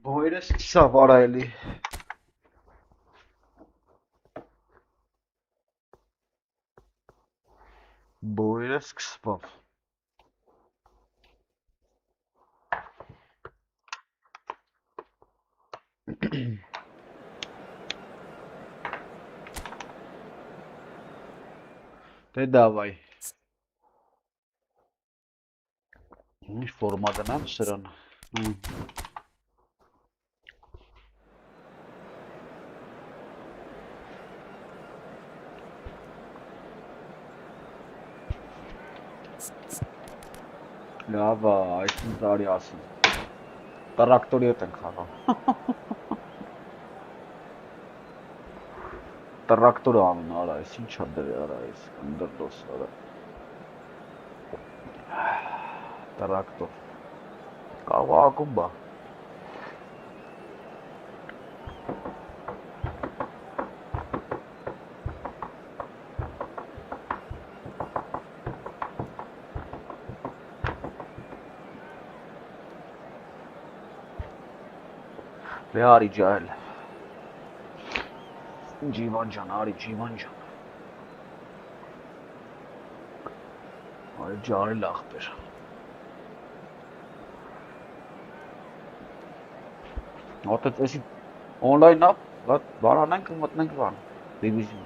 Boyra սկսավ արայելի։ Boyra սկսավ։ Դե դավայ։ Ինչ ֆորմատն է սրան։ Լավ, այսինքն տարի ասում։ Տրակտորի հետ ենք խաղում։ Տրակտորը անուն արա, այս ինչա դրի արա, այս ընդրդոս արա։ Տրակտոր։ Կարող ակում բա։ Ve Ari Cahil. Civancan, Ari Civancan. Ari Cahil akber. Artık eski online varanենք մտնենք բան. Դիվիզիոն.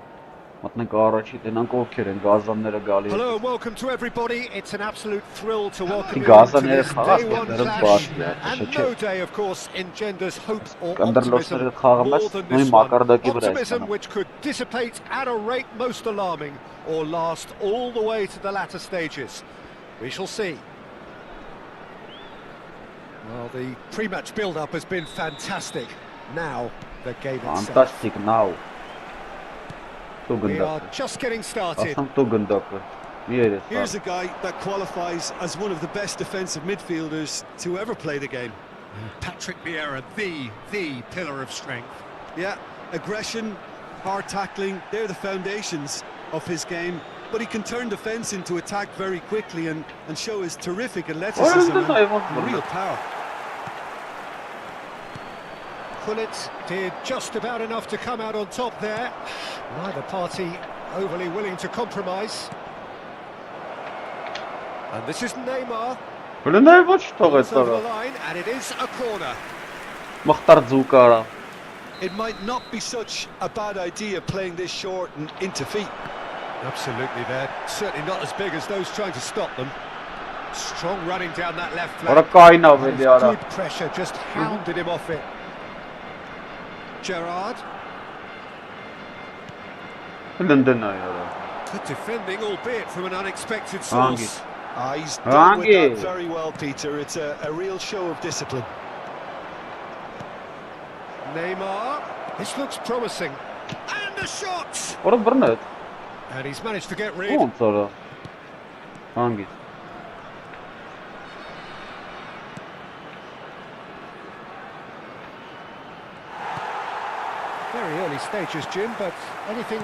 Մտնենք առաջի տենանք ովքեր են գազանները գալի։ Hello and welcome to everybody. It's an absolute thrill to welcome you to Գազանները this խաղաց, day one դեռ clash. բաց And no day, of course, engenders hope or Կնդրլոսները optimism խաղում more ես, than նույն this one. մակարդակի վրա ես Optimism անում։ which could dissipate at a rate most alarming or last all the way to the latter stages. We shall see. Well, the pre-match build-up has been fantastic. Now, the game itself. Fantastic now. We are just getting started. Here's a guy that qualifies as one of the best defensive midfielders to ever play the game. Patrick Vieira, the pillar of strength. Yeah, aggression, hard tackling, they're the foundations of his game. But he can turn defence into attack very quickly and show his terrific athleticism and real power. Gullit did just about enough to come out on top there. Neither party overly willing to compromise. And this is Neymar. It's over the line, and it is a corner. It might not be such a bad idea playing this short and into feet. Absolutely there. Certainly not as big as those trying to stop them. Strong running down that left flank. Good pressure, just hounded him off it. Gerrard. Good defending, albeit from an unexpected source. He's dealt with that very well, Peter. It's a real show of discipline. Neymar. This looks promising. And the shot! And he's managed to get rid. Very early stages, Jim, but anything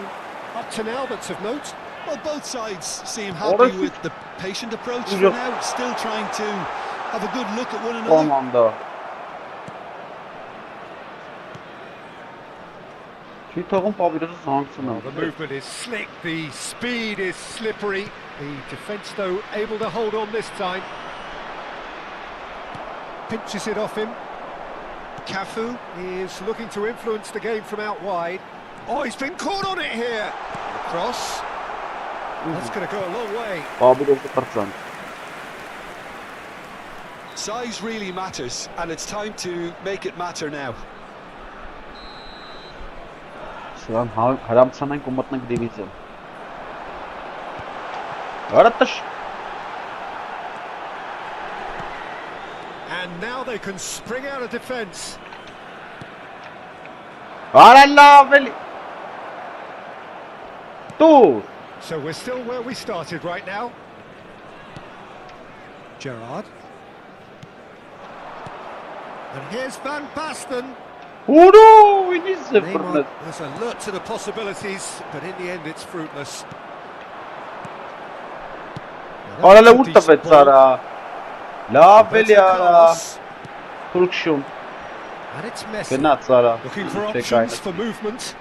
up to now that's of note? Well, both sides seem happy with the patient approach for now, still trying to have a good look at one another. Well, the movement is slick, the speed is slippery. The defence, though, able to hold on this time. Pinches it off him. Cafu is looking to influence the game from out wide. Oh, he's been caught on it here. The cross. That's going to go a long way. Size really matters, and it's time to make it matter now. Հարամցանենք ու մտնենք դիվիզիոն։ And now they can spring out of defence. So we're still where we started right now. Gerrard. And here's Van Basten. Neymar was alert to the possibilities, but in the end it's fruitless. And it's Messi. Գնաց արա։ Looking for options for movement.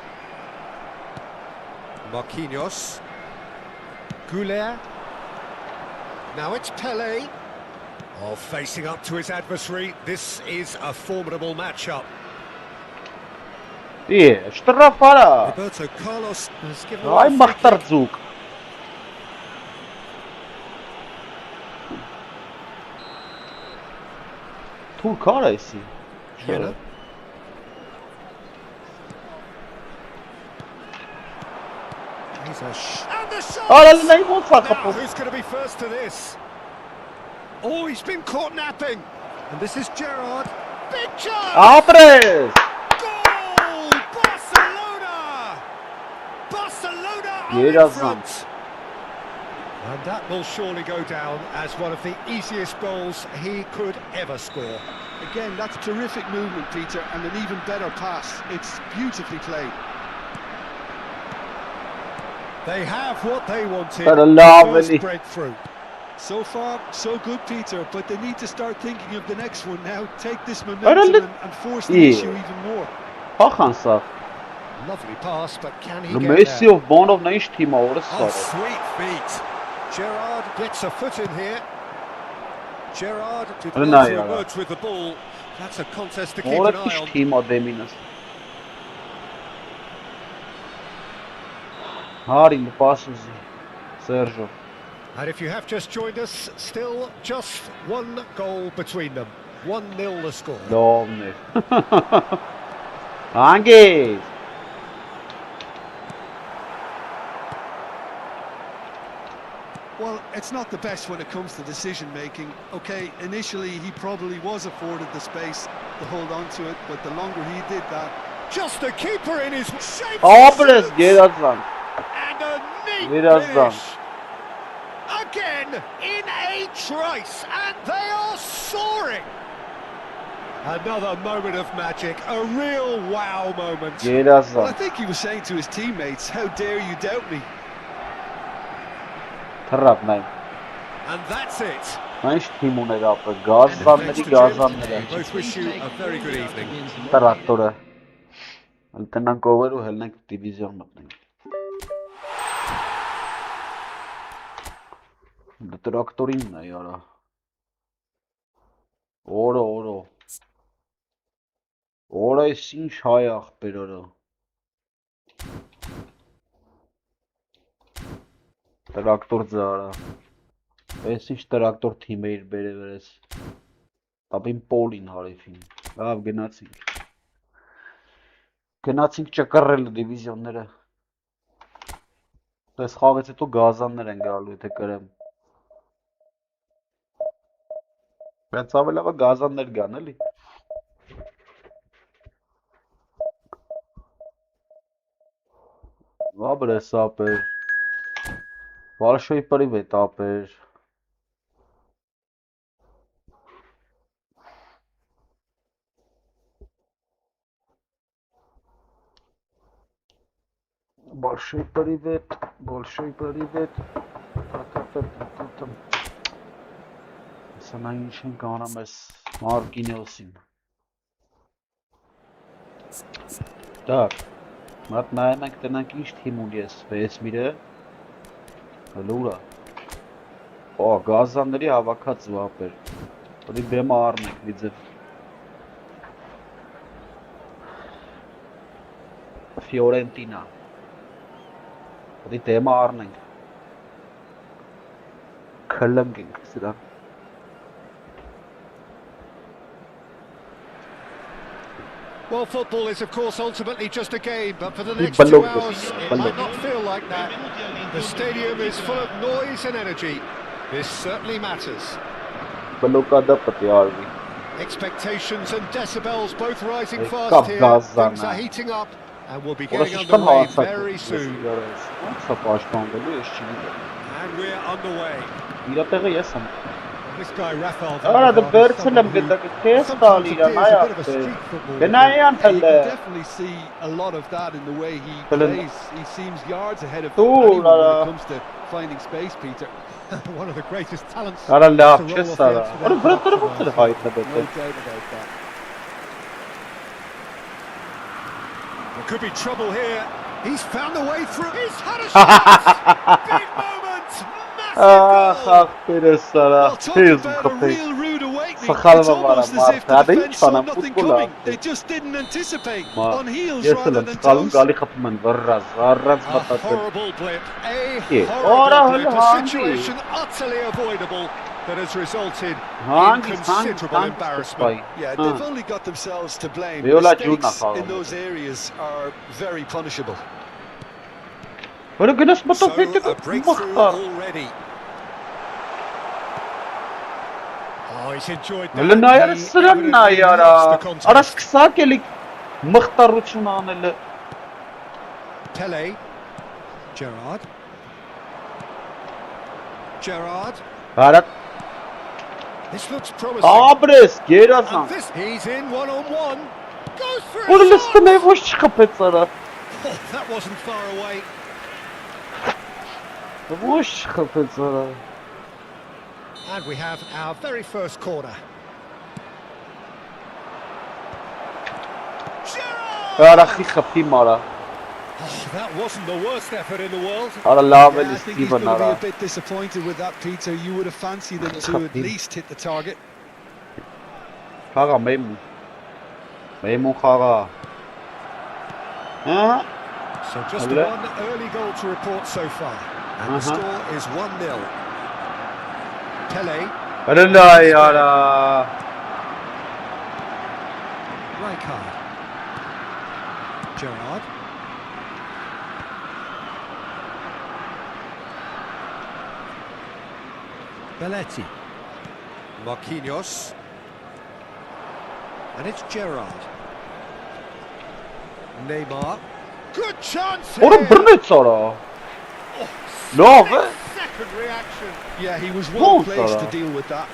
Marquinhos. Goulet. Now it's Pele. Oh, facing up to his adversary. This is a formidable matchup. Շտրաֆ արա։ Roberto Carlos has given Այ away a free kick. մախտարձուկ։ Թուրք արա էսի։ Jenna. He's a and the shot! Արա լնայի ոնց է Now, կապով։ who's going to be first to this? Oh, he's been caught napping. And this is Gerrard. Big chance! Ապրես։ Goal! Barcelona! Barcelona are in Երազանք։ front. And that will surely go down as one of the easiest goals he could ever score. Again, that's terrific movement, Peter, and an even better pass. It's beautifully played. They have what they wanted. But a lovely. First breakthrough. So far, so good, Peter, but they need to start thinking of the next one now. Take this But a momentum and force the issue even more. Հախանսա։ Lovely pass, but can he get Մեսի there? ով բոնով նա ինչ թիմա օրս Oh, սարը։ sweet feet. Gerrard gets a foot in here. Gerrard did Rena well to yara. emerge with the ball. That's a contest to keep Օրը an eye ինչ on. թիմա դեմինս։ Հարին պասուզի։ Սերժո։ And if you have just joined us, still just one goal between them. 1-0 the score. Լովն է։ Հանգի։ Well, it's not the best when it comes to decision making. Okay, initially he probably was afforded the space to hold on to it, but the longer he did that, Just the keeper in his shape. Ապրես գերազան։ And a neat Երազան։ finish. Again in a trice, and they are soaring. Another moment of magic, a real wow moment. well, I Գերազան։ think he was saying to his teammates, how dare you doubt me? Թռապ նայ։ And that's it. Նա ինչ թիմ ուներ ապը։ And Գազանների thanks to Jim, գազանները։ we both wish you a very good evening. Տրակտորը։ Տնանք over ու հելնենք դիվիզիոն մտնենք։ Տրակտորինն է յարա։ Օրո։ Օրը էս ինչ հայ աղբերորը։ Տրակտոր ձարա։ Էս ինչ տրակտոր թիմ է իր բերևերես։ Տապին պոլին հարիվին։ Լավ գնացինք։ Գնացինք ճկռել դիվիզիոնները։ Դες խաղից հետո գազաններ են գալու, եթե կրեմ։ Բայց ավելավա գազաններ գան, էլի։ Ապրես ապեր։ Վարշոյի պրիվետ ապեր։ Большой привет, большой привет. Սանայինչին կանամ ես Մարկինոսին։ Так, մատ նայեմ ենք տնանք ինչ թիմ ունի ես, Վեսմիրը։ Հլուրա։ Օ, գազանների հավաքած վապեր։ Որի բեմը առնենք վիձև։ Ֆիորենտինա։ Որի դեմը առնենք։ Քլնգենք սրան։ Well, football is, of course, ultimately just a game, but for the next Balloon. 2 hours, it Balloon. might not feel like that. The stadium is full of noise and energy. This certainly matters. Բլոկադա պետք է արվի։ Expectations and decibels both rising Hey, fast come, here. Gazana. Things are heating up, and we'll be Որը getting շտան underway հավասար։ very soon. Ոնց է պաշտպանվելու, ես չգիտեմ։ And we're underway. Իրա տեղը ես եմ։ This guy, Rafael. Արա դե վերցել եմ գտա քեզ տալ իրան այ ապե։ Գնայան you թլը։ can definitely see a lot of that in the way he Balloon. plays. He seems yards ahead of Ooh, anyone when la. it comes to finding space, Peter. One of the greatest talents. Արա լավ to չես roll off the արա։ end for Որը their վրտերը clubs ոնց է tonight. հայտնվել։ No doubt about that. There could be trouble here. He's found a way through. He's had a shot. Big moment. Massive goal. Well, talk about a real rude awakening. It's almost as if the defence saw nothing coming. They just didn't anticipate. On heels rather than toes. A horrible blip. A horrible blip. A situation utterly avoidable that has resulted in considerable embarrassment. Yeah, they've only got themselves to blame. Mistakes in those areas are very punishable. So, a breakthrough already. Oh, he's enjoyed that. He evidently loves the contest. Pele. Gerrard. This looks promising. And this, he's in one-on-one. Goes for a shot. Oh, that wasn't far away. And we have our very first corner. Gerrard! Oh, that wasn't the worst effort in the world. Yeah, I think he's going to be a bit disappointed with that, Peter. You would have fancied him to at least hit the target. So just one early goal to report so far. And the score is 1-0. Pele. Rijkaard. Gerrard. Belletti. Marquinhos. And it's Gerrard. Neymar. Good chance here. Second reaction. Yeah, he was well placed to deal with that.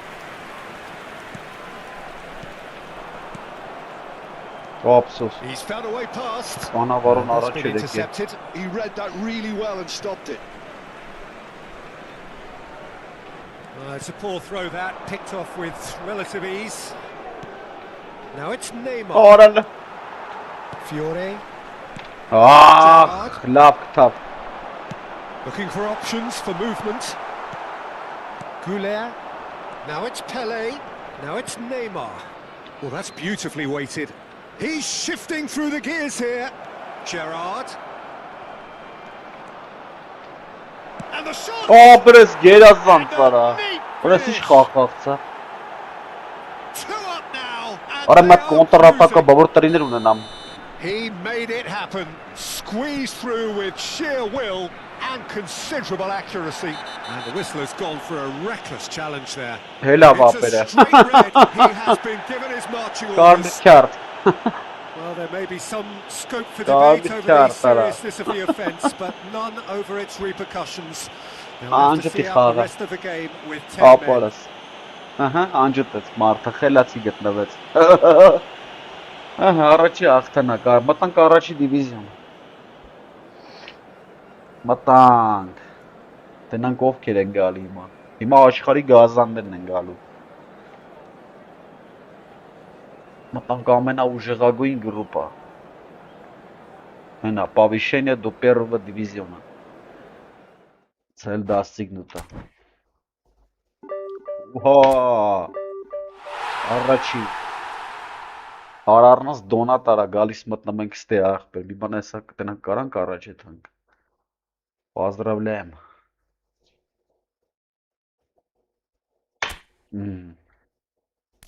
He's found a way past. That's been intercepted. He read that really well and stopped it. It's a poor throw that, picked off with relative ease. Now it's Neymar. Fiore. Looking for options for movement. Goulet. Now it's Pele. Now it's Neymar. Well, that's beautifully weighted. He's shifting through the gears here. Gerrard. And the shot. Two up now. He made it happen. Squeezed through with sheer will and considerable accuracy. And the whistler's gone for a reckless challenge there. It's a straight red. He has been given his marching orders. Well, there may be some scope for debate over the seriousness of the offence, but none over its repercussions. They'll have to see out the rest of the game with 10 men. Առաջի աղթանակը, մտանք առաջի դիվիզիոն։ Մտանք։ Տնանք ովքեր են գալի հիմա։ Հիմա աշխարհի գազաններն են գալու։ Մտանք ամենաուժեղագույն գրուպը։ Հենա, повышение до первого дивизиона. Цель достигнута. Уха! Առաջի Արարնաս դոնատ արա գալիս մտնում ենք ստե ախպեր, մի բան էսա կտնանք կարանք առաջ եթանք, Поздравляем.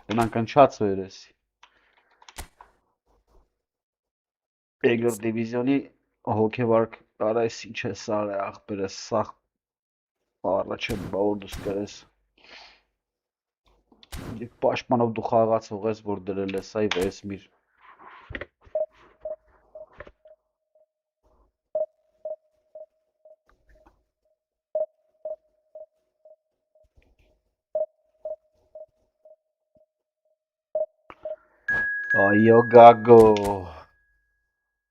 Տնանք ընչած վերեսի, երկրորդ դիվիզիոնի հոգևարք արա ես ինչ է սար է ախպեր ես սաղ առաջ եմ բավոր դուս կրես Եկ պաշմանով դու խաղացող ես, որ դրել ես այ վեսմիր Այո գագո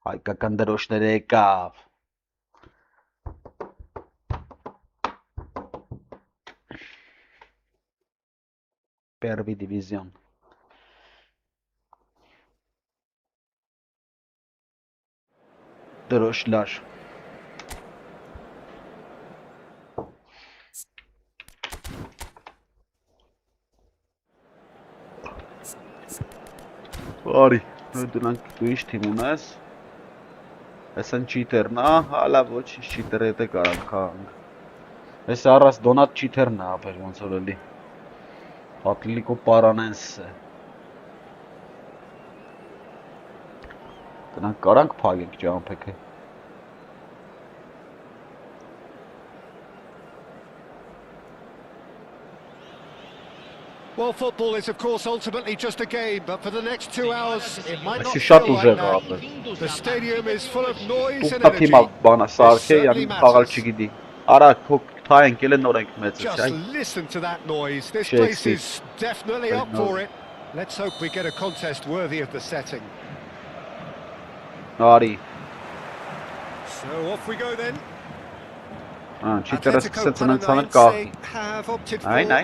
Հայկական դրոշներ եկավ Первый дивизион. Դրոշլար։ Արի, դրանք դու ինչ թիմ ունես։ Այսն չիտերն է, հալա ոչինչ չիտեր հետ է կարանք խաղանք։ Այս առած դոնատ չիտերն է ապեր ոնց որ էլի։ Ատլիկո Պարանենս է։ Դրանք կարանք փագենք ճամփեքը։ Well, football is, of course, ultimately just a game, but for the next 2 hours, it might not Այսի feel շատ like ուժեղ that. ապեր։ The stadium is full of noise and Ուտա energy. թիմա բանա սարքե, certainly յանի խաղալ matters. չգիտի։ Արա փոք թայենք էլ նոր ենք մեծը, Just այ։ listen to that noise. This Shakespeare. place is definitely up No. for it. Let's hope we get a contest worthy of the setting. Արի։ So off we go then. Չիտերը սկսեց նրանց անել Panathinaikos կախի։ have opted for Ay, a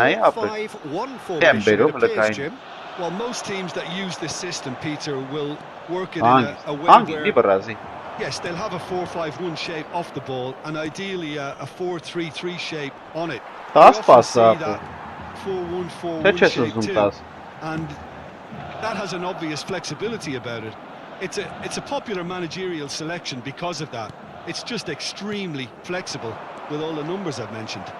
ay, ապեր։ 4-5-1 formation. Տեմբերով It appears, լկային։ Jim. Well, most teams that use this system, Peter, will work it in Անգ, a way անգ where, ինձի բրազի։ yes, they'll have a 4-5-1 shape off the ball and ideally a 4-3-3 shape on it. We Տաս often պաս see ապը։ that Թե 4-1-4-1 չես shape ուզում too, տաս։ and that has an obvious flexibility about it. It's a popular managerial selection because of that. It's just extremely flexible with all the numbers I've mentioned.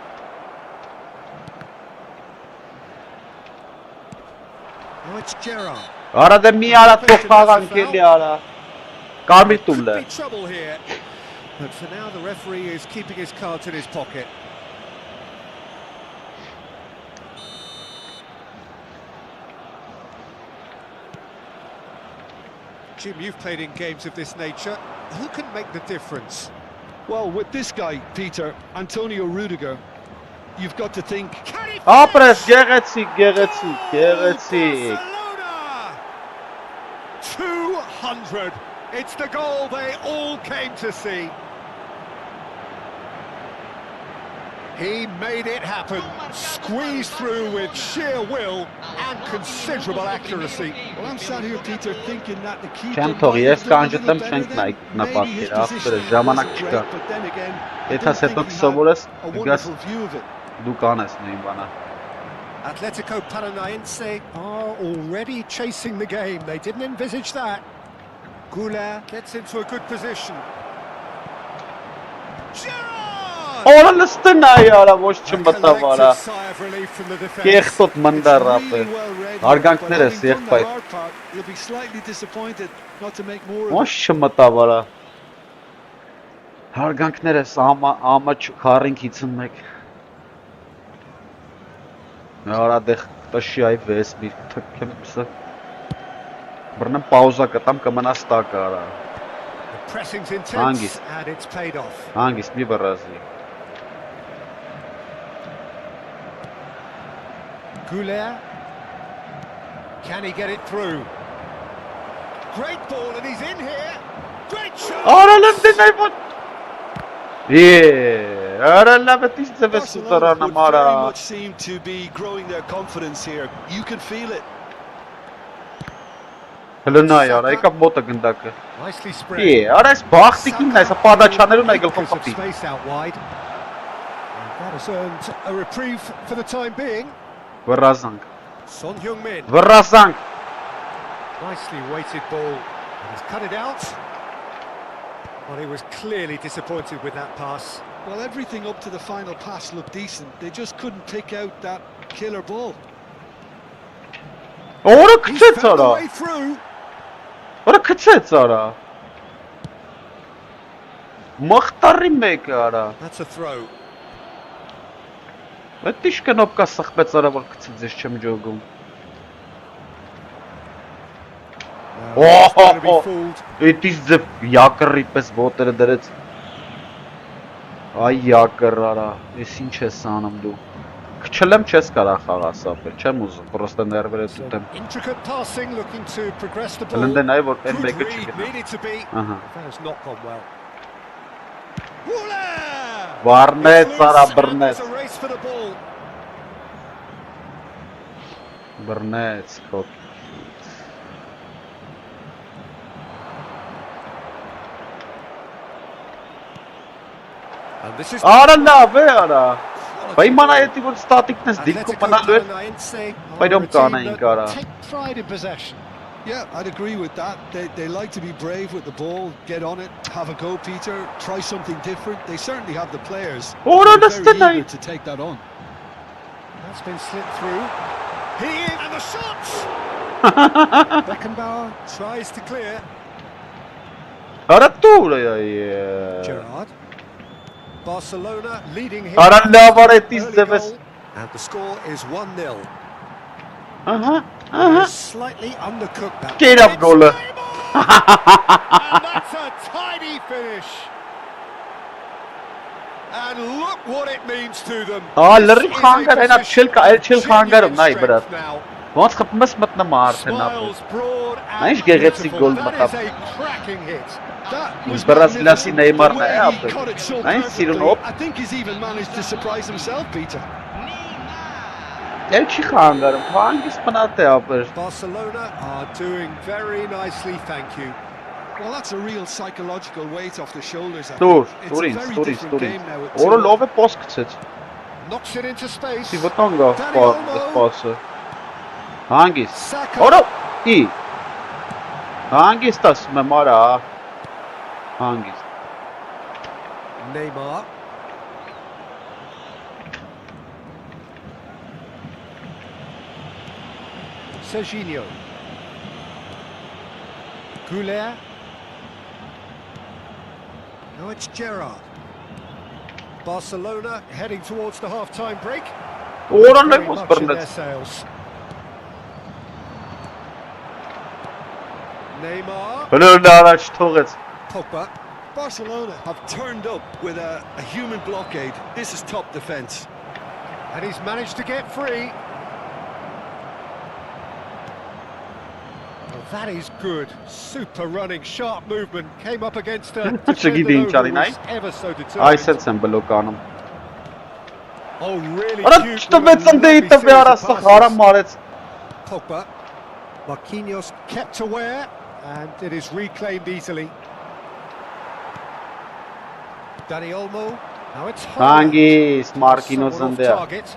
Oh, it's Gerrard. Արա դե մի արա թող խաղանք էլի արա։ Կարմիր տուլ է։ Could be trouble here. But for now, the referee is keeping his cards in his pocket. Jim, you've played in games of this nature. Who can make the difference? Well, with this guy, Peter, Antonio Rudiger, you've got to think Ապրես գեղեցիկ, գեղեցիկ, գեղեցիկ։ Barcelona! 200. It's the goal they all came to see. He made it happen, squeezed through with sheer will and considerable accuracy. Well, I'm sat here, Peter, thinking that the keeper Չեմ might թող, ես have done a կանջտեմ little չենք better then. նայ Maybe his նպատքերը, ախպերը, positioning ժամանակ wasn't չկա։ great, but then again, I Եթե don't հետո think he կսովորես, had a գաս wonderful view of it. դու կանես նույն բանը։ Atletico Paranaense are already chasing the game. They didn't envisage that. Goulart gets into a good position. Gerrard! Օրա լստն այ արա, ոչ A չմտավ արա։ collective sigh of relief from the defence. Կեղտոտ մնդար It's ապը։ really well read, Հարգանքներս but having done the եղբայր։ hard part, you'll be slightly disappointed not to make more of Ոչ it. չմտավ արա։ Հարգանքներս ամա 40-51։ Արա դեղ տշի այ վես մի թքեմ սա։ Բռնեմ պաուզա կտամ կմնաս տակ արա։ The pressing's intense Hangis. and it's paid off. Հանգիստ մի բռազի։ Goulart. Can he get it through? Great ball and he's in here. Great shot. Արա լմդեն այ ոչ։ Արա լավը տիս ձևես Barcelona սուտարանա would մարա։ very much seem to be growing their confidence here. You can feel it. Հլնայ արա, եկա մոտը գնդակը։ Nicely spread. Արա այս բախտիկինն է, սա պադաչաներուն է գլխով Because of խփի։ space out wide. And that has earned a reprieve for the time being. Վռազանք։ Son Heung-min. Վռազանք։ Nicely weighted ball. And he's cut it out. Well, he was clearly disappointed with that pass. Well, everything up to the final pass looked decent. They just couldn't pick out that killer ball. Օրա He's քչեց found արա։ a way through. Օրա քչեց արա։ Մախտարի մեկ արա։ That's a throw. Այդ ինչ կնոպկա սխմեց արա, որ քչեց, ես չեմ ջոգում։ No, he's going to be Օհո։ fooled. Էդից ձև յակռի պես ոտերը դրեց։ Այ յակռ արա, ես ինչ ես անում դու։ Քչելեմ չես կարա խաղաս ապեր, չեմ ուզում, պրոստը ներվերը Some դուտեմ։ intricate passing, looking to progress the ball. Հլնդեն այ որ այն Good մեկը read, չգնա։ needed to be. Ահա։ That has not gone well. Goulart! Վառնեց It's արա, loose and բռնեց։ there's a race for the ball. Բռնեց քոտ։ And this is Արա լավ է, արա։ Բայց իմանա էդի որ ստատիկն ես դիրքում մնալու էր, պայրոմ կանային կարա։ take pride in possession. Yeah, I'd agree with that. They like to be brave with the ball, get on it, have a go, Peter, try something different. They certainly have the players. Ora They're very nasıl eager to take that on. That's been slipped through. He is, and the shots! Beckenbauer tries to clear. Արա դուրը է։ Gerrard. Barcelona leading here. Արա լավ արա Early էդից ձևես։ goal, and the score is 1-0. Ահա, Slightly undercooked that. Կերավ It's գոլը։ And that's a tidy finish. And look what it means to them. Ա This լրիվ is a խանգար այնա position չել of խանգարում նայ genuine վրա։ strength now. Ոնց խփում ես մտնեմ արդեն ապա։ Smiles broad Այս and գեղեցիկ beautiful. գոլ That մտավ։ is a cracking hit. That was Բրազիլացի magnificent. Նեյմարն The է way he ապա։ caught it so Այն սիրուն perfectly. օպ։ I think he's even managed to surprise himself, Peter. Էլ չի խանգարում, հանգիստ մնաց է ապա։ Barcelona are doing very nicely, thank you. Well, that's a real psychological weight off the shoulders. I Դուր, think. It's a very different դուրից։ game now. Օրը լավ է պոս գցեց։ Knocks it into space. Չի վտանգ է Dani Olmo. պասը։ Հանգիստ։ Saka. Օրը ի։ Հանգիստ ասում եմ արա։ Հանգիստ։ Neymar. Serginho. Goulet. Now it's Gerrard. Barcelona heading towards the half-time break. Օրան Very է ոնց much in their բռնեց։ sails. Neymar. Բլուրն առաջ թողեց։ Pogba. Barcelona have turned up with a human blockade. This is top defence. And he's managed to get free. Well, that is good. Super running, sharp movement. Came up against a defender Չգիտեին though, ճարի who նայ։ was ever so determined. Այսպես եմ բլոկանում։ Oh, really Արա cute. չտվեց with a ընդեի lovely տվի series of արասը passes. հարամ մարեց։ Pogba. Marquinhos kept aware, and it is reclaimed easily. Dani Olmo. Now it's Haaland. Հանգիստ Մարկինոս Someone off ընդե։ target.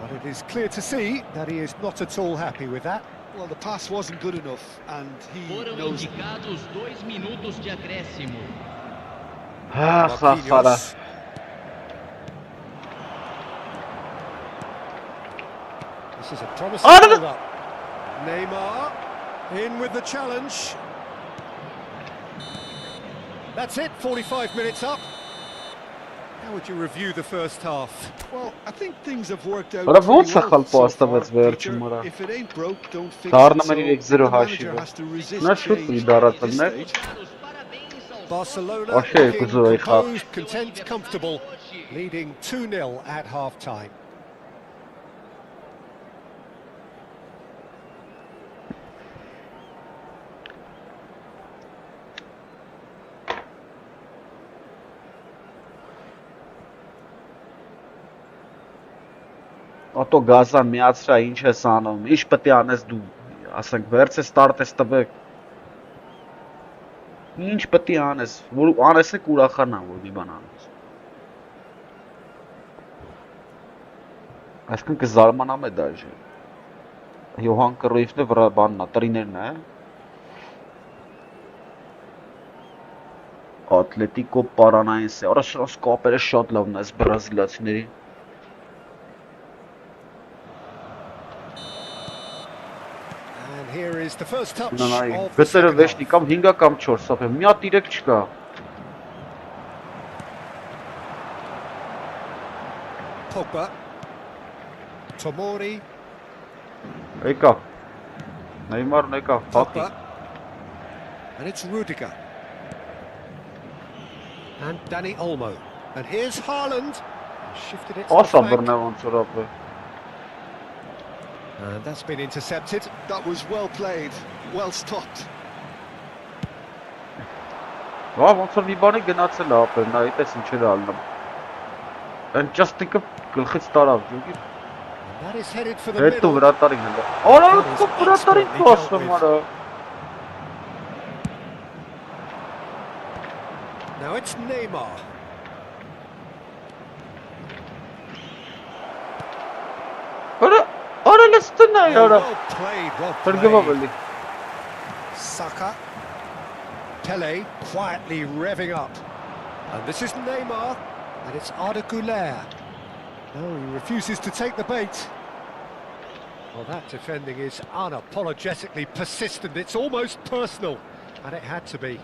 But it is clear to see that he is not at all happy with that. Well, the pass wasn't good enough, and he Foram knows it. indicados 2 minutos de acréscimo. Ախ, արա։ Marquinhos. This is a promising Oh, no, no. build-up. Neymar in with the challenge. That's it, 45 minutes up. How would you review the first half? Well, I think things have worked out Ora, pretty ոնց է well խալպո so աստված far, վերջում Peter. ուրա։ If it ain't broke, don't fix it. Դառնում So են the 3-0 manager հաշիվը։ has to resist Նա շուտ change ունի at դարածելներ։ this stage. Barcelona Աշե, looking կուզող էի խաղ։ composed, content, comfortable, leading 2-0 at half-time. Ատո գազան միացրա, ինչ ես անում, ինչ պետք է անես դու, ասենք վերցես ստարտես տվեք։ Ինչ պետք է անես, որ անես եք ուրախանա, որ մի բան անես։ Այսինքն կզարմանամ է դաժե։ Յոհան Կռոյֆն է վրա բանն է, տրիներն է։ Ատլետիկո Պարանայինսը, արա շրոս կապերը շատ լավն է, այս բրազիլացիների։ And here is the first touch Նայ, of the գծերը second վեշնի half. կամ 5 կամ 4 սափ է, մի հատ 3 չկա։ Pogba. Tomori. Եկա։ Նեյմարն եկա, փախի։ Pogba. And it's Rudiger. And Dani Olmo. And here's Haaland. Shifted it to the Ասա flank. բռնե ոնց որ ապե։ And that's been intercepted. That was well played, well stopped. Հա ոնց որ մի բանի գնացել է ապե, նա այդպես ինչ էր ալնում։ Այն ճաստիկը գլխից տարավ, ջուկի։ And that is headed for the Հետո middle. վրատարին հենց։ Արա, վրատարին կասում արա։ Now it's Neymar. լստնա յարա։ Well played, well Հրգվա played. բլի։ Saka. Pele quietly revving up. And this is Neymar. And it's Arda Güler. No, he refuses to take the bait. Well, that defending is unapologetically persistent. It's almost personal. And it had to be.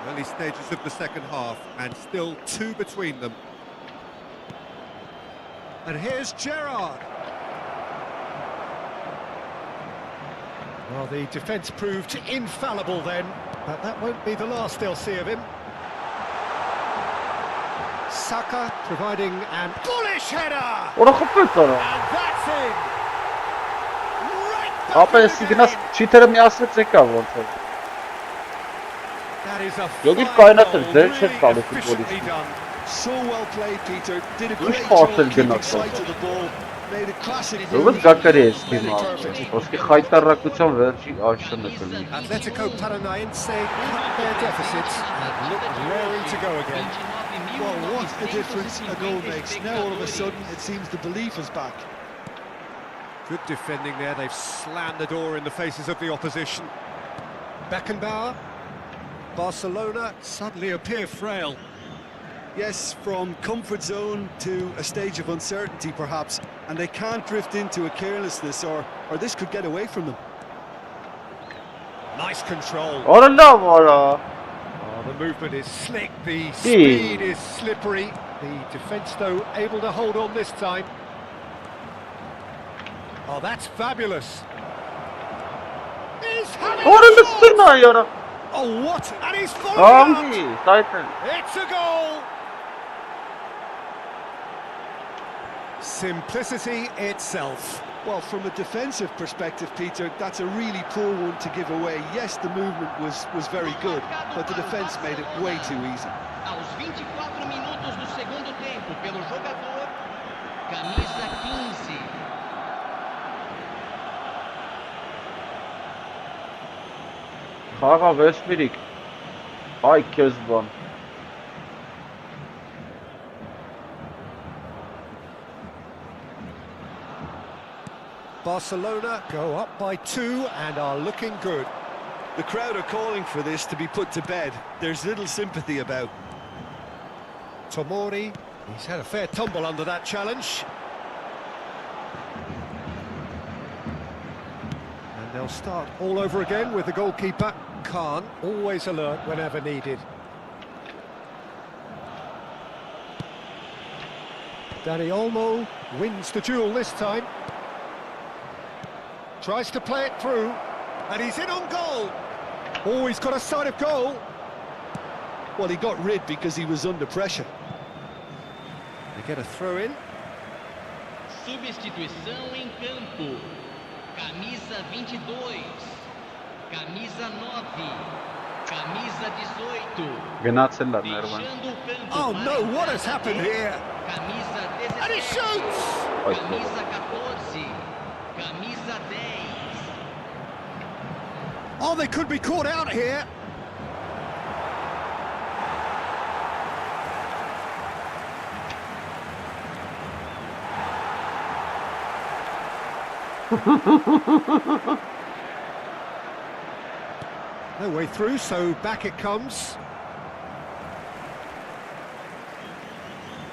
Early stages of the second half, and still 2 between them. And here's Gerrard. Well, the defence proved infallible then, but that won't be the last they'll see of him. Saka providing an bullish header! Ora խփեց արա։ And that's in! Right back Ապա in էսի the գնաց game. չիթերը մի ասեց եկա ոնց է։ That is a Յոգի fine կայնացել goal, ձեր չէր really տալու efficiently ֆուտբոլիստին։ done. So well played, Peter. Did a Which great part job is keeping gonna sight stop? of the ball. Made a classic Ո՞վ move. գակարի է Played it սկիմա։ perfectly. Ոսկի խայտարակության վերջի աշնը կլինի։ Atletico Paranaense cut their deficit and look raring to go again. Well, what a difference a goal makes. Now all of a sudden it seems the belief is back. Good defending there, they've slammed the door in the faces of the opposition. Beckenbauer, Barcelona suddenly appear frail. Yes, from comfort zone to a stage of uncertainty perhaps, and they can't drift into a carelessness or this could get away from them. Nice control. Ora լավ արա։ Oh, the movement is slick, the speed is slippery. The defence, though, able to hold on this time. Oh, that's fabulous. He's had it Ora shot! լստնա յարա։ Oh, what? And he's following Ամի, up! սայթեն։ It's a goal! Simplicity itself. Well, from a defensive perspective, Peter, that's a really poor one to give away. Yes, the movement was very good, but the defence made it way too easy. Aos 24 minutos do segundo tempo, pelo jogador, camisa 15. Խաղա վեսմիրիկ։ Այ քեզ բան։ Barcelona go up by 2 and are looking good. The crowd are calling for this to be put to bed. There's little sympathy about. Tomori, he's had a fair tumble under that challenge. And they'll start all over again with the goalkeeper, Khan, always alert whenever needed. Dani Olmo wins the duel this time. Tries to play it through, and he's in on goal. Oh, he's got a sight of goal. Well, he got rid because he was under pressure. They get a throw in. Substituição em campo. Camisa 22. Camisa 9. Camisa 18. Գնացել լա ներվան։ Deixando o campo. Oh no, what has happened here? Camisa 17. And he shoots! Camisa 14. Camisa 10. Oh, they could be caught out here. No way through, so back it comes.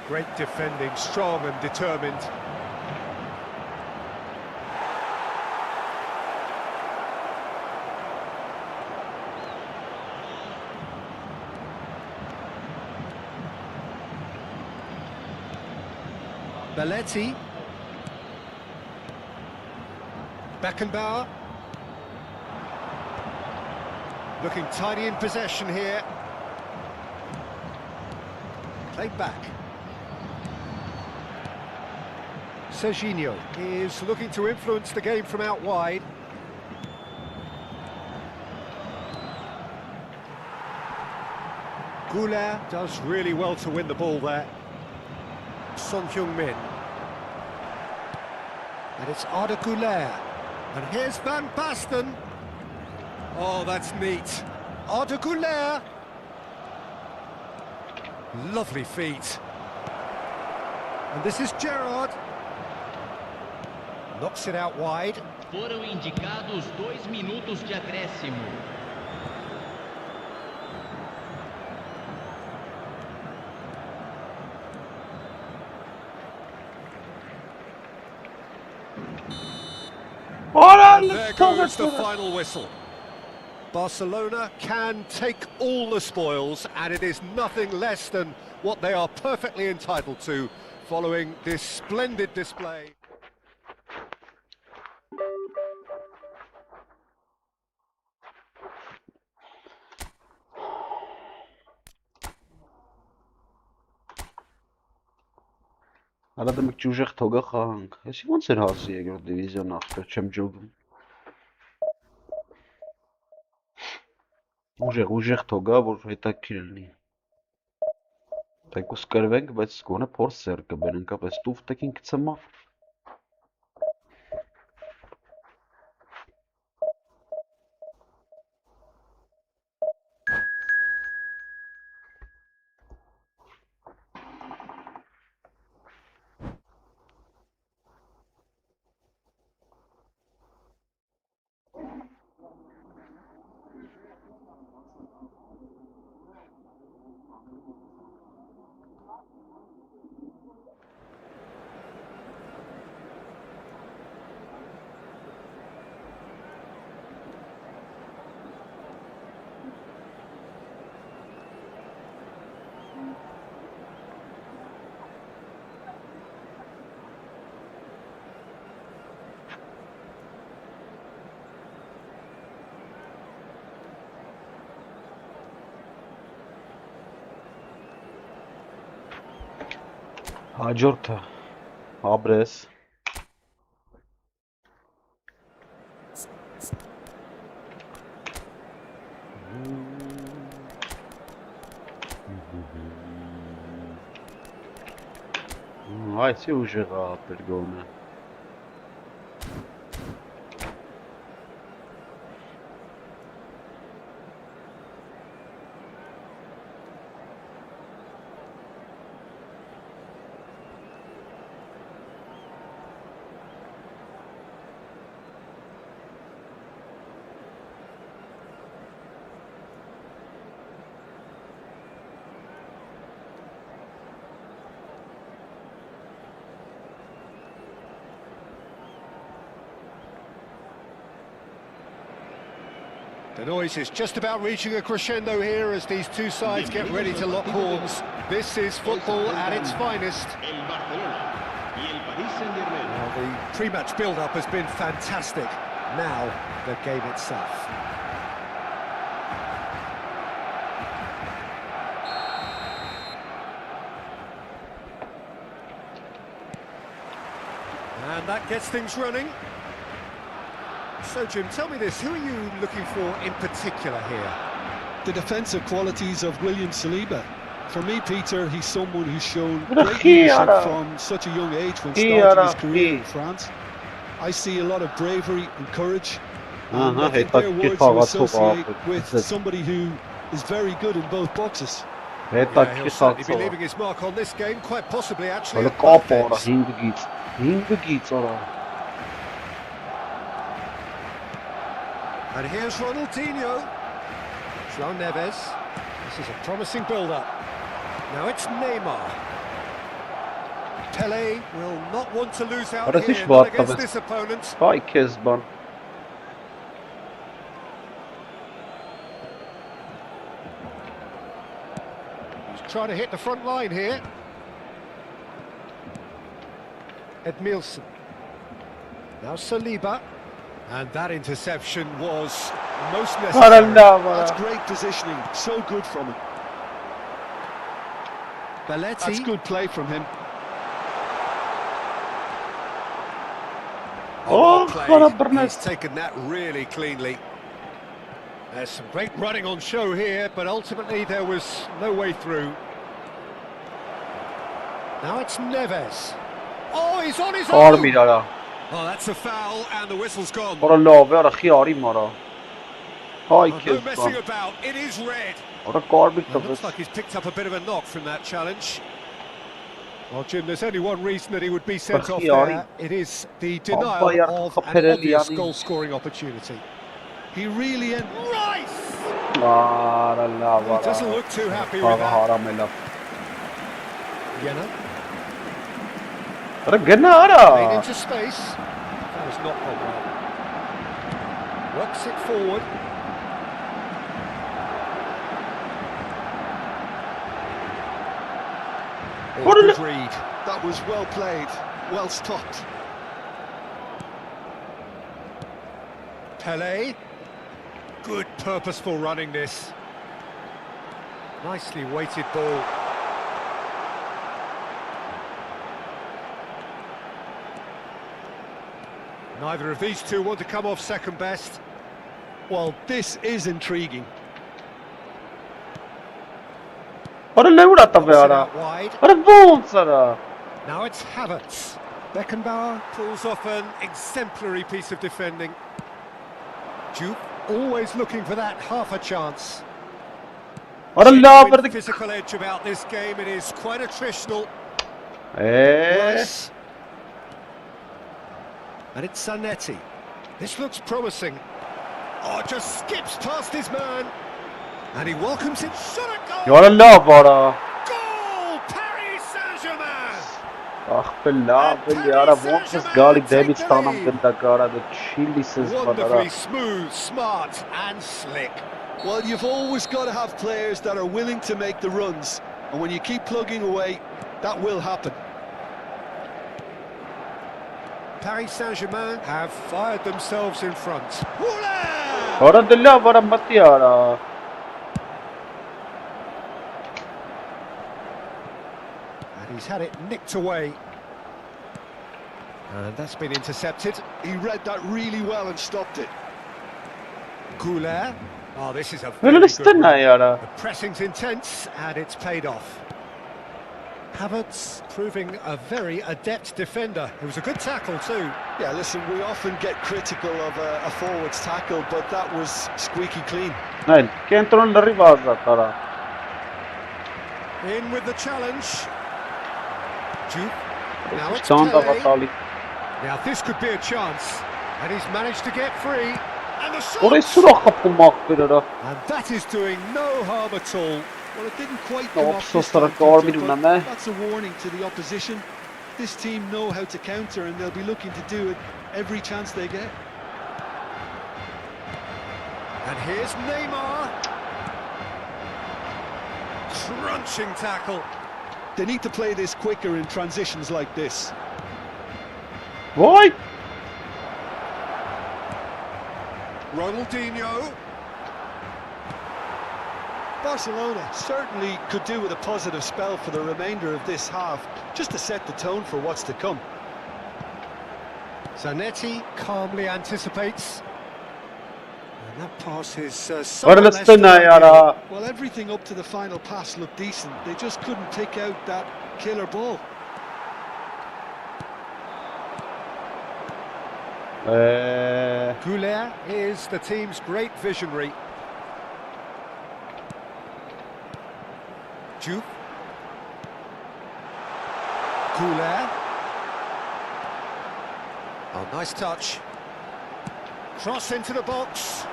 Great defending, strong and determined. Belletti. Beckenbauer. Looking tidy in possession here. Played back. Serginho is looking to influence the game from out wide. Güler does really well to win the ball there. Son Heung-min. And it's Arda Güler. And here's Van Basten. Oh, that's neat. Arda Güler. Lovely feet. And this is Gerrard. Knocks it out wide. Foram indicados 2 minutos de acréscimo. And there goes the final whistle. Barcelona can take all the spoils, and it is nothing less than what they are perfectly entitled to following this splendid display. Արա դե մեկ ճուժեղ թողա խաղանք։ Այսի ոնց էր հասի երկրորդ դիվիզիոն ախպեր, չեմ ջոգում։ Ուժեղ թողա, որ հետաքրքիր լինի։ Թեկուզ կրվենք, բայց գոնե փորձ սեր կբերենք, ապես տուֆ տեքին կցմա։ Հաջորդը Աբրես Այսի ուժեղ ապեր գոնը The noise is just about reaching a crescendo here as these two sides get ready to lock horns. This is football at its finest. Well, the pre-match build-up has been fantastic. Now, the game itself. And that gets things running. So, Jim, tell me this, who are you looking for in particular here? The defensive qualities of William Saliba. For me, Peter, he's someone who's shown great leadership from such a young age when starting his career in France. I see a lot of bravery and courage. And I think they're words to associate with somebody who is very good in both boxes. Yeah, he'll certainly be leaving his mark on this game, quite possibly actually. And here's Ronaldinho. João Neves. This is a promising build-up. Now it's Neymar. Pelé will not want to lose out here against this opponent. He's trying to hit the front line here. Edmilson. Now Saliba. And that interception was most necessary. That's great positioning, so good from him. Belletti. That's good play from him. He's taken that really cleanly. There's some great running on show here, but ultimately there was no way through. Now it's Neves. Oh, he's on his own! Oh, that's a foul, and the whistle's gone. No messing about, it is red. It looks like he's picked up a bit of a knock from that challenge. Well, Jim, there's only one reason that he would be sent off Bakayari. there. It is the denial Bayağı of an Kapereli obvious yani. goal-scoring opportunity. He really... Rice! Var Allah He var. doesn't look too happy with that. Haram elaf. Yena, Ara gana played ara. into space. That has not gone well. Works it forward. Oh, good read. That was well played, well stopped. Pele. Good purposeful running this. Nicely weighted ball. Neither of these two want to come off second best. Well, this is intriguing. Ara leura ta be Knocks it ara. out wide. Ara bounce ara. Now it's Havertz. Beckenbauer pulls off an exemplary piece of defending. Duke always looking for that half a chance. Ara la Genuine verdik. physical edge about this game. It is quite attritional. Eee. And it's Zanetti. This looks promising. Oh, just skips past his man. And he welcomes it. Shot at goal! Yara la var. Goal! Paris Saint-Germain! Ah be la be yara bounce gali David stanam ganda kara the chilli says Wonderfully smooth, smart and slick. Well, you've always got to have players that are willing to make the runs. And when you keep plugging away, that will happen. Paris Saint-Germain have fired themselves in front. Houla! Ara dilla var mati ara. And he's had it nicked away. And that's been intercepted. He read that really well and stopped it. Goulet. Oh, this is a Öyle very good istene run. yara. The pressing's intense and it's paid off. Havertz proving a very adept defender. It was a good tackle too. Yeah, listen, we often get critical of a forward's tackle, but that was squeaky clean. Nein, che entrano nella rivalsa tara. In with the challenge. Duke. Now it's Stand up Pele. Atali. Now this could be a chance. And he's managed to get free. And the shot! Orayı sura kapılmak birara. And that is doing no harm at all. Well, it didn't quite No, come off so this time, start Peter, going but with that's a warning to the opposition. This team know how to counter, and they'll be looking to do it every chance they get. And here's Neymar. Crunching tackle. They need to play this quicker in transitions like this. Vay! Ronaldinho. Barcelona certainly could do with a positive spell for the remainder of this half, just to set the tone for what's to come. Zanetti calmly anticipates. And that pass is Ara somewhat less than istene ideal. yara. Well, everything up to the final pass looked decent. They just couldn't pick out that killer ball. Goulet is the team's great visionary. Duke. Goulet. Oh, nice touch. Cross into the box.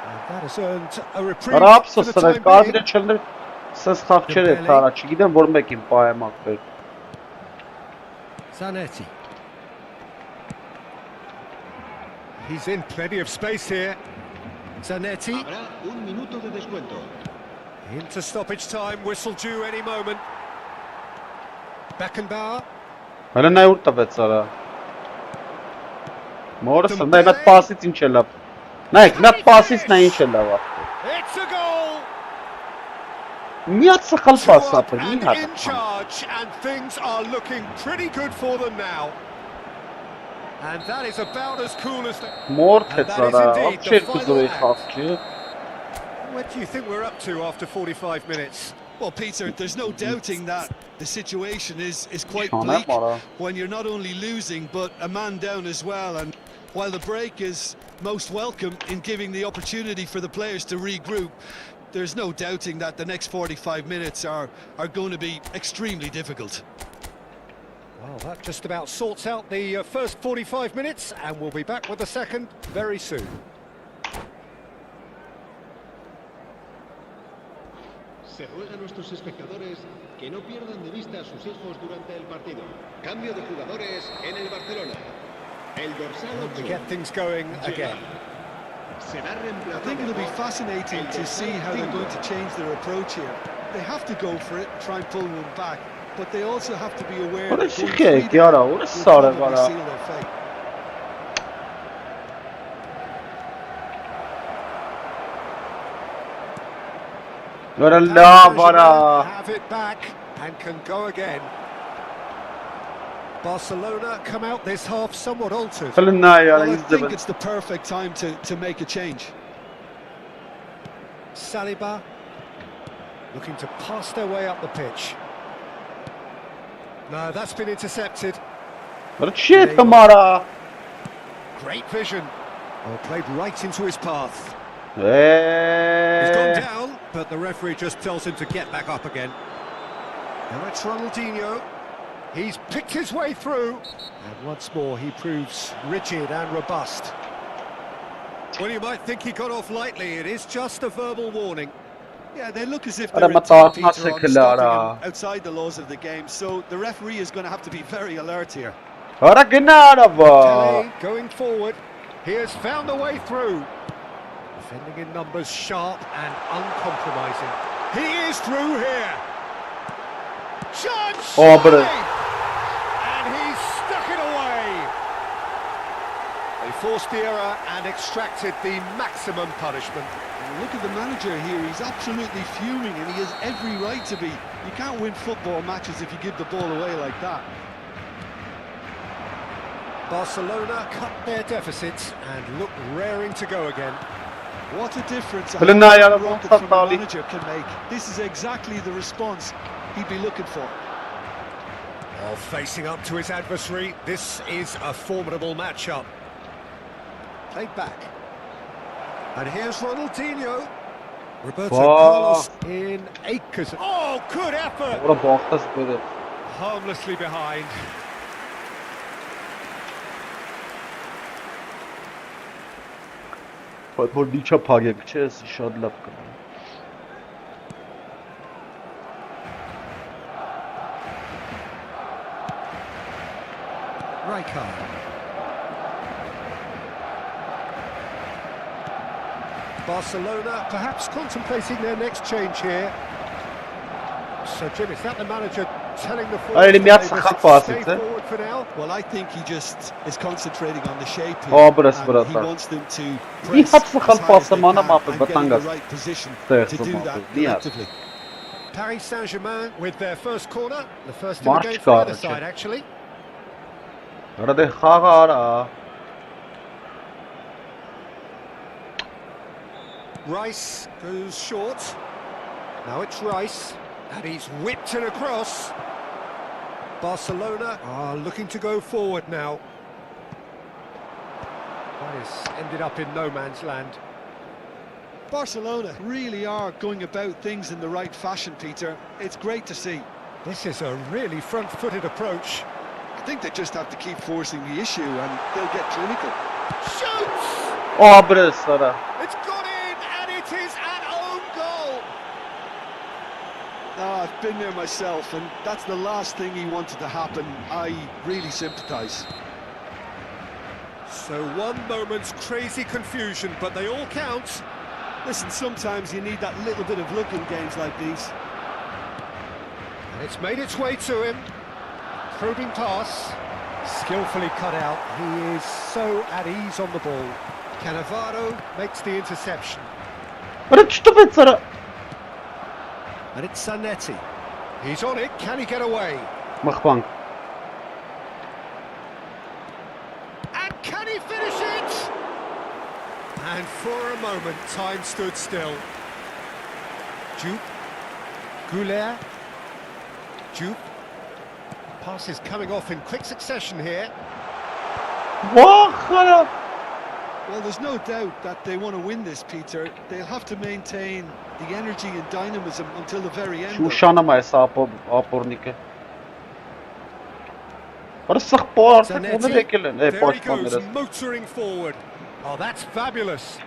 And that has earned a reprieve Ara for the apsaslar time being. kabine çeldir. Ses takçere tara. Çigiden vurmak kim payamak bir. Zanetti. He's in plenty of space here. Zanetti. Habrá un minuto de descuento. Into stoppage time, whistle due any moment. Beckenbauer. Hele ne urtavec ara. Morës ndaj me të pasit inshallah. Ne, me të pasit na inshallah. It's a goal! Njët se kal Two pasa up për një and hatë. in charge, and things are looking pretty good for them now. And that is about as cool as... Mort And het that is ara. indeed Ab the çerk final kuzuri act. khafçı. What do you think we're up to after 45 minutes? Well, Peter, there's no doubting that the situation is quite Oh, bleak Mara. when you're not only losing, but a man down as well. And while the break is most welcome in giving the opportunity for the players to regroup, there's no doubting that the next 45 minutes are going to be extremely difficult. Well, that just about sorts out the first 45 minutes, and we'll be back with the second very soon. Se ruega a nuestros espectadores que no pierdan de vista a sus hijos durante el partido. Cambio de jugadores en el Barcelona. El dorsal To 8. get things going again. Será I reemplazado think it'll be por fascinating to see how they're going to change their approach here. They have to go for it, try and pull one back, but they also have to be aware What that is going she free getting? there Yara, what will is Sara probably gonna- seal their fate. Got a Paris lava. Saint-Germain have it back and can go again. Barcelona come out this half somewhat altered. خلنا يا Well, I رئيس think زبل. it's the perfect time to make a change. Saliba looking to pass their way up the pitch. No, that's been intercepted. What shit, Kamara. Great vision. Oh, played right into his path. He's Eh. gone down, but the referee just tells him to get back up again. Now it's Ronaldinho. He's picked his way through. And once more, he proves rigid and robust. Well, you might think he got off lightly. It is just a verbal warning. Yeah, they look as if Ara they're ma intent, taħt Peter, ma on sekla, stopping ara. him outside the laws of the game, so the referee is going to have to be very alert here. Ora Gnarava. Kelly going forward. He has found a way through. Defending in numbers, sharp and uncompromising. He is through here. Chance! Oh, but and he's stuck it away. They forced the error and extracted the maximum punishment. And look at the manager here, he's absolutely fuming and he has every right to be. You can't win football matches if you give the ball away like that. Barcelona cut their deficits and look raring to go again. What a difference a Khulna yaar, rocket bahut from a tali. manager can make. This is exactly the response he'd be looking for. Oh, facing up to his adversary, this is a formidable matchup. Played back. And here's Ronaldinho. Roberto Wow. Carlos in acres. Oh, good effort! Ora boxtas böyle. Harmlessly behind. Որ դիչա փագեք, չէ, շատ լավ կա։ Rijkaard. Barcelona perhaps contemplating their next change here. So, Jim, is that the manager telling the Ay, forwards Limyat that they sakat must pas stay etti. forward for now? Well, I think he just is concentrating on the shape here. Oh, burası, and burası. he wants them to Nihat press as sakal high as they pasımana can mahvet, and get in the batangas. right position Stay to do smart, that Nihat. collectively. Paris Saint-Germain with their first corner. The first in the March game for either card, side, actually. Ora de xağa ara. Rice goes short. Now it's Rice. And he's whipped it across. Barcelona are looking to go forward now. That has ended up in no man's land. Barcelona really are going about things in the right fashion, Peter. It's great to see. This is a really front-footed approach. I think they just have to keep forcing the issue and they'll get clinical. Shoots! O, burası ora. It's gone in, and it is an own goal. Ah, I've been there myself, and that's the last thing he wanted to happen. I really sympathise. So one moment's crazy confusion, but they all count. Listen, sometimes you need that little bit of luck in games like these. And it's made its way to him. Probing pass. Skillfully cut out. He is so at ease on the ball. Cannavaro makes the interception. Ora çtupet ora. And it's Zanetti. He's on it. Can he get away? Mıxbank. And can he finish it? And for a moment, time stood still. Jupe. Goulet. Jupe. Passes coming off in quick succession here. Vah ora. Well, there's no doubt that they want to win this, Peter. They'll have to maintain the energy and dynamism until the very end. Շուշանը մայս ապորնիկը։ Արսախ պար, ոնը եկել են, There he goes, պաշտպանները։ motoring forward. Oh, that's fabulous.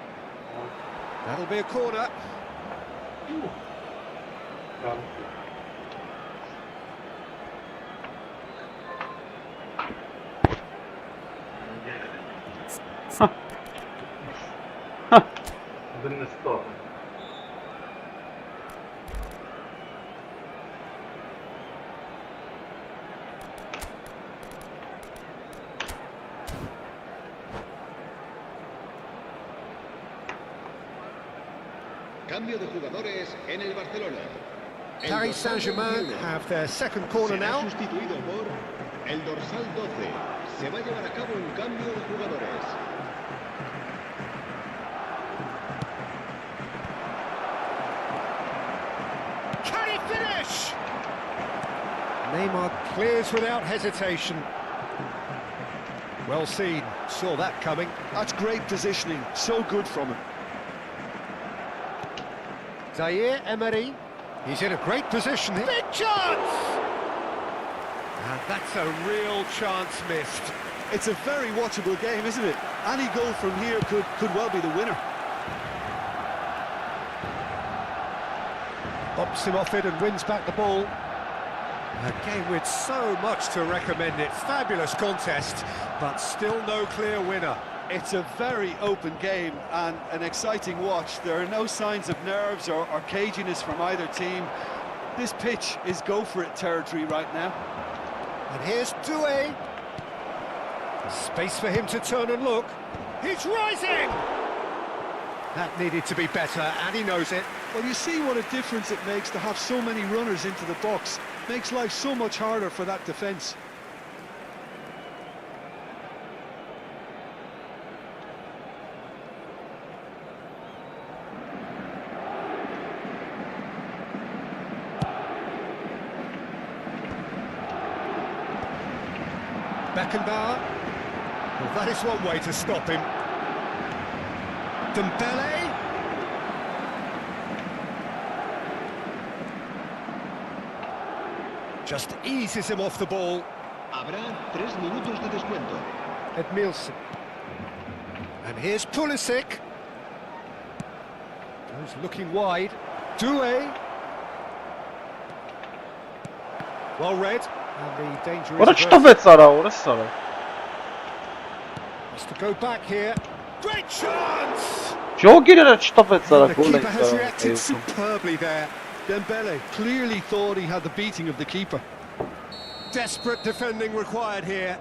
That'll be a corner. Cambio de jugadores en el Barcelona. El Paris dorsal Saint-Germain 21 have their second corner será now. sustituido por el dorsal 12. Se va a llevar a cabo un cambio de jugadores. Can he finish? Neymar clears without hesitation. Well seen, saw that coming. That's great positioning, so good from him. Zaire Emery, he's in a great position. Big chance! And that's a real chance missed. It's a very watchable game, isn't it? Any goal from here could well be the winner. Bumps him off it and wins back the ball. A game with so much to recommend it. Fabulous contest, but still no clear winner. It's a very open game and an exciting watch. There are no signs of nerves or caginess from either team. This pitch is go-for-it territory right now. And here's Doué. Space for him to turn and look. He's rising! That needed to be better, and he knows it. Well, you see what a difference it makes to have so many runners into the box. Makes life so much harder for that defence. Beckenbauer. Well, that is one way to stop him. Dembele. Just eases him off the ball. Habrá 3 minutos de descuento. Edmilson. And here's Pulisic. Goes looking wide. Doué. Well read. And the danger Որը is չտվեց արա, որը սարը։ has to go back here. Great chance! Ջոգիրը չտվեց արա, The գոլ keeper has է reacted սարը։ superbly there. Dembele clearly thought he had the beating of the keeper. Desperate defending required here.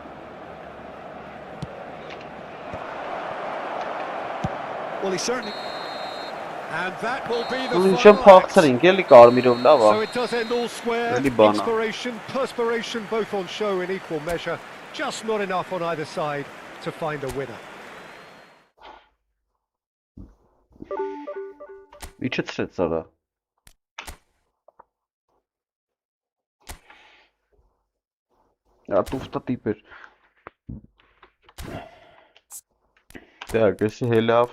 Well, he certainly... And that will be the Ինչ եմ final act. փախցրինք, էլի կարմիրով լավ So է։ it does end all square. Really bana. Inspiration, perspiration, both on show in equal measure. Just not enough on either side to find a winner. Իջեցրեց արա։ Ատուֆտա տիպեր։ Так, если հելավ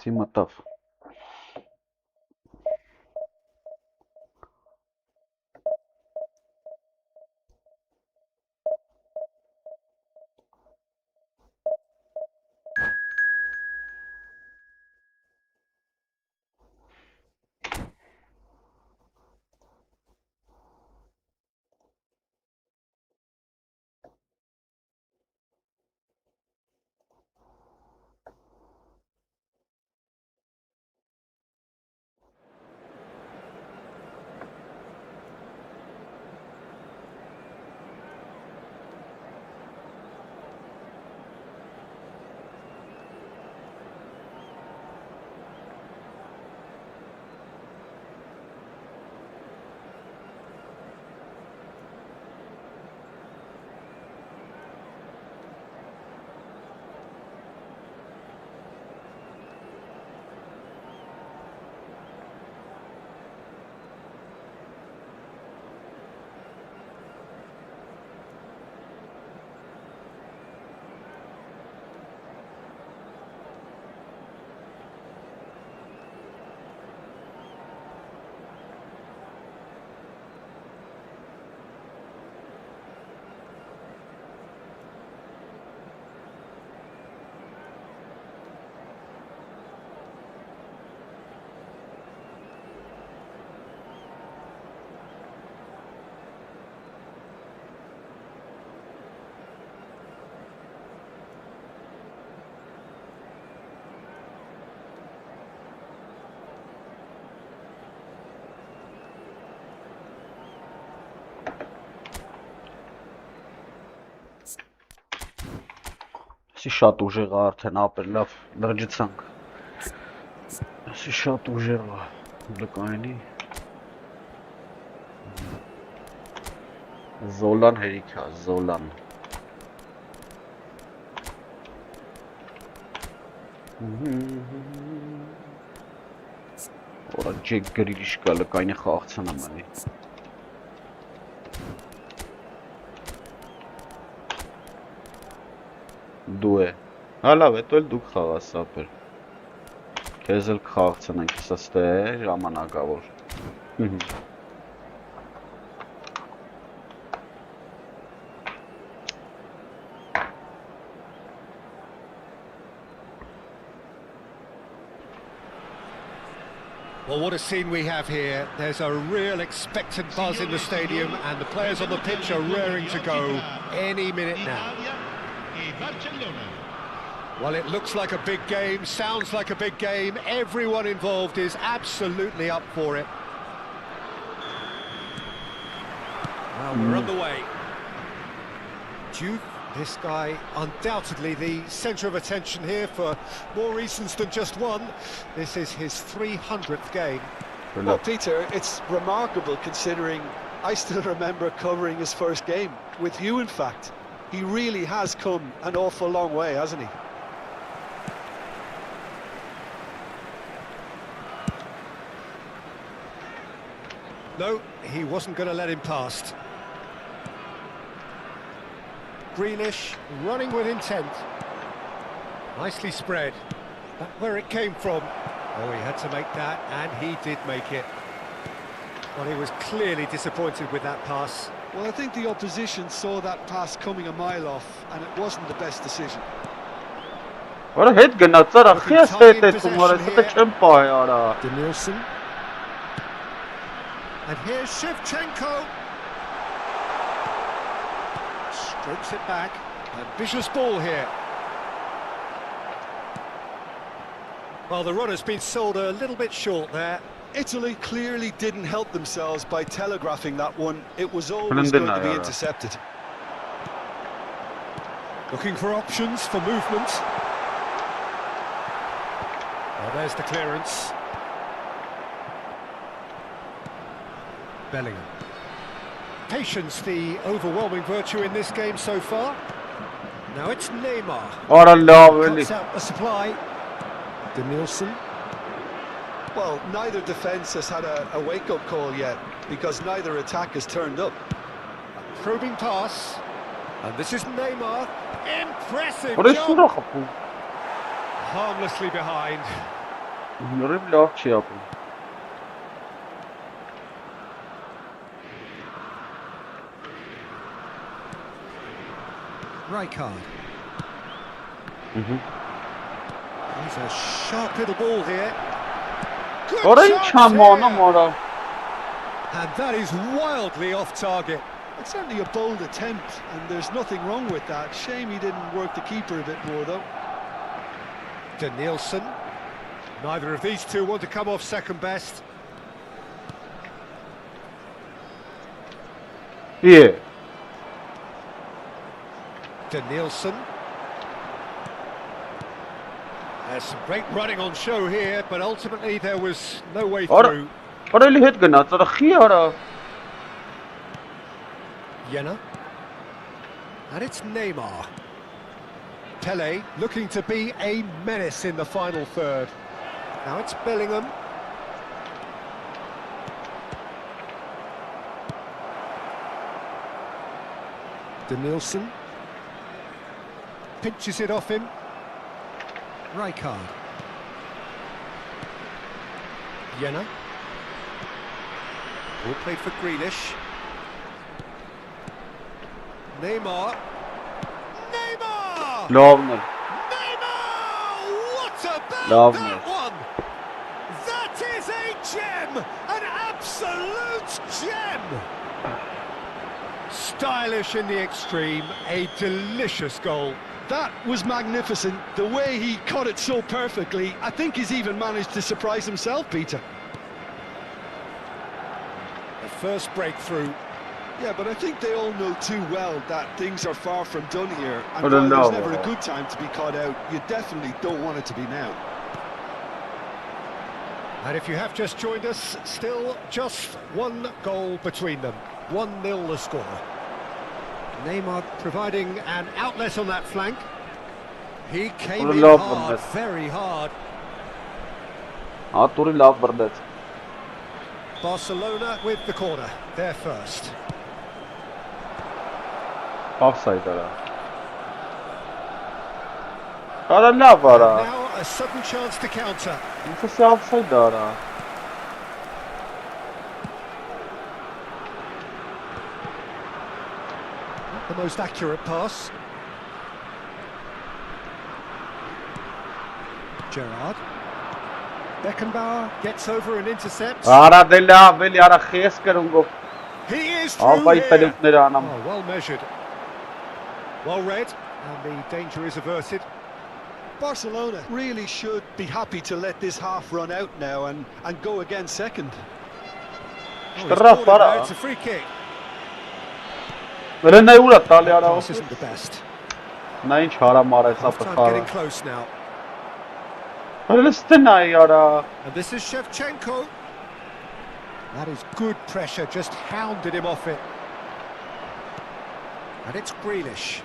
Եսի մտավ։ Էսի շատ ուժեղ է արդեն ապեր, լավ, լրջեցանք։ Էսի շատ ուժեղ է, լկայնի։ Զոլան հերիք է, Զոլան։ Որա ջեք գրիլիշ կա լկայնի խաղացան ամանի։ Դու է։ Հա լավ, հետո էլ դուք խաղաս ապեր։ Քեզ էլ կխաղացնենք, հեսա ստե ժամանակավոր։ Well, what a scene we have here. There's a real expectant buzz in the stadium and the players on the pitch are raring to go any minute now. Well, it looks like a big game, sounds like a big game. Everyone involved is absolutely up for it. Well, we're underway. Duke, this guy undoubtedly the centre of attention here for more reasons than just one. This is his 300th game. Well, Peter, it's remarkable considering I still remember covering his first game, with you in fact. He really has come an awful long way, hasn't he? No, he wasn't going to let him past. Grealish running with intent. Nicely spread. That's where it came from. Oh, he had to make that, and he did make it. Well, he was clearly disappointed with that pass. Well, I think the opposition saw that pass coming a mile off, and it wasn't the best decision. Որը հետ գնացար, ախի ես հետեցում, որ ես չեմ պահի արա։ Danielson. And here's Shevchenko. Strokes it back. Ambitious ball here. Well, the runner's been sold a little bit short there. Italy clearly didn't help themselves by telegraphing that one. It was always going to be intercepted. Looking for options for movement. Well, there's the clearance. Bellingham. Patience, the overwhelming virtue in this game so far. Now it's Neymar. Cuts out the supply. Danielson. Well, neither defence has had a wake-up call yet, because neither attack has turned up. A probing pass. And this is Neymar. Impressive job. Harmlessly behind. Rijkaard. He's a sharp little ball here. Good chance here. And that is wildly off target. It's certainly a bold attempt, and there's nothing wrong with that. Shame he didn't work the keeper a bit more, though. Danielson. Neither of these two want to come off second best. Yeah. Danielson. There's some great running on show here, but ultimately there was no way through. Jena. And it's Neymar. Pele looking to be a menace in the final third. Now it's Bellingham. Danielson. Pinches it off him. Rijkaard. Jena. All played for Grealish. Neymar. Neymar! Lovner. Neymar! What about that one? That is a gem! An absolute gem! Stylish in the extreme, a delicious goal. That was magnificent. The way he caught it so perfectly, I think he's even managed to surprise himself, Peter. The first breakthrough. Yeah, but I think they all know too well that things are far from done here. And I don't while there's know. never a good time to be caught out, you definitely don't want it to be now. And if you have just joined us, still just one goal between them. 1-0 the score. Neymar providing an outlet on that flank. He came in hard, very hard. Ատուրի լավ բռնեց։ Barcelona with the corner, there first. Offside արա։ Արա լավ արա։ Now a sudden chance to counter. Ինքս offside արա։ Not the most accurate pass. Gerrard. Beckenbauer gets over and intercepts. Արա դե լավ էլի արա խես կրունգով։ He is through Ալվայի here. պելուկները անամ։ Oh, well measured. Well read. And the danger is averted. Barcelona really should be happy to let this half run out now and go again second. Oh, he's caught it there. It's a free kick. Վերնայ ուրա տալի արա Pass isn't the best. Նա ինչ հարամար է սա Half-time պխարը։ getting close now. Հլստնայ արա։ And this is Shevchenko. That is good pressure, just hounded him off it. And it's Grealish.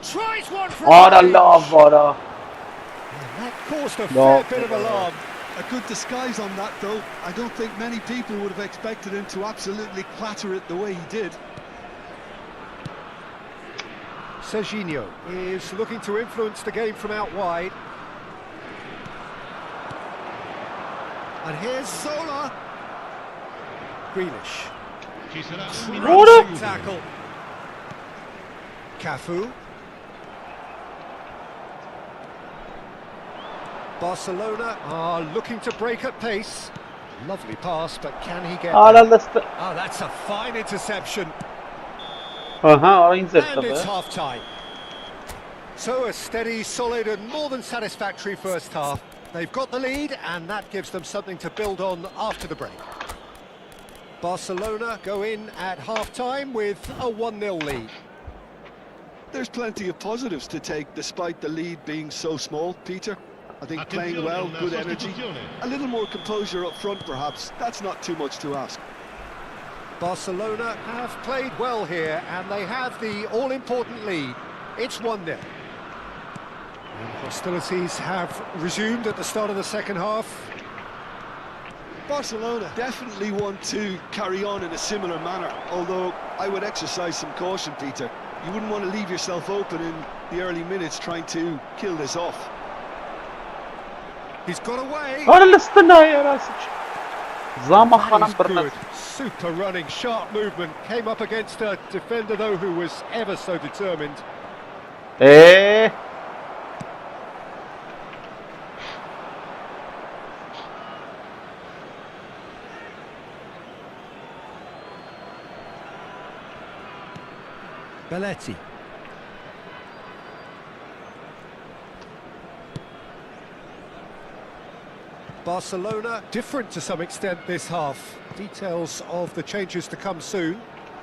Tries one for Արա range. լավ արա։ And that caused a fair bit of alarm. A good disguise on that, though. I don't think many people would have expected him to absolutely clatter it the way he did. Serginho is looking to influence the game from out wide. And here's Zola. Grealish. Crunching tackle. Cafu. Barcelona are looking to break at pace. Lovely pass, but can he get Արա there? լստը։ Oh, that's a fine interception. Ահա, արա ինձ է And it's տվել։ half-time. So a steady, solid and more than satisfactory first half. They've got the lead and that gives them something to build on after the break. Barcelona go in at half-time with a 1-0 lead. There's plenty of positives to take despite the lead being so small, Peter. I think playing well, good energy, a little more composure up front perhaps, that's not too much to ask. Barcelona have played well here and they have the all-important lead. It's 1-0. And hostilities have resumed at the start of the second half. Barcelona definitely want to carry on in a similar manner, although I would exercise some caution, Peter. You wouldn't want to leave yourself open in the early minutes trying to kill this off. He's got away. Արա լստնայ արա ասիչ։ Զամախանամ That is բռնեց։ good. Super running, sharp movement. Came up against a defender though who was ever so determined. Belletti. Barcelona different to some extent this half. Details of the changes to come soon.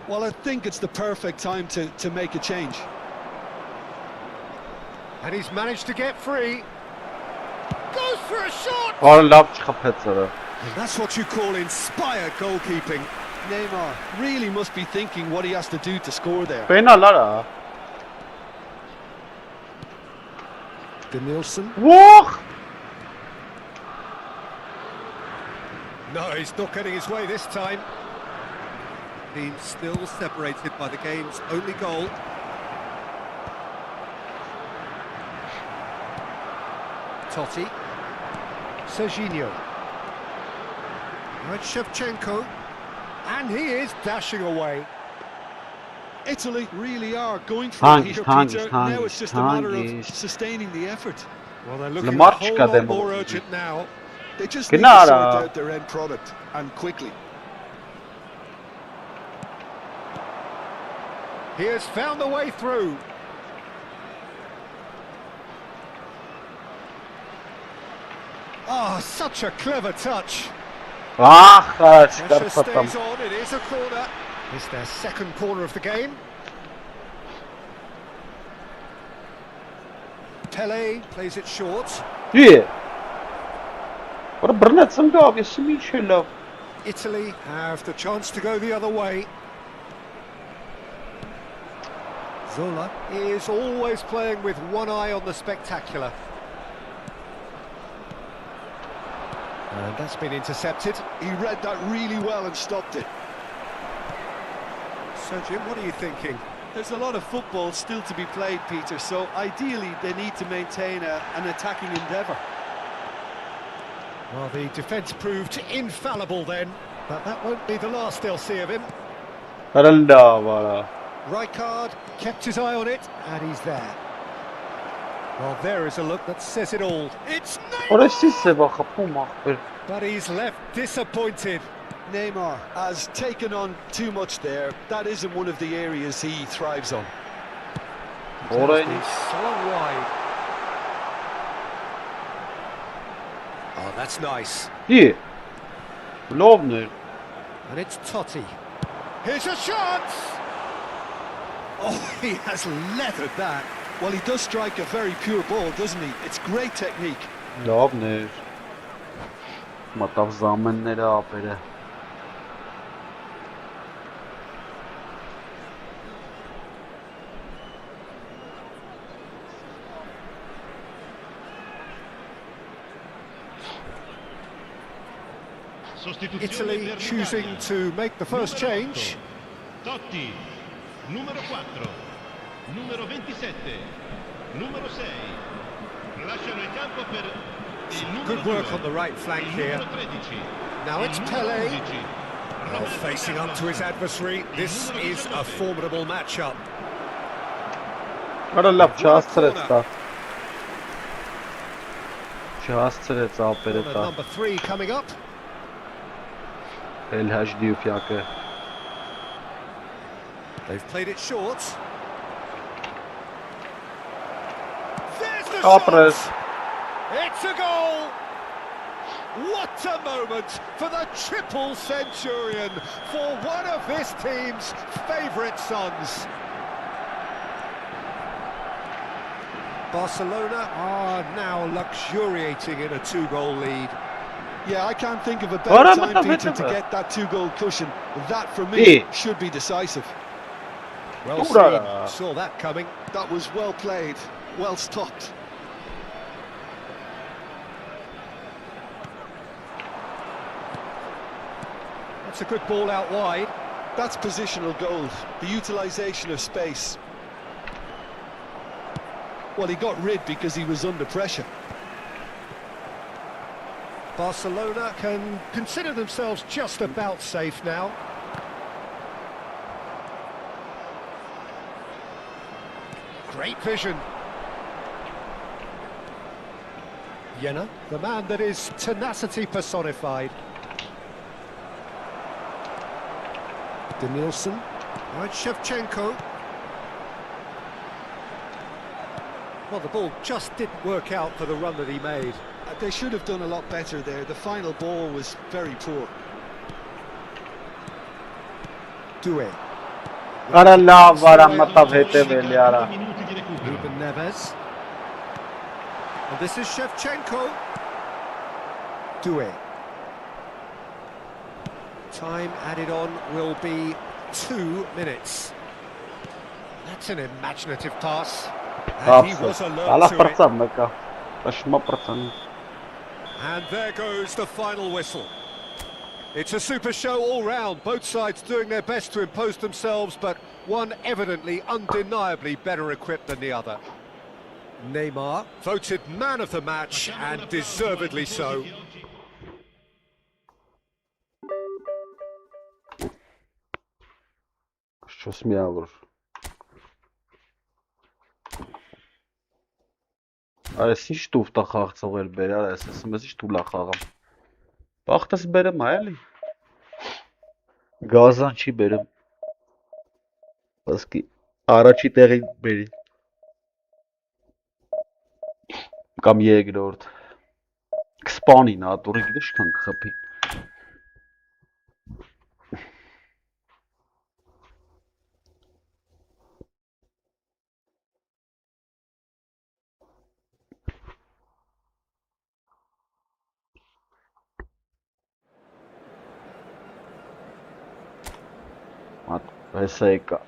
Well, I think it's the perfect time to make a change. And he's managed to get free. Goes for a shot! Արա լավ չխփեց արա։ And that's what you call inspired goalkeeping. Neymar really must be thinking what he has to do to score there. Պենալ արա։ Denilson. Ոխ։ No, he's not getting his way this time. Team still separated by the game's only goal. Totti. Serginho. Right, Shevchenko. And he is dashing away. Italy really are going for it here, Peter. Now it's just a matter of hangis. sustaining the effort. Well, they're looking a Marchka whole lot demo. more urgent now. They just need to Gnara. sort out their end product, and quickly. He has found the way through. Oh, such a clever touch. Pressure stays on, it is a corner. It's their second corner of the game. Pele plays it short. Yeah. What a brilliant some dog, yes, love. Italy have the chance to go the other way. Zola is always playing with one eye on the spectacular. And that's been intercepted. He read that really well and stopped it. So Jim, what are you thinking? There's a lot of football still to be played, Peter, so ideally they need to maintain an attacking endeavour. Well, the defence proved infallible then, but that won't be the last they'll see of him. Rijkaard kept his eye on it, and he's there. Well, there is a look that says it all. It's Neymar! But he's left disappointed. Neymar has taken on too much there. That isn't one of the areas he thrives on. He's slung wide. Oh, that's nice. Yeah. Lovely. And it's Totti. Here's a shot! Oh, he has leathered that. Well, he does strike a very pure ball, doesn't he? It's great technique. Lovely. Մտավ զամենները ապերը։ Italy choosing to make the first change. Totti, numero 4, numero 27, numero 6. Lasciano il campo per il numero Good work 2, on the right flank il here. numero 13, Now it's il numero Pele. 11. Well, facing up to his adversary, this is a formidable matchup. Արա լավ չհասցրեց դա։ Չհասցրեց ապերը Corner դա։ number 3 coming up. Էլ հաջդի ու ֆյակը։ They've played it short. There's the Ապրես։ shot! It's a goal! What a moment for the triple centurion, for one of this team's favourite sons. Barcelona are now luxuriating in a 2-goal lead. Yeah, I can't think of a better time, Peter, to get that 2-goal cushion. That, for me, should be decisive. Well seen, saw that coming. That was well played, well stopped. That's a good ball out wide. That's positional gold, the utilisation of space. Well, he got rid because he was under pressure. Barcelona can consider themselves just about safe now. Great vision. Jena, the man that is tenacity personified. Danielson, right, Shevchenko. Well, the ball just didn't work out for the run that he made. They should have done a lot better there. The final ball was very poor. Doué. Արա լավ արա մտավ հետևելի արա։ Ruben Neves. And this is Shevchenko. Doué. Time added on will be 2 minutes. That's an imaginative pass. And he was alert to it. մեկա։ Աշմա պրծան։ And there goes the final whistle. It's a super show all round, both sides doing their best to impose themselves, but one evidently, undeniably better equipped than the other. Neymar, voted man of the match, and deservedly so. Що сміяло ж. Այս ինչ տուֆտա խաղցողել բերար, այս ասում ես ինչ տուլա խաղամ։ Բախտս բերեմ այ էլի։ Գազան չի բերեմ։ Բասկի առաջի տեղի բերի։ Կամ երկրորդ։ Կսպանի նատուրի գիտես քան կխփի։ Hesա եկա։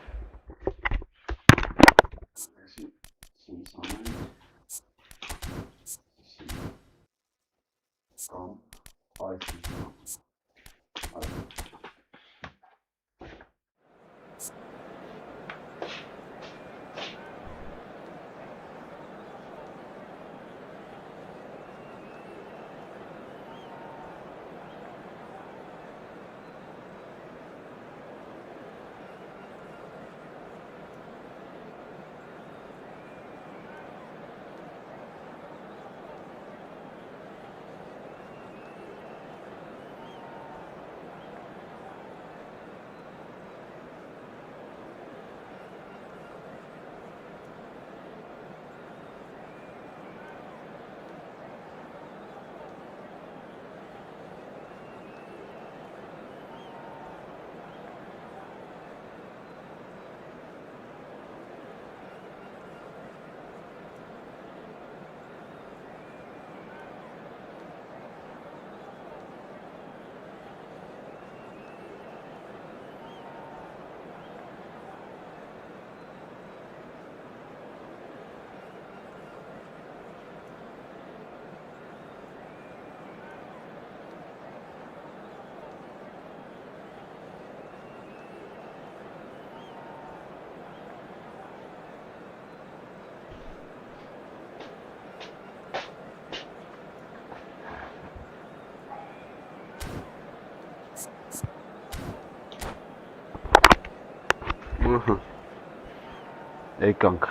Եկանք,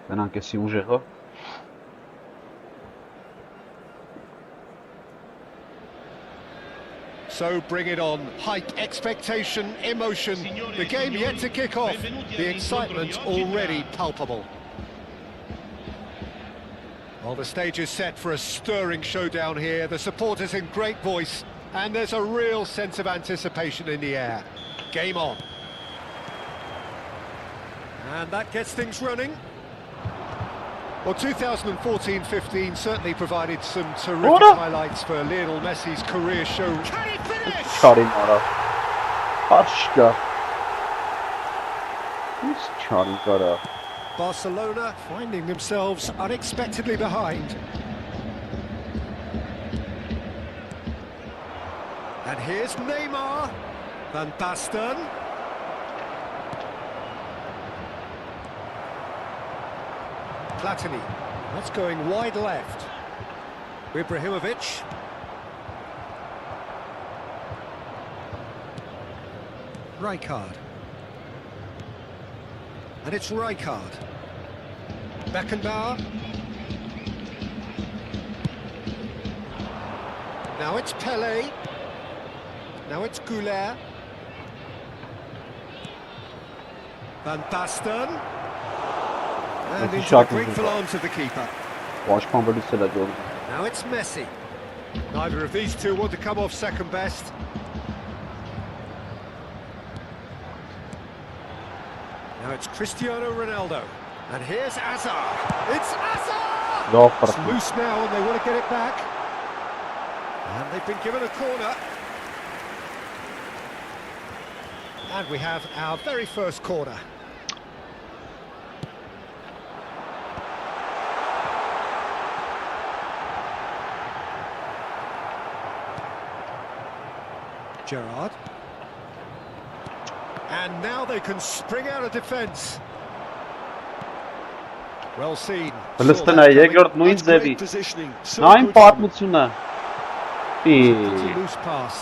գնանք էսի ուժեղը։ So bring it on, hype, expectation, emotion, the game yet to kick off, the excitement already palpable. Well, the stage is set for a stirring showdown here, the supporters in great voice, and there's a real sense of anticipation in the air. Game on. And that gets things running. Well, 2014-15 certainly provided some terrific highlights for Lionel Messi's career show. Can he finish? Չարին արա։ Աշկա։ Ինչ չարին կարա։ Barcelona finding themselves unexpectedly behind. And here's Neymar. Van Basten. Platini, that's going wide left. Ibrahimovic. Rijkaard. And it's Rijkaard. Beckenbauer. Now it's Pelé. Now it's Goulet. Van Basten. And into the grateful arms of the keeper. Now it's Messi. Neither of these two want to come off second best. Now it's Cristiano Ronaldo. And here's Hazard. It's Hazard! It's loose now and they want to get it back. And they've been given a corner. And we have our very first corner. Gerrard. And now they can spring out of defence. Well seen. Լստն է երկրորդ նույն ձևի։ Նայն պատմությունը։ Loose pass.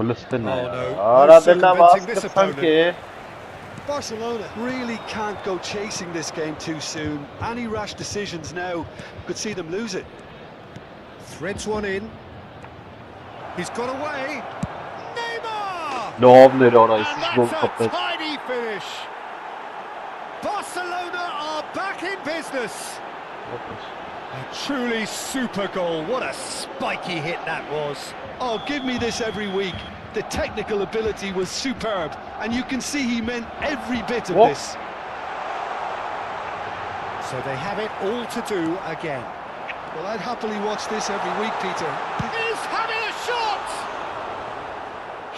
Լստն է։ Արա դելա վասկացանք է։ Barcelona really can't go chasing this game too soon. Any rash decisions now could see them lose it. Threads one in. He's got away. Neymar! And that's a tidy finish. Barcelona are back in business. A truly super goal. What a spiky hit that was. Oh, give me this every week. The technical ability was superb, and you can see he meant every bit of this. So they have it all to do again. Well, I'd happily watch this every week, Peter. He's having a shot!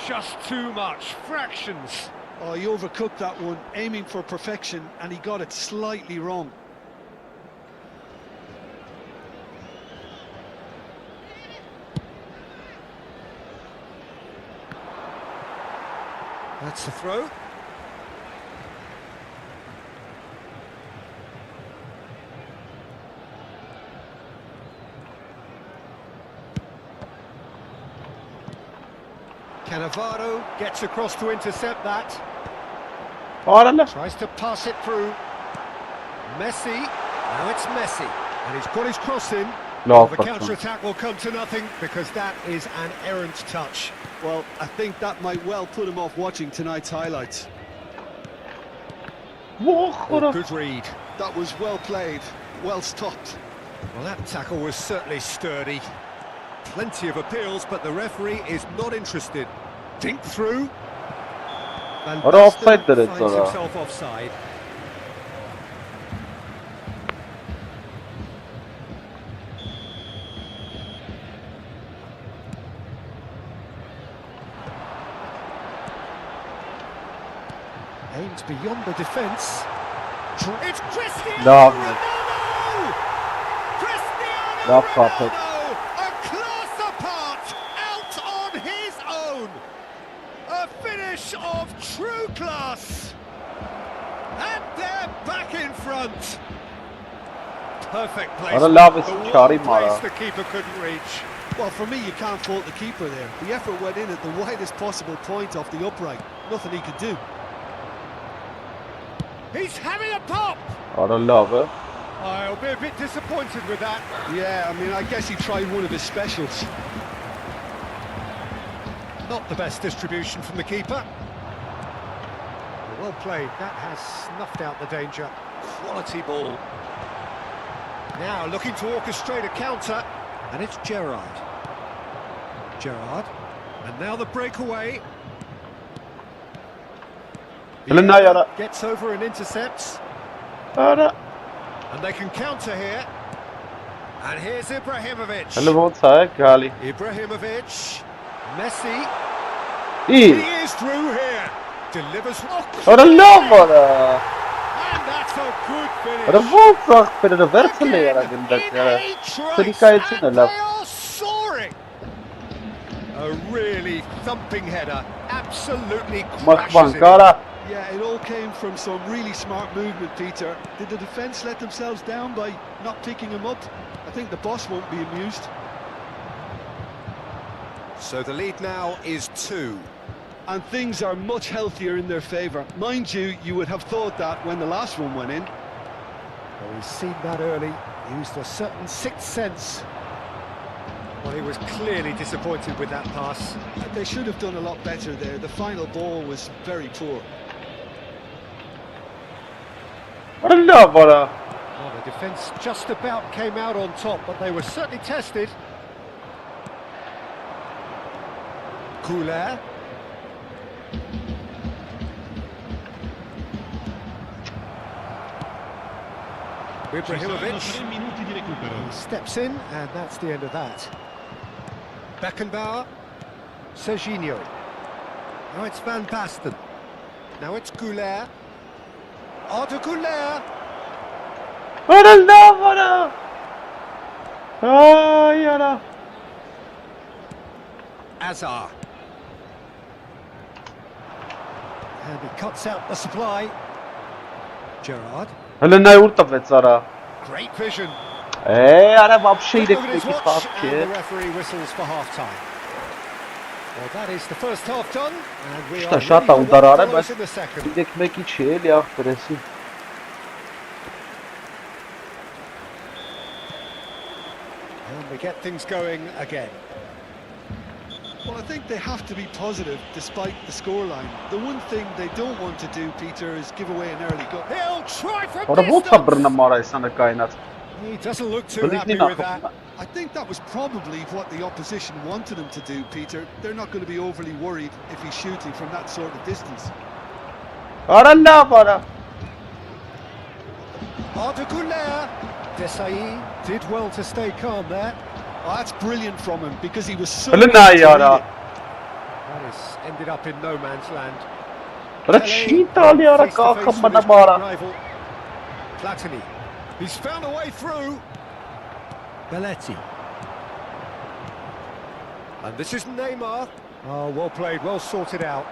Just too much, fractions. Oh, he overcooked that one, aiming for perfection, and he got it slightly wrong. That's the throw. Cannavaro gets across to intercept that. Tries to pass it through. Messi. Now it's Messi. And he's got his cross in. No, The counter-attack will come to nothing because that is an errant touch. Well, I think that might well put him off watching tonight's highlights. Good read. That was well played, well stopped. Well, that tackle was certainly sturdy. Plenty of appeals, but the referee is not interested. Dink through. And What offside did it, finds Zara? himself offside. Aims beyond the defence. It's Cristiano No, Ronaldo! Cristiano no profit. Ronaldo! A class apart, out on his own. A finish of true class. And they're back in front. Perfect place. What a love is The one Chari place Mara. the keeper couldn't reach. Well, for me, you can't fault the keeper there. The effort went in at the widest possible point off the upright. Nothing he could do. He's having a pop. What a lover. I'll be a bit disappointed with that. Yeah, I mean, I guess he tried one of his specials. Not the best distribution from the keeper. Well played. That has snuffed out the danger. Quality ball. Now looking to orchestrate a counter, and it's Gerrard. Gerrard, and now the breakaway. Gets over and intercepts. And they can counter here. And here's Ibrahimovic. Ibrahimovic. Messi. He is through here. Delivers. What a lover! And that's a good finish. What a voltslag fyrir det verkligen Again, in a Fordi trace, kan and they are soaring. A really thumping header. Absolutely crashes it. Yeah, it all came from some really smart movement, Peter. Did the defence let themselves down by not picking him up? I think the boss won't be amused. So the lead now is 2. And things are much healthier in their favour. Mind you, you would have thought that when the last one went in. Well, he's seen that early, used a certain sixth sense. Well, he was clearly disappointed with that pass. They should have done a lot better there. The final ball was very poor. What a lover! Well, the defence just about came out on top, but they were certainly tested. Couler. Ibrahimovic steps in, and that's the end of that. Beckenbauer. Serginho. Now it's Van Basten. Now it's Couler. Arda Couler. What a lover! Ah, yeah. Azar. And he cuts out the supply. Gerrard. Great vision. вообще Look at his watch, and the referee whistles for half-time. Well, that is the first half done, and we are ready for what follows in the second. And we get things going again. Well, I think they have to be positive despite the scoreline. The one thing they don't want to do, Peter, is give away an early goal. He'll try from What a distance. He doesn't look too happy with that. I think that was probably what the opposition wanted him to do, Peter. They're not going to be overly worried if he's shooting from that sort of distance. Ardeguler. Desailly did well to stay calm there. Oh, that's brilliant from him because he was so Öyle quick to read yara. it. That is ended up in no man's land. Bırak şiitali yara Face to face kalkın with bana his bağıra. rival. Platini. He's found a way through. Belletti. And this is Neymar. Oh, well played, well sorted out.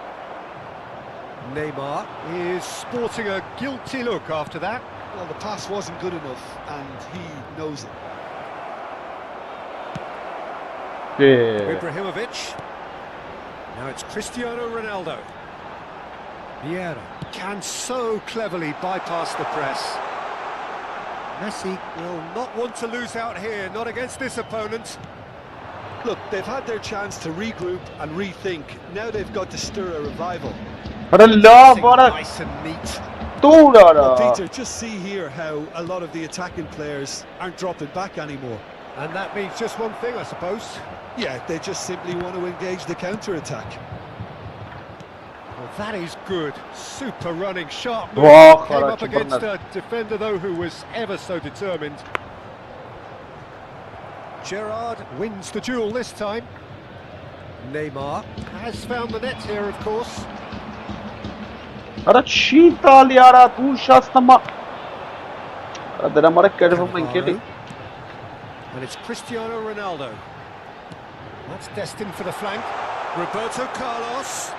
Neymar is sporting a guilty look after that. Well, the pass wasn't good enough, and he knows it. Ibrahimovic. Now it's Cristiano Ronaldo. Vieira can so cleverly bypass the press. Messi will not want to lose out here, not against this opponent. Look, they've had their chance to regroup and rethink. Now they've got to stir a revival. Allah bırak. Nice and neat. Dur Well, ara. Peter, just see here how a lot of the attacking players aren't dropping back anymore. And that means just one thing, I suppose. Yeah, they just simply want to engage the counter-attack. Well, that is good. Super running, sharp move. Wow, Came up Karachi against Bernard. a defender, though, who was ever so determined. Gerrard wins the duel this time. Neymar has found the net here, of course. Bırak şiitali yara. Du şaslama. Adamlara kerifim kedi. And it's Cristiano Ronaldo. That's destined for the flank. Roberto Carlos.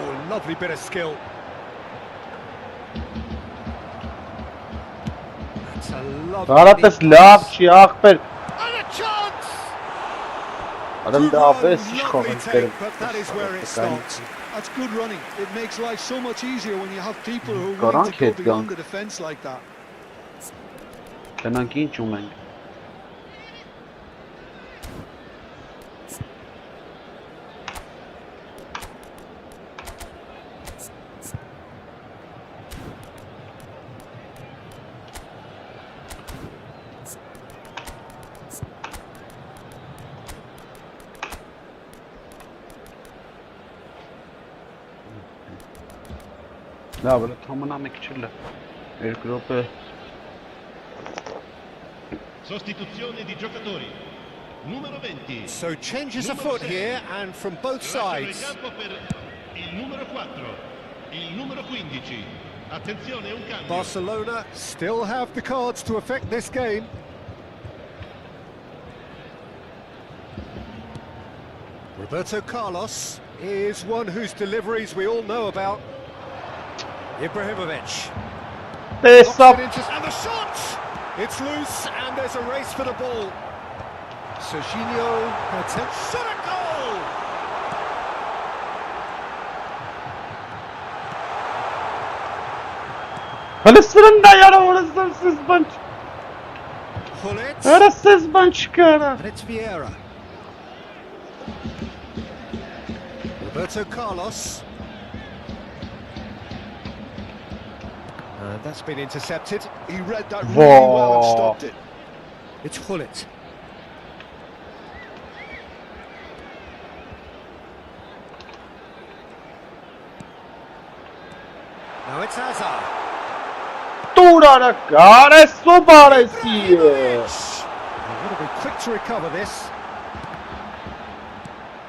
Oh, lovely bit of skill. That's a lovely... Bırak das laf şiakper. And a chance! Adam Good da run, abes lovely take, but that is where it stops. That's good running. It makes life so much easier when you have people who are willing Garank to go et beyond gang. the defence like that. Kenan kinç umeng. Da böyle tamına mekçirle. El grupo Sostituzione di giocatori. Numero 20. So changes afoot here, and from both sides. Campo per il numero 4. Il numero 15. Attenzione, un cambio. Barcelona still have the cards to affect this game. Roberto Carlos is one whose deliveries we all know about. Ibrahimovic. This up. And the shot! It's loose, and there's a race for the ball. Serginho attempts shot a goal! Palestin'in de yara orası siz bunch. Hullet. Orası siz bunch kara. And it's Vieira. Roberto Carlos. And that's been intercepted. He read that really well and stopped it. It's Hullet. Now it's Hazard. Dur ara kara su parası. They've got to be quick to recover this.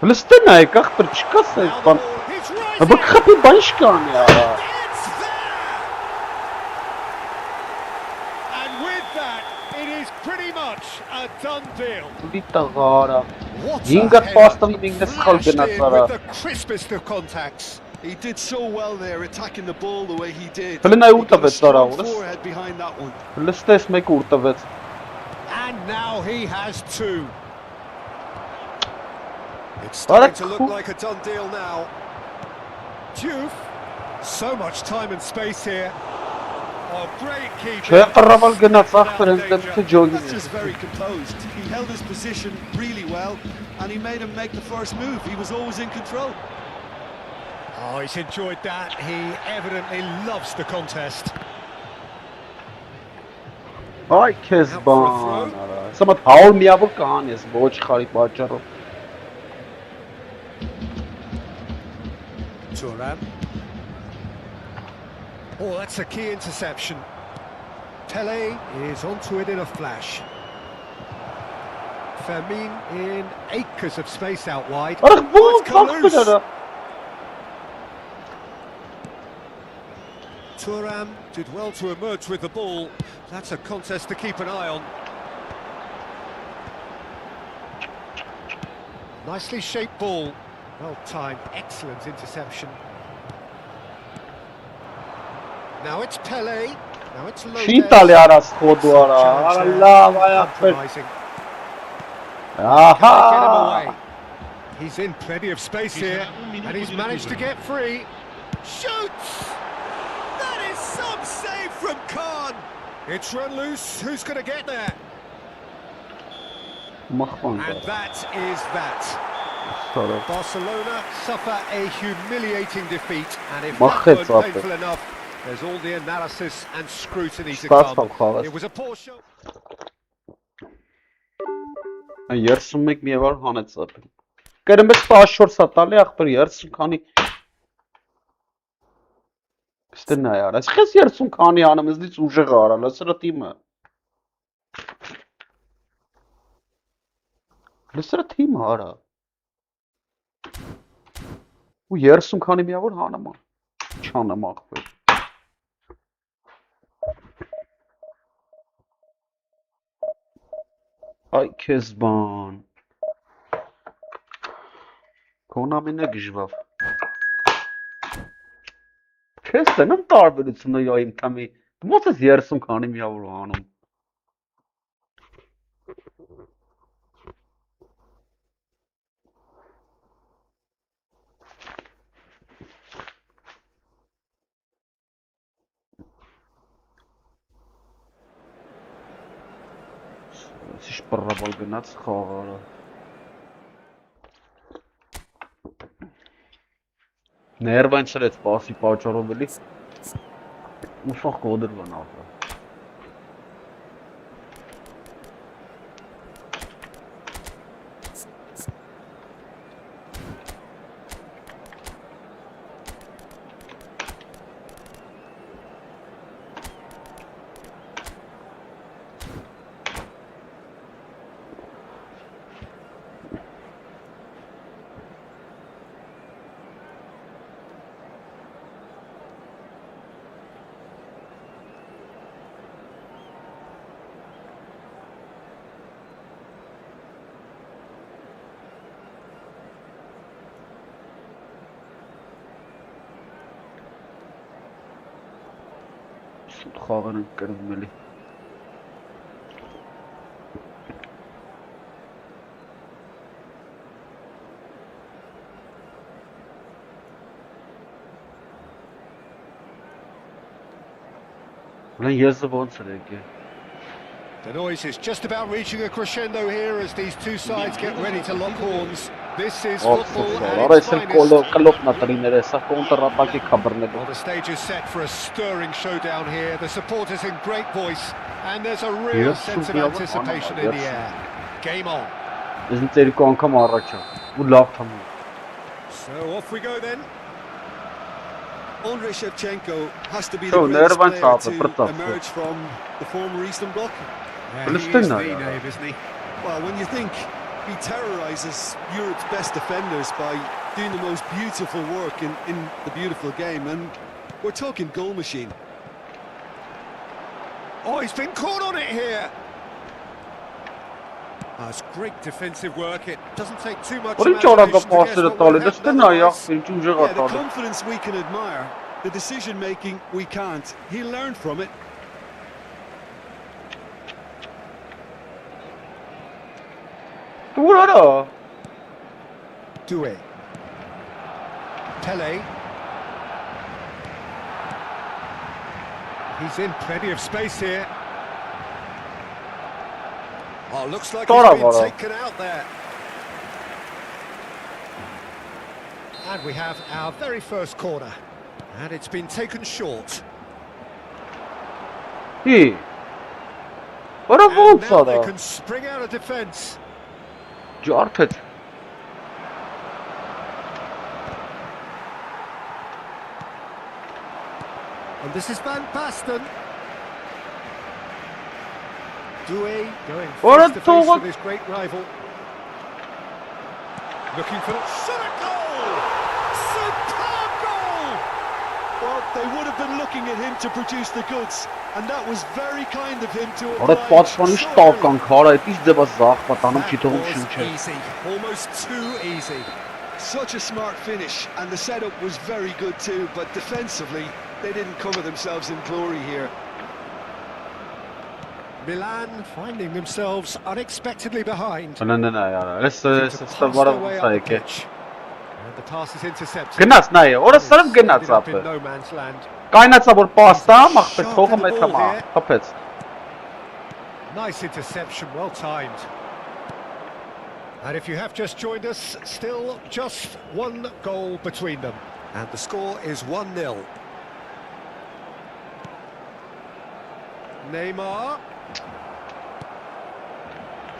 Palestin ay kahtır çıkasa Now the ispan. ball, he's rising. Bak kapı başkan ya. It's there! And with that, it is pretty much a done deal. Dita gara. What a Gingat header. pastam ingles Flashed kalbina in sara. with the crispest of contacts. He did so well there, attacking the ball the way he did. Hele ne He urta got a vet sara strong orası. forehead behind that one. Palestin esmek urta vet. And now he has two. It's starting to look like a done deal now. Diouf. So much time and space here. Oh, great keeping. Şey karaval gına sahtır ente jogi. That's just very composed. He held his position really well, and he made him make the first move. He was always in control. Oh, he's enjoyed that. He evidently loves the contest. Ay kezban. Samat haul miyavur kahanes boç kharit bacharo. Thuram. Oh, that's a key interception. Pele is onto it in a flash. Fermin in acres of space out wide. Arık bu Oh, it's come loose. kalktı. Thuram did well to emerge with the ball. That's a contest to keep an eye on. Nicely shaped ball. Well timed, excellent interception. Now it's Pele. Now it's Lopez. Şu İtalyan'a skodu ara. Allah vay Compromising. Aha. Get him away. He's in plenty of space here, and he's managed to get free. Shoots! That is some save from Khan. It's run loose. Who's going to get there? And that is that. Barcelona suffer a humiliating defeat, and if that weren't painful enough, there's all the analysis and scrutiny to come. It was a poor show. Yersin mek miye var hanet zaten. Kerem beş taşor satarlı aktar yersin kani. İşte ne ya? Eskiz yersin kani yanımızda hiç uca gara. Lasıra tima. Lasıra tima ara. Bu yersin kani miye var hanıma. Çanım aktar. Ay Kezban. Konamine gijvav. Kezban'ın tarifini yayım kami. Nasıl yersin kanım yavru hanım. Siz parabol gönat khagara. Nervan şeret pasi pauçarobeli. Uşaq qodur bana. Xağanın qırmızı. Ulan yazı bon sıraki. The noise is just about reaching a crescendo here as these two sides get ready to lock horns. This is football at its finest. Well, the stage is set for a stirring showdown here. The supporters in great voice, and there's a real sense of anticipation in the air. Game on. So off we go then. Andrei Shevchenko has to be the greatest player to emerge from the former Eastern Bloc. Yeah, he is the name, isn't he? Well, when you think he terrorises Europe's best defenders by doing the most beautiful work in the beautiful game, and we're talking goal machine. Oh, he's been caught on it here. Oh, it's great defensive work. It doesn't take too much imagination to guess what would happen otherwise. Yeah, the confidence we can admire, the decision-making we can't. He learned from it. Doué. Pele. He's in plenty of space here. Oh, looks like he's been taken out there. And we have our very first corner. And it's been taken short. He. What a And now they can spring out of defence. Jarted. And this is Van Basten. Dewey going Ora face to face toga. with his great rival. Looking for the shot at goal! Superb goal! Well, they would have been looking at him to produce the goods, and that was very kind of him to Ora oblige պատշանի so շտական early. քարա, այդպես դեպա զախվա տանում That չի թողում was շնչել։ easy, almost too easy. Such a smart finish, and the setup was very good too, but defensively, they didn't cover themselves in glory here. Milan finding themselves unexpectedly behind. Նննա яра, Looking to ես pass ստավարը their way up the ուսայք է։ pitch. And the pass is intercepted. Գնաց նայ, ora It's սրմ գնաց ended up in ապը։ no man's land. Կայնացա որ պաստա, մախպե Sharp թողը in the մեթա ball մա, here. խփեց։ Nice interception, well timed. And if you have just joined us, still just one goal between them. And the score is 1-0. Neymar.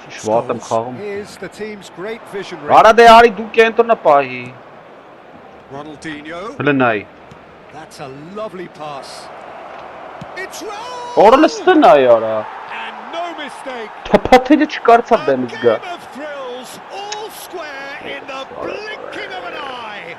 Շվատեմ Scholes. խաղում։ Here's the team's great visionary. Արա դե արի դու կենտրոնը պահի։ Ronaldinho. Հլնայ։ That's a lovely pass. It's wrong! Ora լստնա яра։ And no mistake. Թափաթելը չկարծա A բեմից գա։ game of thrills, all square in the blinking of an eye.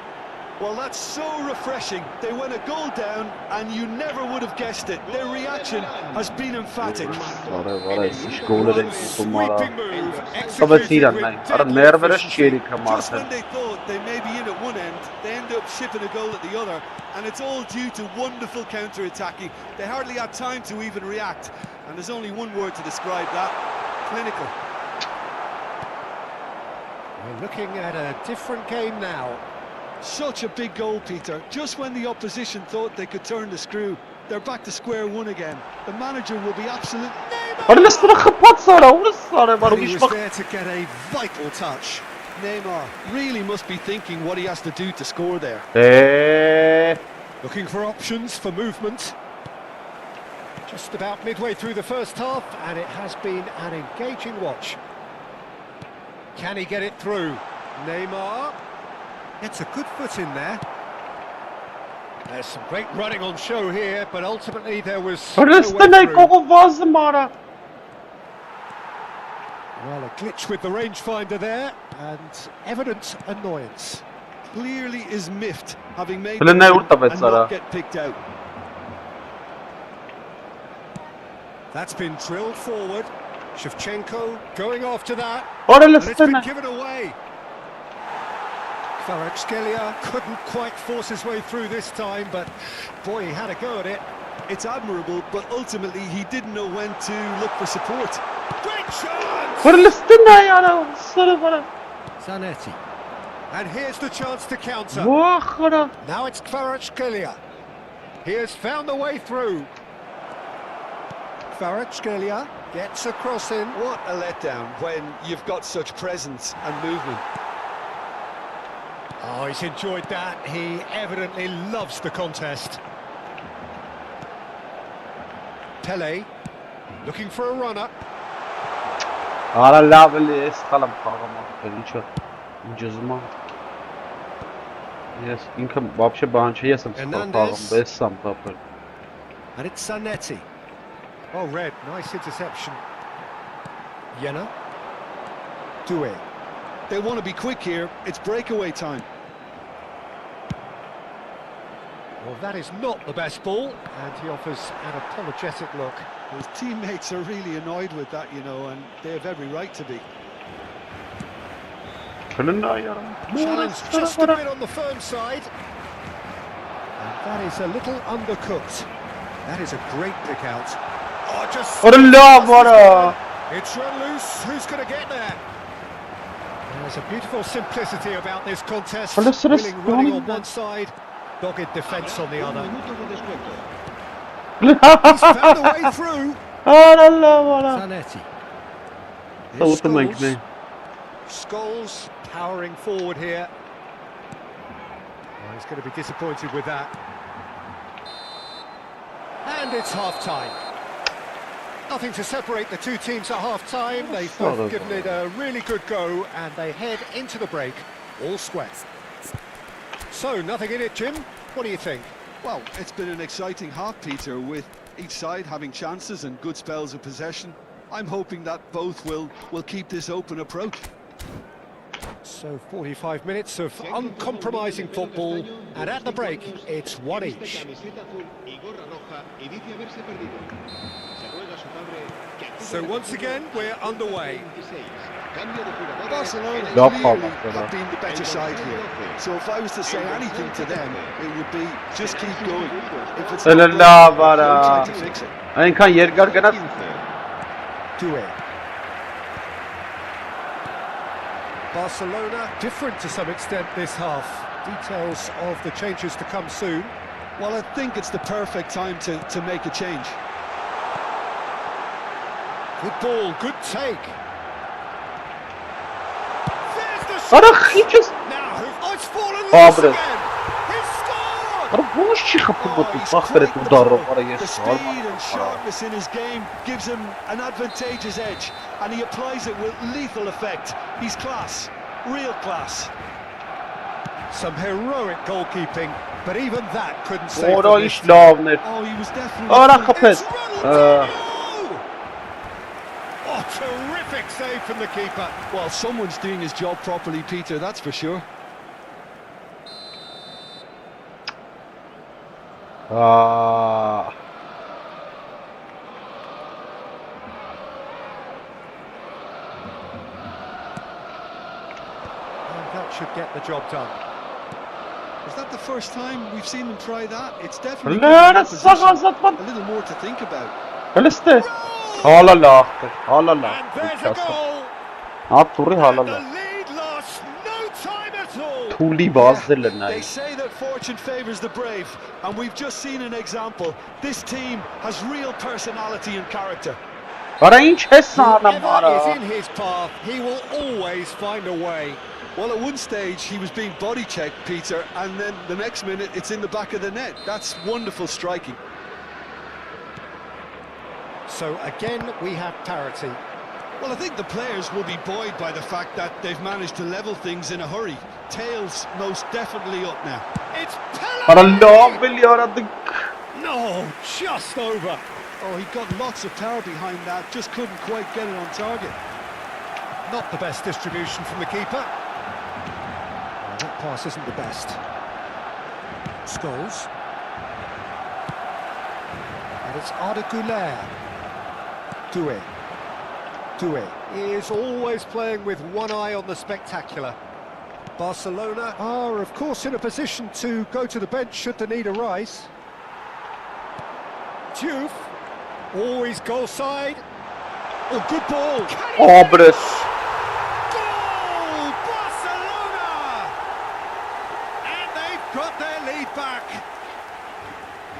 Well, that's so refreshing. They went a goal down, and you never would have guessed it. Their reaction has been emphatic. Վարը, ինչ գոլեր են ուտում արա։ Sweeping move, Աբա executed սիրան with նայ։ Արա deadly ներվերը efficiency. չերի Just կմարթը։ when they thought they may be in at one end, they end up shipping a goal at the other, and it's all due to wonderful counter-attacking. They hardly had time to even react, and there's only one word to describe that: clinical. We're looking at a different game now. Such a big goal, Peter. Just when the opposition thought they could turn the screw, they're back to square one again. The manager will be absolute. Արա լստրա խփած արա, ուրս արա, But բարու he իշ was there to get a vital touch. Neymar really must be thinking what he has to do to score there. Looking for options for movement. Just about midway through the first half, and it has been an engaging watch. Can he get it through? Neymar gets a good foot in there. There's some great running on show here, but ultimately there was no way Լստնայ through. կողը վազը մարա։ Well, a glitch with the rangefinder there, and evident annoyance. Clearly is miffed, having made Հլը the նայ run ուր տվեց and արա։ not get picked out. That's been drilled forward. Shevchenko going after that. Արա And it's been լստնայ։ given away. Kvaratskhelia couldn't quite force his way through this time, but boy, he had a go at it. It's admirable, but ultimately he didn't know when to look for support. Great chance! Արա լստնայ արա, սարը վարա։ Zanetti. And here's the chance to counter. Վախ արա։ Now it's Kvaratskhelia. He has found the way through. Kvaratskhelia gets a cross in. What a letdown when you've got such presence and movement. Oh, he's enjoyed that. He evidently loves the contest. Pele looking for a runner. Արա լավ էլի էս խալամ խաղում ապել, ինչը ինջզումա։ Ես ինքը вообще բան չէ, ես եմ խաղում, բես եմ ապել։ And it's Zanetti. Oh, red, nice interception. Jena. Dewey. They want to be quick here. It's breakaway time. Well, that is not the best ball, and he offers an apologetic look. His teammates are really annoyed with that, you know, and they have every right to be. Հլնայ արա։ Challenge just a bit on the firm side. And that is a little undercooked. That is a great pick out. Oh, just... Արա լավ արա։ It's run loose. Who's going to get there? There's a beautiful simplicity about this contest. Well, let's Willing running on respond. one side, dogged defence on the other. Minutos de descuento. He's found the way through. Արա լավ արա։ Zanetti. Here's Scholes. Scholes powering forward here. Oh, he's going to be disappointed with that. And it's half-time. Nothing to separate the two teams at half-time. They've both given it a really good go, and they head into the break all square. So, nothing in it, Jim. What do you think? Well, it's been an exciting half, Peter, with each side having chances and good spells of possession. I'm hoping that both will keep this open approach. So 45 minutes of uncompromising football, and at the break, it's one each. Camiseta azul y gorra roja y dice haberse perdido. Se ruega a su padre que acuda So al once partido again, we're underway. 26. Cambio de jugadores Barcelona en el No clearly problem, have been the better side here. So if I was to say anything to them, it would be just keep going. If it's not broken, don't try to fix it. Այնքան երկար գնաց Do it. Barcelona different to some extent this half. Details of the changes to come soon. Well, I think it's the perfect time to make a change. Good ball, good take. There's the Արա shot. խիճս Now, it's fallen Oh, loose but again. He's scored. Արա ո՞նց չի խփում Oh, մտու he's բախերը quick դու with դարով the արա ball. ես The speed and sharpness in his game gives him an advantageous edge, and he applies it with lethal effect. He's class, real class. Some heroic goalkeeping, but even that couldn't save Որա them ինչ this. լավն էր Oh, he was definitely. Արա It's խփեց Ronaldinho! Oh, terrific save from the keeper. Well, someone's doing his job properly, Peter, that's for sure. And that should get the job done. Is that the first time we've seen them try that? It's definitely Լերը given the opposition սաղազատման a little more to think about. հլստե հալալա հալալա And there's a goal. Ատուրի And հալալա the lead lost no time at all. Թուլի բազդել է նայ They say that fortune favours the brave, and we've just seen an example. This team has real personality and character. Արա ինչ ես անում արա Whoever is in his path, he will always find a way. Well, at one stage he was being body checked, Peter, and then the next minute it's in the back of the net. That's wonderful striking. So again, we have parity. Well, I think the players will be buoyed by the fact that they've managed to level things in a hurry. Tails most definitely up now. It's Արա Pele! լավ էլի արա դք No, just over. Oh, he got lots of power behind that, just couldn't quite get it on target. Not the best distribution from the keeper. Well, that pass isn't the best. Scholes. And it's Arda Güler. Doué. Doué is always playing with one eye on the spectacular. Barcelona are, of course, in a position to go to the bench should the need arise. Diouf. Always goal side. Oh, good ball. Obres Goal! Barcelona! And they've got their lead back.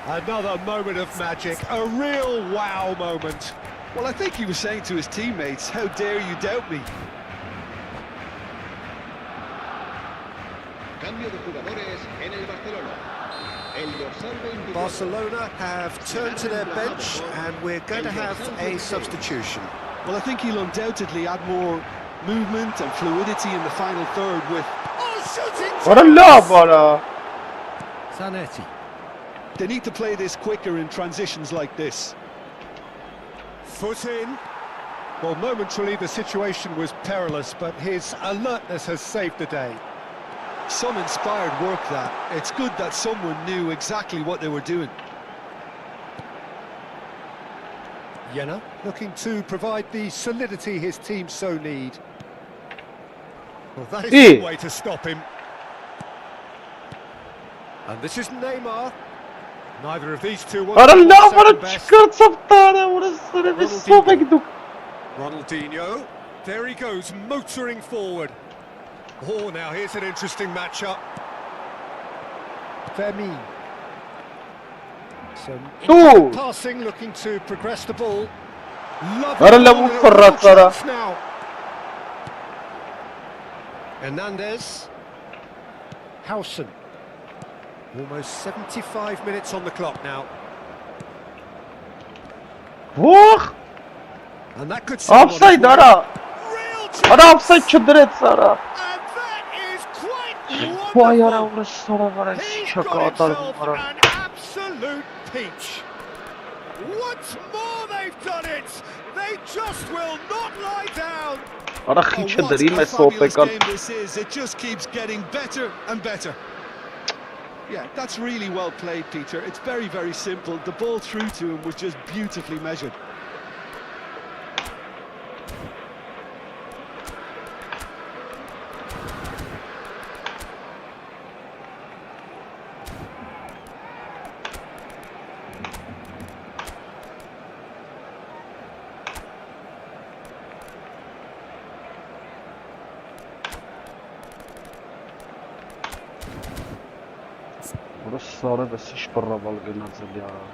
Another moment of magic, a real wow moment. Well, I think he was saying to his teammates, how dare you doubt me? Cambio de jugadores en el Barcelona. El dorsal 22. Barcelona have turned to their bench and we're going to have a substitution. Well, I think he'll undoubtedly add more movement and fluidity in the final third with... Oh, shooting! Արա լավ արա Zanetti. They need to play this quicker in transitions like this. Foot in. Well, momentarily the situation was perilous, but his alertness has saved the day. Some inspired work that. It's good that someone knew exactly what they were doing. Jena looking to provide the solidity his team so need. Well, that is Eh. the way to stop him. And this is Neymar. Neither of these two want Արա to be լավ արա second best. չկարծավ տարը որս վեսով եք դուք Ronaldinho. There he goes, motoring forward. Oh, now here's an interesting matchup. Fermin. Some Ooh. passing, looking to progress the ball. Ara la Lovely bu ball and a real ferratara. chance now. Hernandez. Howson. Almost 75 minutes on the clock now. Ոխ And that could settle on its Offside way. արա Real Արա chance. offside չդրեց արա And that is quite Վայ արա wonderful. ուրս սորավ արա He's չկա got ատարվում himself արա an absolute peach. What's more, they they've done it! They just will not lie down! Արա Oh, խիչը what դրի a մեզ fabulous սոպեկան։ game this is. It just keeps getting better and better. Yeah, that's really well played, Peter. It's very, very simple. The ball through to him was just beautifully measured. Որը սարը վեսի շպռավալ գնացել է արա։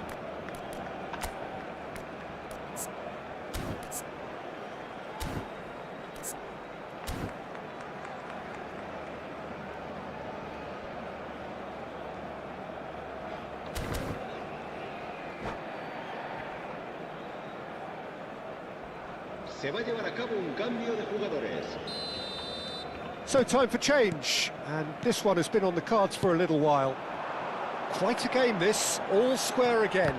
Se va a llevar a cabo un cambio de jugadores. So time for change, and this one has been on the cards for a little while. Quite a game this, all square again.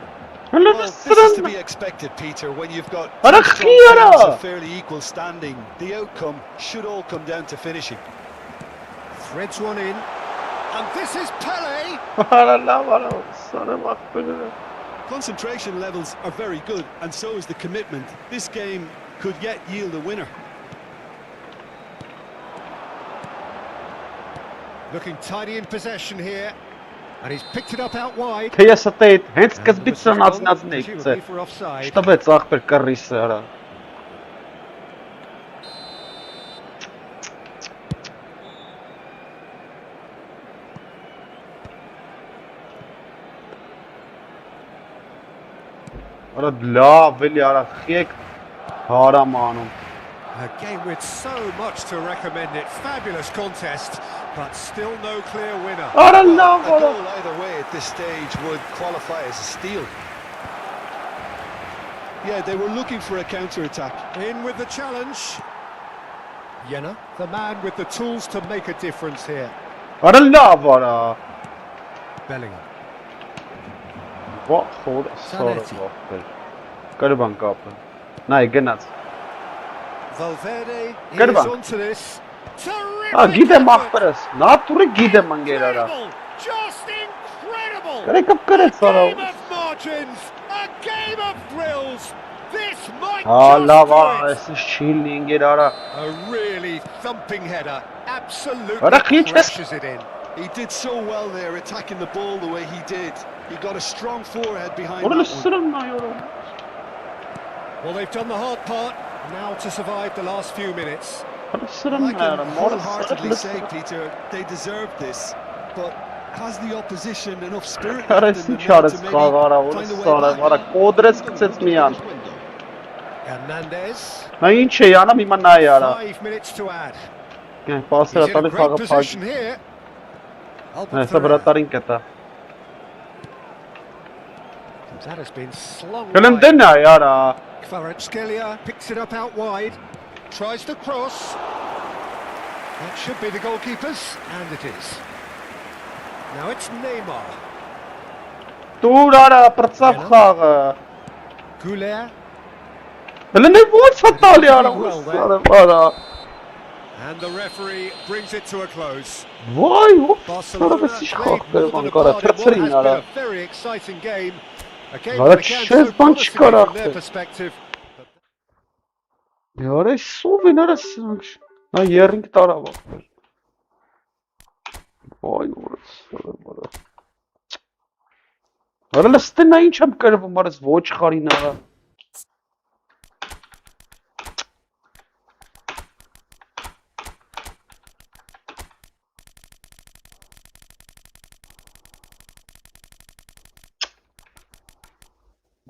Well, this is to be expected, Peter, when you've got Ara two strong khiyara! teams of fairly equal standing. The outcome should all come down to finishing. Threads one in, and this is Pele! Արա լավ արա սարը մախբերը։ Concentration levels are very good, and so is the commitment. This game could yet yield a winner. Looking tidy in possession here, and he's picked it up out wide. Թե ես ատե հենց And there սկզբից was a սրանացնած goal, նեքցե։ presumably for offside. Շտաբեց ախպեր կռիսը արա։ Արա լավ էլի արա խիեք հարամ անում։ A game with so much to recommend it. Fabulous contest, but still no clear winner. Արա Well, լավ a արա։ goal either way at this stage would qualify as a steal. Yeah, they were looking for a counter-attack. In with the challenge. Jenna, the man with the tools to make a difference here. Արա լավ արա։ Bellingham. Ո՞չ խոր սարը ախպեր։ Կրբան կապը։ Նայ գնաց։ Valverde Good is one. onto this. Terrific Ա գիտեմ effort. ախպերս։ Նատուրի գիտեմ անգեր արա։ Incredible, just incredible. Գրեկը կրեց արա։ Game of margins, a game of thrills. This might Ա լավ just արա, do it. այսինչ չիլնի անգեր արա։ A really thumping header, absolutely Ora, Kitch, crashes it in. He did so well there, attacking the ball the way he did. He got a strong forehead behind Որը that one. լսրում նայորը։ Well, they've done the hard part, now to survive the last few minutes. Լսրում I can նայորը, մորը wholeheartedly say, սրը։ Peter, they deserved this, but has the opposition enough spirit Արա left in ինչ them now արեց to maybe խաղարա, որը find a way սարը, back? արա կոդրեց գցեց միան։ Hernandez, Նա ինչ է անում, հիմա նայ արա։ 5 minutes to add. Պասերը He's in a տալի great խաղը position փակ։ here. Albert Հեսա Ferrer. վրատարին կտա։ That has been slung Գլեմ wide. դե նայ արա։ Kvaratskhelia picks it up out wide, tries the cross. That should be the goalkeeper's, and it is. Now it's Neymar. Դուր արա, պրծավ խաղը։ Goulet, Հələ nə ոչ է տալի արա, սարը արա։ and the referee brings it to a close. Վայ, սարը Barcelona վեսի played խաղ more than կերվան a կարա, part in what թրցրին has արա։ been a very exciting game. A game Valla that began şef so ban promisingly çıkar from their artık. perspective. Yara sovin arasınmış. Ha yerin tara bak. Vay orası bana. Ara liste na ինչ եմ կրվում, արս ոչ խարին արա։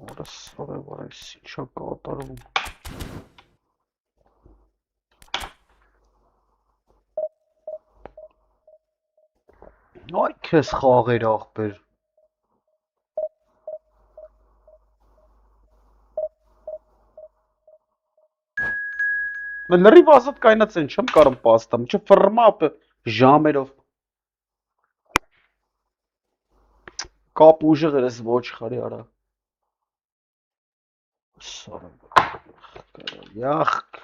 Orası sonra var, ինչ է կատարվում։ Ay քեզ խաղեր ախպեր։ Mən լրիվ ազատ կայնած են, չեմ կարում պաստամ, չէ ֆռմա ժամերով։ Կապ ուժը գրես ոչ խարի արա։ Sorry. Yuck.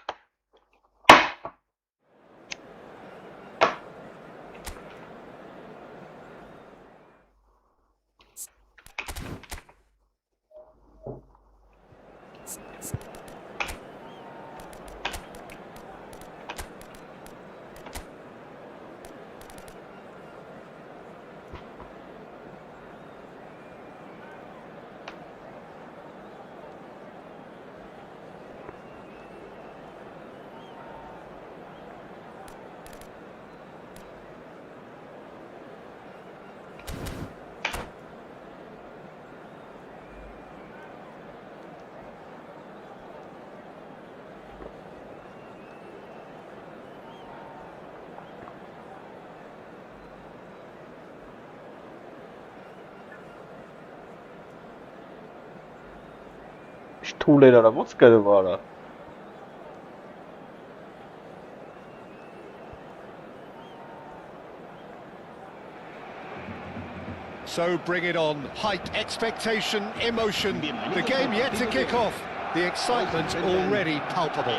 Tuğleler what's going on? So bring it on. Hype, expectation, emotion. The game yet to kick off. The excitement already palpable.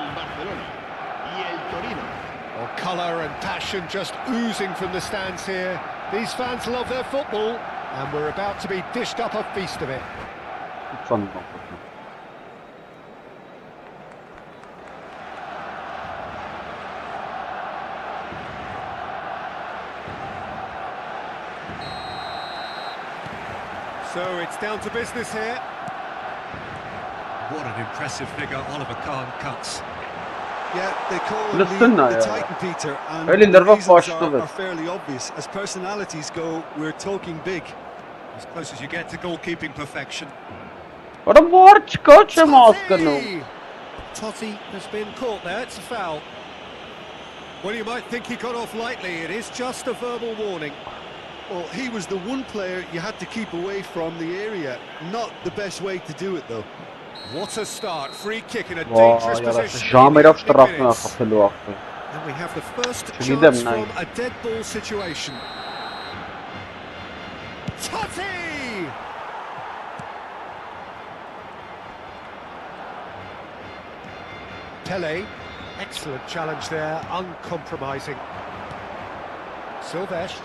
Oh, colour and passion just oozing from the stands here. These fans love their football, and we're about to be dished up a feast of it. Fun. So it's down to business here. What an impressive figure Oliver Kahn cuts. Yeah, they call him Listen the Titan, Peter, and Öyle the nerva reasons başladı. are fairly obvious. As personalities go, we're talking big. As close as you get to goalkeeping perfection. What a march coach Totti! Totti has been caught there, it's a foul. Well, you might think he got off lightly, it is just a verbal warning. Well, he was the one player you had to keep away from the area. Not the best way to do it, though. What a start, free kick in a Vay dangerous yarası position. Jamerov in the tarafına minutes. kapılı vakti. And we have the first Şimdi chance de from a dead ball situation. Totti! Pele, excellent challenge there, uncompromising. Silvestre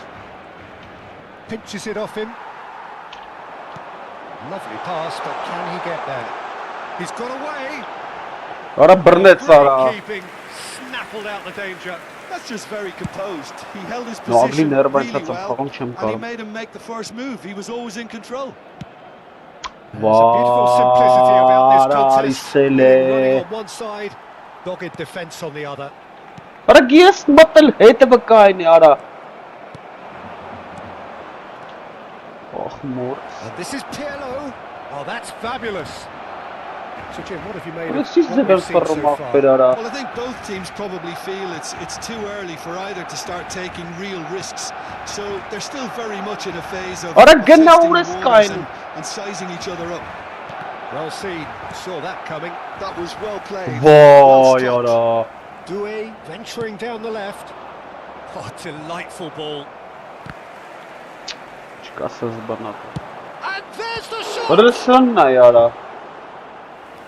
pinches it off him. Lovely pass, but can he get there? He's got away. Ara Burnett Sara. Great keeping, snaffled out the danger. That's just very composed. He held his No, position ugly really nerve well, falan çem and he karım. made him make the first move. He was always in control. There's a beautiful simplicity about this contest. Running Arisele. on one side, dogged defence on the other. Ara giyes batıl hete bakayını ara. Oh mor. And this is Pirlo. Oh, that's fabulous. So Jim, what have you made Ara of siz what de we've seen so performa far? ferara. Well, I think both teams probably feel it's too early for either to start taking real risks. So they're still very much in a phase of Ara testing genau the risk waters aynı. and sizing each other up. Well seen, saw that coming. That was well played. Well Vay stopped. ara. Doué venturing down the left. Oh, delightful ball. Çıkasız bana. And there's the shot! Ara sen ne yara?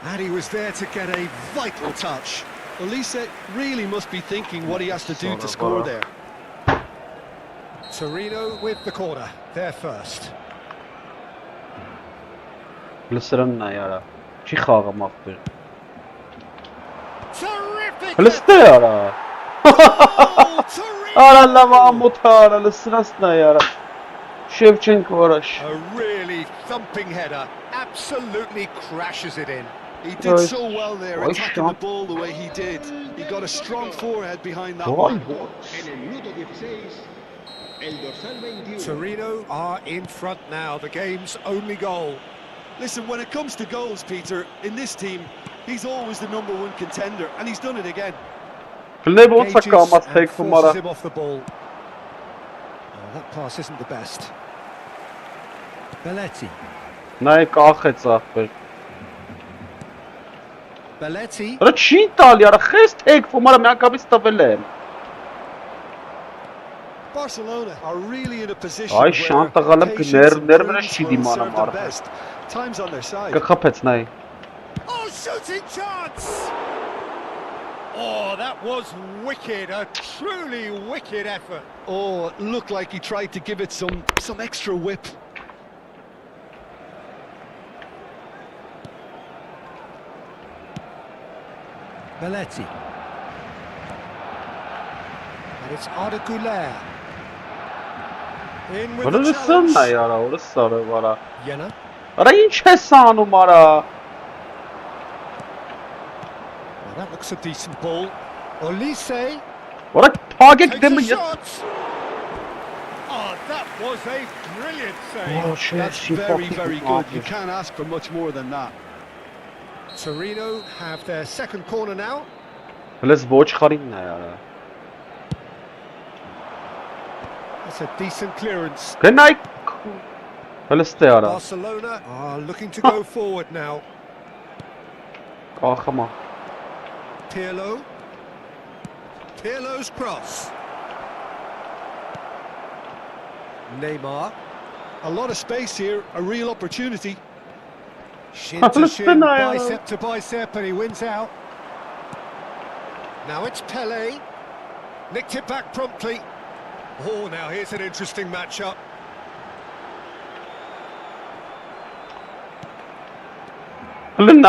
And he was there to get a vital touch. Elise really must be thinking what he has to do to score there. Torino with the corner, there first. Lısırın ne yara? Çi xağım after. Terrific! Lısırı yara. Oh, Torino! Ara lava mutara lısıras ne yara? Shevchenko araş. A really thumping header, absolutely crashes it in. He did so well there, Nice attacking the shot. ball the way he did. He got a strong forehead behind that Vay one. boy. En el minuto 16, el dorsal 21. Torino are in front now, the game's only goal. Listen, when it comes to goals, Peter, in this team, he's always the #1 contender, and he's done it again. Ne bu Engages sakamaz and tek forces fumara. him off the ball. Oh, that pass isn't the best. Belletti. Ne kahret after. Belletti. Ara çi tal yara? Xest tek fumara me akabis tavelem. Barcelona are really in a position Ay where şanta galip patience and nervine prudence şidi will mana serve them marka. best. Time's on their side. Ka kapet nay. Oh, shooting chance! Oh, that was wicked, a truly wicked effort. Oh, it looked like he tried to give it some extra whip. Belletti. And it's Arda Güler. In with the challenge. Jenna. Well, that looks a decent ball. Olise. What a target! Takes a shot. Oh, that was a brilliant save. That's very, very good. You can't ask for much more than that. Torino have their second corner now. Let's watch Karina. That's a decent clearance. Good night. Barcelona are looking to go forward now. Oh, come on. Pirlo. Pirlo's cross. Neymar. A lot of space here, a real opportunity. Shin to shin, bicep to bicep, and he wins out. Now it's Pele. Nicked it back promptly. Oh, now here's an interesting matchup. Pele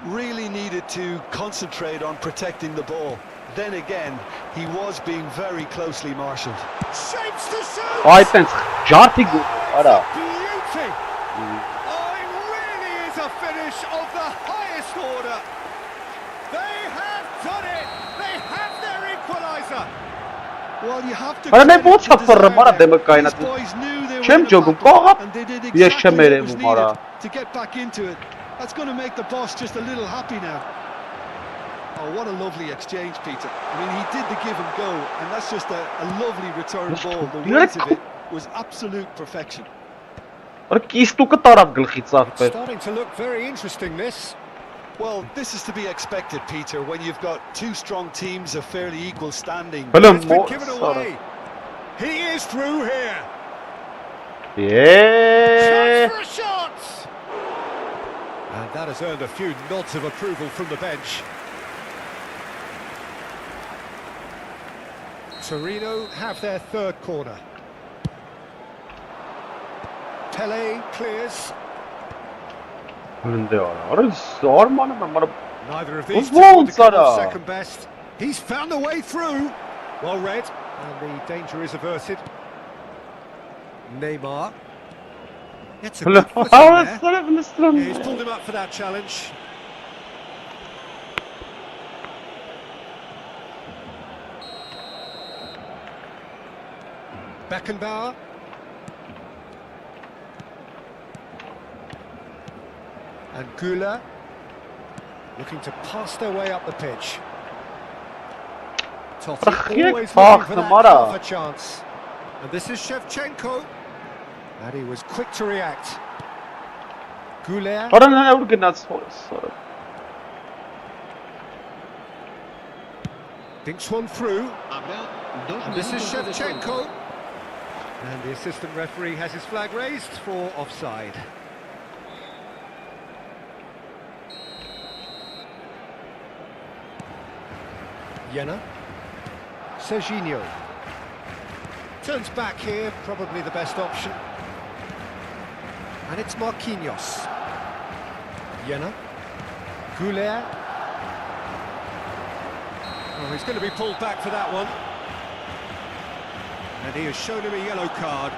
really needed to concentrate on protecting the ball. Then again, he was being very closely marshalled. Shapes to shoot! Beauty! Oh, it really is a finish of the highest order. They have done it. They have their equaliser. Well, you have to. But they both suffer. These boys knew they were in a battle, and they did exactly what was needed to get back into it. That's going to make the boss just a little happy now. Oh, what a lovely exchange, Peter. I mean, he did the give and go, and that's just a lovely return ball. The weight of it was absolute perfection. Starting to look very interesting, this. Well, this is to be expected, Peter, when you've got two strong teams of fairly equal standing. It's been given away. He is through here. Yeah. Chance for a shot. And that has earned a few nods of approval from the bench. Torino have their third corner. Pele clears. Neither of these two would have come second best. He's found a way through. Well read, and the danger is averted. Neymar. It's a good foot in there. Yeah, he's pulled him up for that challenge. Beckenbauer. And Güler looking to pass their way up the pitch. Totti always looking for that half a chance. And this is Shevchenko. And he was quick to react. Güler. Dinks one through. And this is Shevchenko. And the assistant referee has his flag raised for offside. Jenna. Serginho. Turns back here, probably the best option. And it's Marquinhos. Jenna. Güler. Oh, he's going to be pulled back for that one. And he has shown him a yellow card.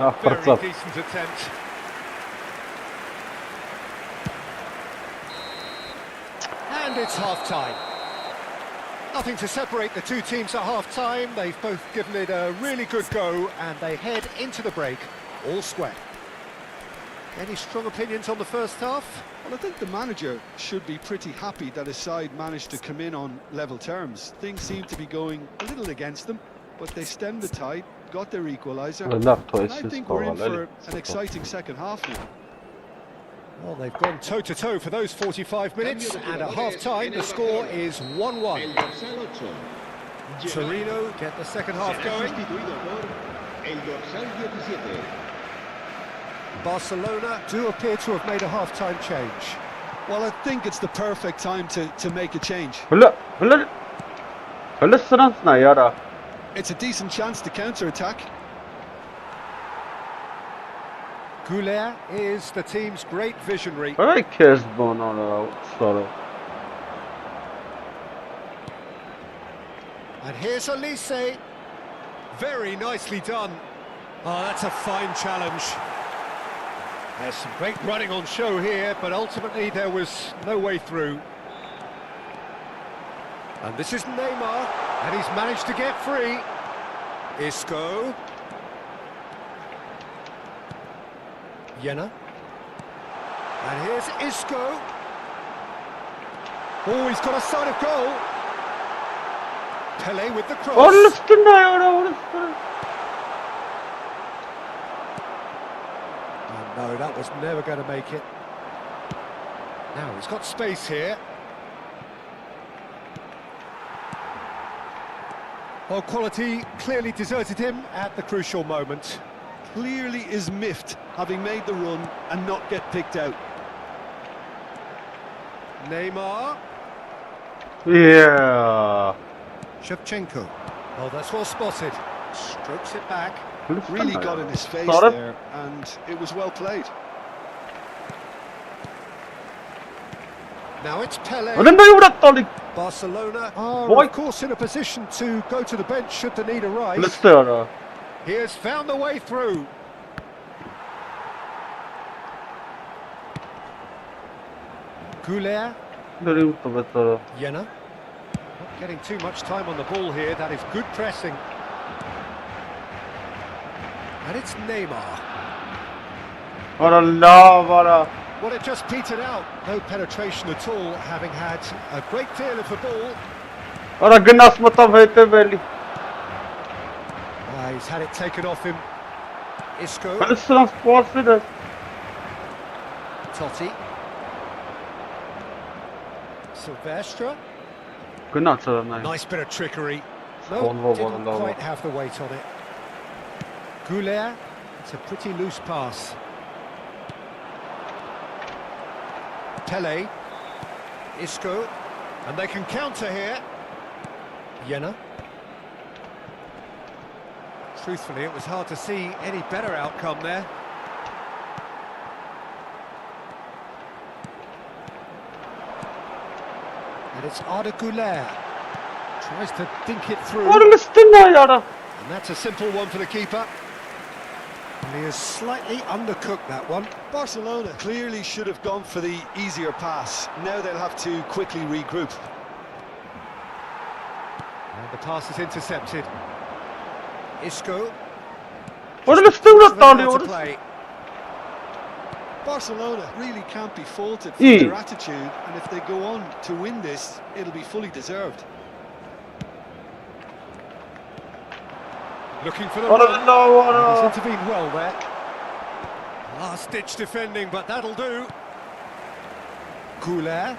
Oh, a very decent attempt. And it's half-time. Nothing to separate the two teams at half-time. They've both given it a really good go, and they head into the break all square. Any strong opinions on the first half? Well, I think the manager should be pretty happy that his side managed to come in on level terms. Things seem to be going a little against them, but they stemmed the tide, got their equaliser. And I think we're in for an exciting second half now. Well, they've gone toe-to-toe for those 45 minutes, and at half-time the score is 1-1. El dorsal 8. Torino get the second half Será going. sustituido por el dorsal 17. Barcelona do appear to have made a half-time change. Well, I think it's the perfect time to make a change. Սրանցնա յարա It's a decent chance to counter-attack. Goulet is the team's great visionary. Այ քեզ բանալա սարը And here's Elise. Very nicely done. Oh, that's a fine challenge. There's some great running on show here, but ultimately there was no way through. And this is Neymar, and he's managed to get free. Isco. Jena. And here's Isco. Oh, he's got a sight of goal. Pele with the cross. Օրլստնա յարա օրլստնա Oh, no, that was never going to make it. Now he's got space here. Well, quality clearly deserted him at the crucial moment. Clearly is miffed, having made the run and not get picked out. Neymar. Yeah Shevchenko. Oh, that's well spotted. Strokes it back. Really got in his face Sorry. there, and it was well played. Now it's Pele. Ուրեմն ուրա տալի Barcelona are, Boy. of course, in a position to go to the bench should the need arise. լստե յարա He has found the way through. Goulet. դրի ու տվեց յարա Jena. Not getting too much time on the ball here. That is good pressing. And it's Neymar. Արա լավ արա Well, it just petered out. No penetration at all, having had a great deal of the ball. Արա գնաս մտավ հետևելի He's had it taken off him. Isco. Հələ սրանց սպասել է Totti. Silvestre. Գնաց յարա նայ Nice bit of trickery. No, Onva didn't var, quite have the weight on it. Goulet. It's a pretty loose pass. Pele. Isco. And they can counter here. Jena. Truthfully, it was hard to see any better outcome there. And it's Arda Goulet. Tries to dink it through. Օրլստնա յարա And that's a simple one for the keeper. And he has slightly undercooked that one. Barcelona clearly should have gone for the easier pass. Now they'll have to quickly regroup. And the pass is intercepted. Isco. Օրլստե ուրա They տալի know to օրս play. Barcelona really can't be faulted for Mm. their attitude, and if they go on to win this, it'll be fully deserved. Looking for the Արա run. լավ And արա he's intervened well there. Last-ditch defending, but that'll do. Goulet.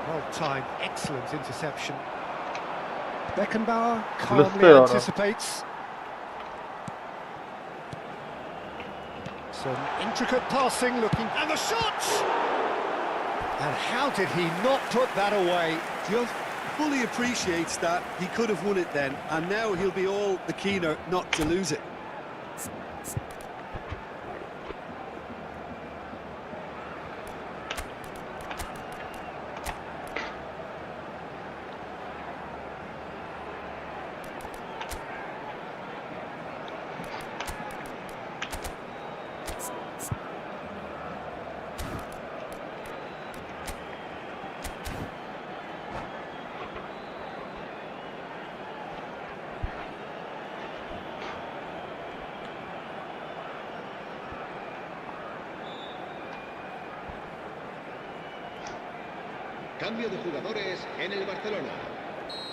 Well-timed, excellent interception. Beckenbauer calmly Lüfte, anticipates. Some intricate passing looking... And the shot! And how did he not put that away? Just fully appreciates that he could have won it then, and now he'll be all the keener not to lose it. Cambio de jugadores en el Barcelona.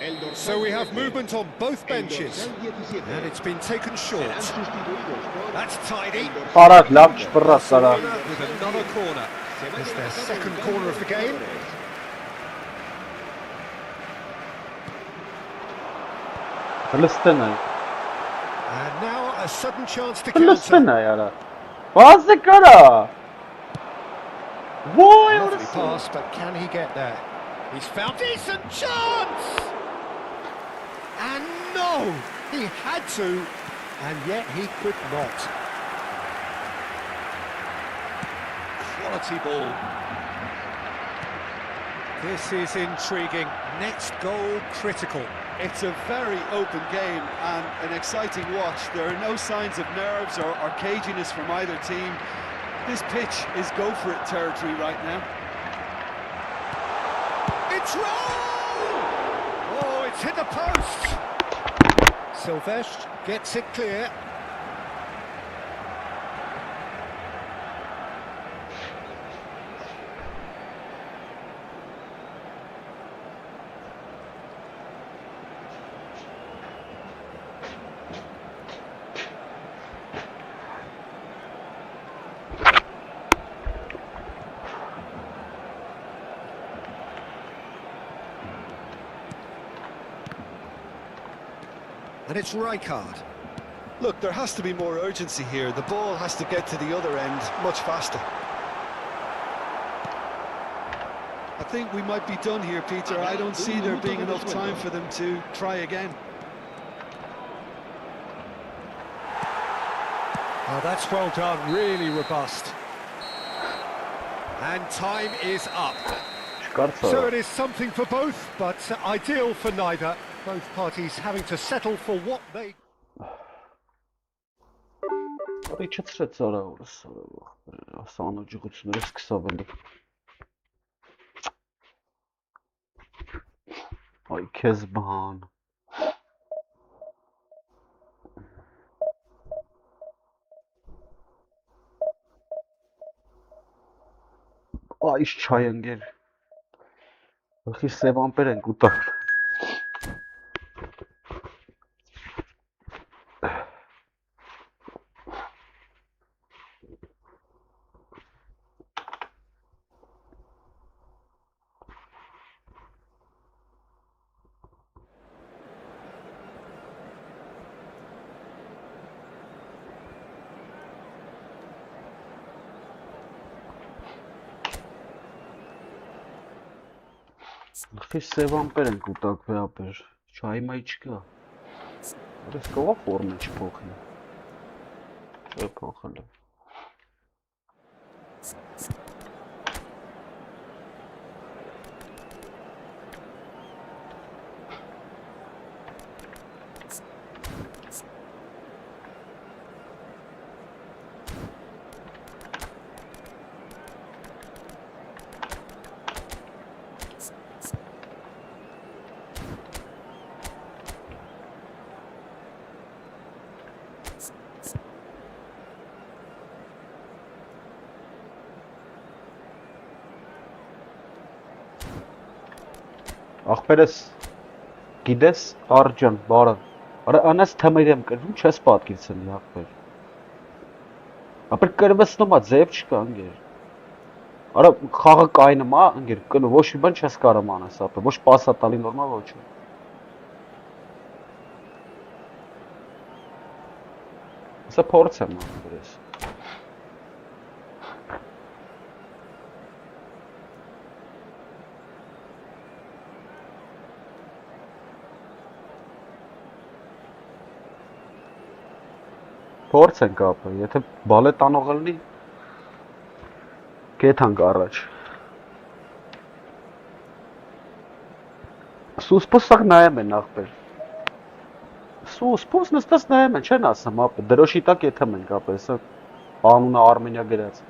El dorsal So we have 13, movement on both el benches. dorsal 17. And it's been taken short. Serán sustituidos por That's tidy. el dorsal Arak, laf 15. çıpırras sana. Barcelona with another corner. It's their second corner of the game. Palestina. And now a sudden chance to counter. Palestina yara. Bazı kara. Vay Lovely orası. pass, but can he get there? He's found decent chance! And no! He had to, and yet he could not. Quality ball. This is intriguing. Next goal critical. It's a very open game and an exciting watch. There are no signs of nerves or caginess from either team. This pitch is go-for-it territory right now. It's wrong! Oh, it's hit the post! Silvestre gets it clear. And it's Rijkaard. Look, there has to be more urgency here. The ball has to get to the other end much faster. I think we might be done here, Peter. I don't see there being enough time for them to try again. Oh, that's well done, really robust. And time is up. Çıkarsa. So it is something for both, but ideal for neither. Both parties having to settle for what they... Richard ara orası. Asanocu kutusunu risk sabırlı. Ay Kezban. Ay iş çayın gel. Bakı sevan peren kutak. Bakı sevan peren kutak ve yapır. Çayıma içka. Riskova forma çıpokyu. Şöyle bakalım. Ախպերս գիտես Արջան, բարան, արա անաս թմերի եմ կրվում, չես պատկիցնի ախպեր, ապր կրվսնում ա, ձև չկա անգեր, արա խաղը կայնում ա, անգեր, ոչ մի բան չես կարում անաս ապր, ոչ պասա տալի նորմալ ոչ ու, ասա փորձ եմ ախպեր ես, Փորձ ենք ապը, եթե բալե տանողը լինի, կեթանք առաջ։ Սուսպոսակ նայեմ են ախպեր։ Սուսպոս նստած նայեմ են, չեն ասեմ ապը, դրոշի տակ եթեմ ենք ապը, հեսա անունը Արմենիա գրած։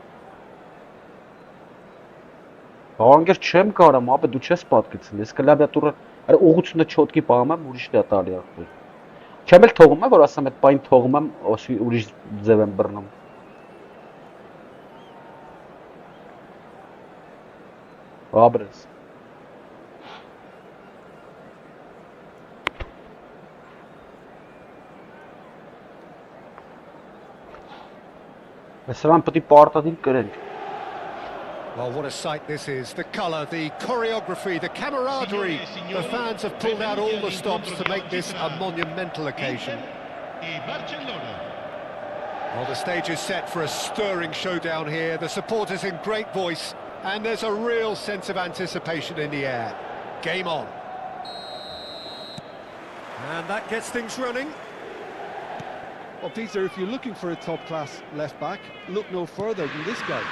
Բաղանգեր չեմ կարամ ապը, դու չես պատկիցն, ես կլավիատուրը ուղղությունը չոտքի պահում եմ, ուրիշ դա տալի ախպեր։ Չեմ էլ թողում եմ, որ ասեմ այդ պայն թողում եմ, ուրիշ ձև եմ բռնում։ Աբրես։ Այսրան պետք է պարտադիր կրենք։ Well, what a sight this is. The colour, the choreography, the camaraderie. The fans have pulled out all the stops to make this a monumental occasion. Well, the stage is set for a stirring showdown here. The supporters in great voice, and there's a real sense of anticipation in the air. Game on. And that gets things running. Well, Peter, if you're looking for a top-class left-back, look no further than this guy.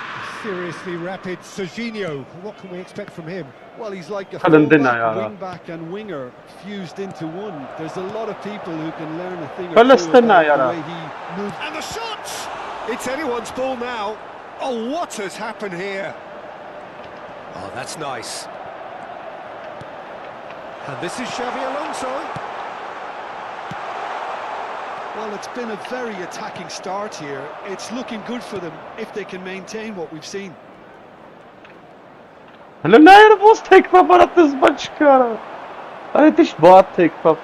Seriously rapid Serginho. What can we expect from him? Well, he's like a Helen fullback, Dinayara. wing-back and winger fused into one. There's a lot of people who can learn a thing or Helen two about Dinayara. the way he moves. And the shot! It's anyone's ball now. Oh, what has happened here? Oh, that's nice. And this is Xavi Alonso. Well, it's been a very attacking start here. It's looking good for them if they can maintain what we've seen. Հələ nə yerə boz tekmə var atız başqara. Ay diş bat tekmə.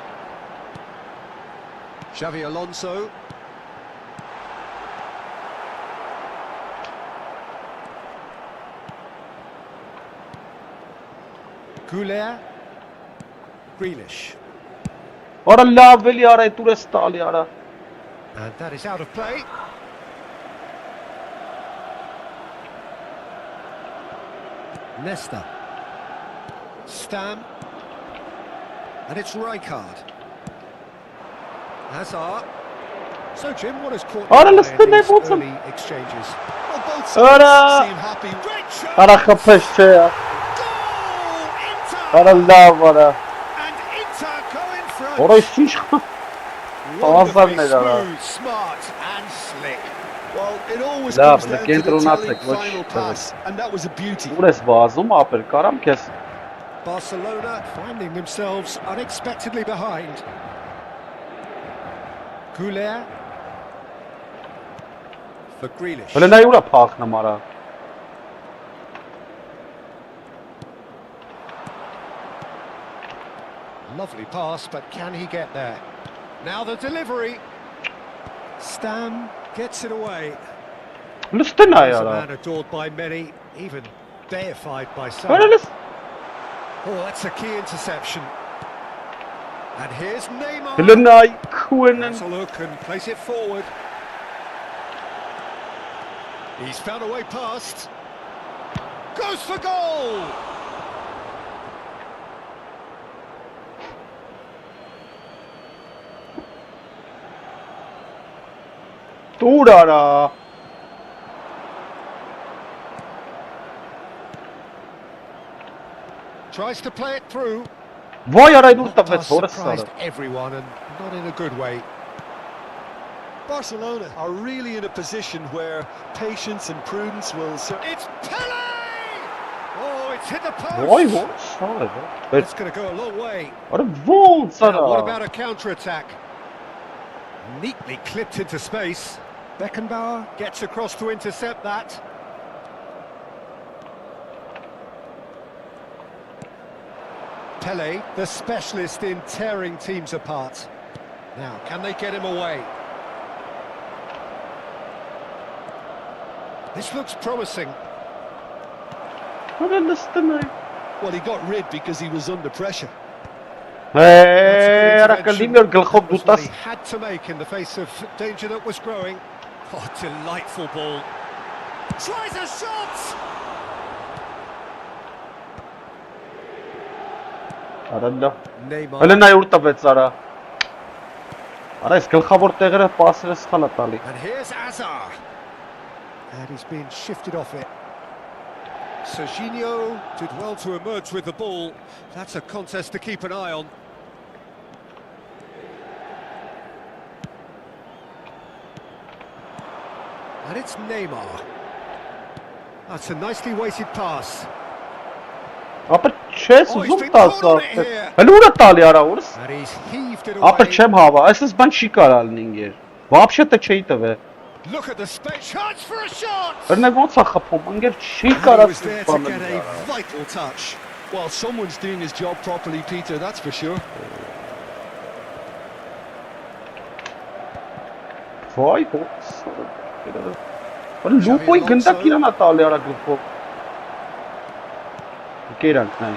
Xavi Alonso. Goulet. Grealish. Ora լավ էլի արա դուր է ստալի արա։ And that is out of play. Nesta. Stam. And it's Rijkaard. Hazard. So, Jim, what has caught Ora, your eye listen, in these they've won early exchanges? Well, both Ora! sides seem happy. Great shot! Արա խփես չէ։ Goal! Inter! Արա լավ արա։ And Inter go in front. Ora ինչ Wonderfully Hazard era. smooth, smart and slick. Well, it always Love, comes the down to the կենտրոնացեք, telling ոչ final pass, and that was a beauty. Ուր ես վազում ապեր կարամ քեզ։ Barcelona finding themselves unexpectedly behind. Goulet for Grealish. Հələ նա ուրա փախնեմ արա։ Lovely pass, but can he get there? Now the delivery. Stam gets it away. Լստեն այ He's a արա։ man adored by many, even deified by some. Արա լս։ Oh, that's a key interception. And here's Neymar. Հələ նայ քուենն։ Has a look and plays it forward. He's found a way past. Goes for goal! Դուր արա։ Tries to play it through. Վայ արա դուր That տվեց does որս surprised արա։ everyone and not in a good way. Barcelona are really in a position where patience and prudence will serve. It's Pele! Oh, it's hit the post. Վայ որս արա։ That's going to go a long way. Արա ոնց Now, what արա։ about a counter-attack? Neatly clipped into space. Beckenbauer gets across to intercept that. Pele, the specialist in tearing teams apart. Now, can they get him away? This looks promising. Արա լստեն այ։ Well, he got rid because he was under pressure. Արա կլիմեր գլխով That was what դուտաս։ he had to make in the face of danger that was growing. Oh, delightful ball. Tries a shot! Արա լավ։ Neymar. Հələ նայ ուր տվեց արա։ Արա այս գլխավոր տեղերը պասերը սխալ է տալի։ And here's Hazard. And he's been shifted off it. Serginho did well to emerge with the ball. That's a contest to keep an eye on. And it's Neymar. That's a nicely weighted pass. Ապա չես Oh, he's ուզում been տալ caught on it here. Հələ ուրա տալի արա ուրս։ And he's heaved it away. Ապա չեմ հավա, այսպես բան չի կարալ լինգեր։ Вообще-то չի տվե։ Look at the space. Chance for a shot! Բրնե ոնց է խփում, ինգեր չի And he կարա was there to բանը get a լինի։ vital touch. Well, someone's doing his job properly, Peter, that's for sure. Վայ ոնց։ Լուպոյ գնդակ իրանա տալի արա գրպով։ Կերանք նայ։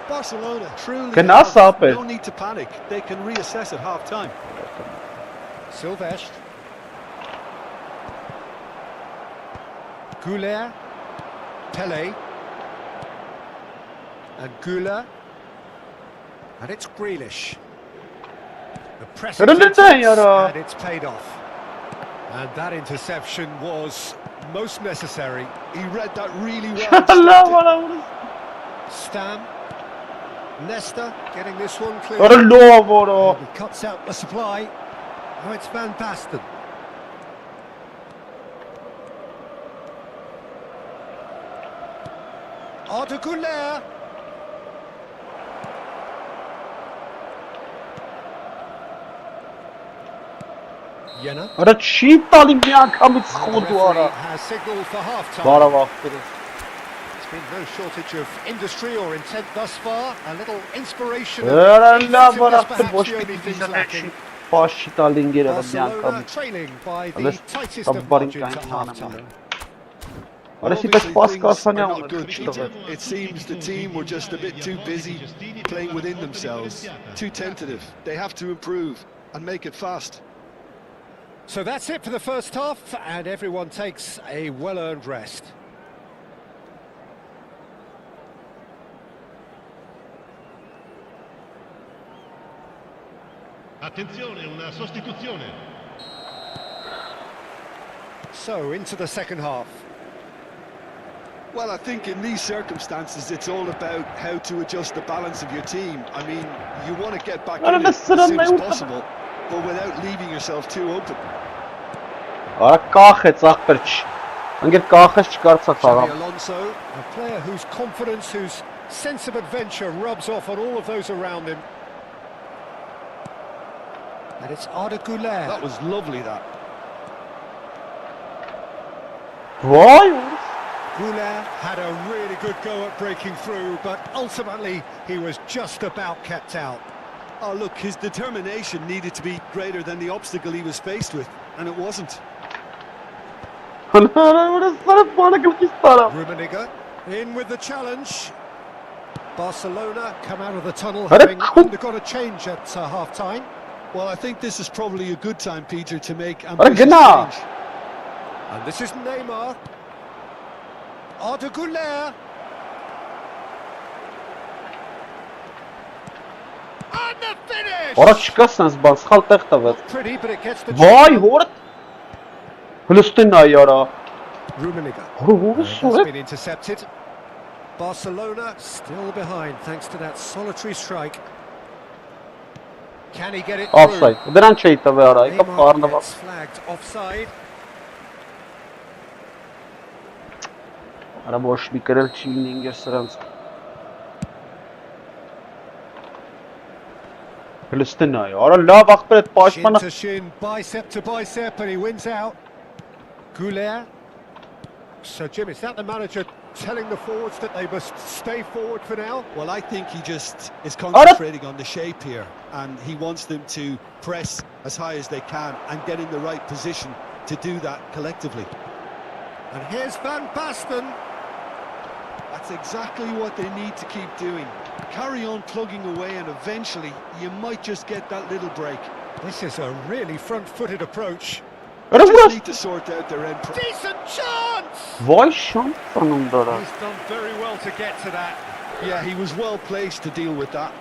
Barcelona truly Գնաս have ապեր։ no need to panic. They can reassess at half time. Silvestre. Goulet. Pele. And Gula. And it's Grealish. The press is intense, and it's paid off. And that interception was most necessary. He read that really well. Stam. Nesta getting this one clear. Ora He cuts out the supply. Now it's Van Basten. Arda Güler. Jenna. Արա չի տալի մի անգամից խոդու արա։ Has signalled for half-time. Բարավ ախտերը։ There's been no shortage of industry or intent thus far. A little inspiration. Արա լավ Perhaps ախտեր the ոչ only things պիտի lacking. պաշի տալի ինգերը մի Barcelona անգամից։ trailing by the Ալես tightest of տաբարին margins at կային half-time. Արա սի պես պաս Things are կասանյան not good, Peter. It seems the team were just a bit too busy playing within themselves, too tentative. They have to improve and make it fast. So that's it for the first half, and everyone takes a well-earned rest. Attenzione, una sostituzione. So, into the second half. Well, I think in these circumstances, it's all about how to adjust the balance of your team. I mean, you want to get back in it as soon as possible, but without leaving yourself too open. Արա կախեց ախպեր չ։ Անգեր կախեց չկարծա Xabi տաղամ։ Alonso, a player whose confidence, whose sense of adventure rubs off on all of those around him. And it's Arda Güler. That was lovely, that. Վայ։ Güler had a really good go at breaking through, but ultimately he was just about kept out. Oh, look, his determination needed to be greater than the obstacle he was faced with, and it wasn't. Rummenigge in with the challenge. Barcelona come out of the tunnel having undergone a change at half-time. Well, I think this is probably a good time, Peter, to make ambitious change. And this is Neymar. Arda Güler. And the finish! Արա չկա սենց բան, սխալ տեղ տվեց։ Pretty, but it gets the Վայ, job. հորդ։ Հլստենայ արա։ Rummenigge. Հորը That's been intercepted. Barcelona still behind thanks to that solitary strike. Can he get it through? Offside։ Դրան չէի տվե արա, եկա Neymar խառնվա։ gets flagged offside. Արա ոչ մի գրել չի լինի ինգեր սրանց։ Հլստենայ, արա լավ ախպեր այդ Shin պաշտպանը։ to shin, bicep to bicep, and he wins out. Güler. So, Jim, is that the manager telling the forwards that they must stay forward for now? Well, I think he just is concentrating on the shape here, and he wants them to press as high as they can and get in the right position to do that collectively. And here's Van Basten. That's exactly what they need to keep doing. Carry on plugging away, and eventually you might just get that little break. This is a really front-footed approach. Արա Just վրաս։ need to sort out their end. Decent chance! Վայ շան ծնում դարա։ He's done very well to get to that. Yeah, he was well placed to deal with that.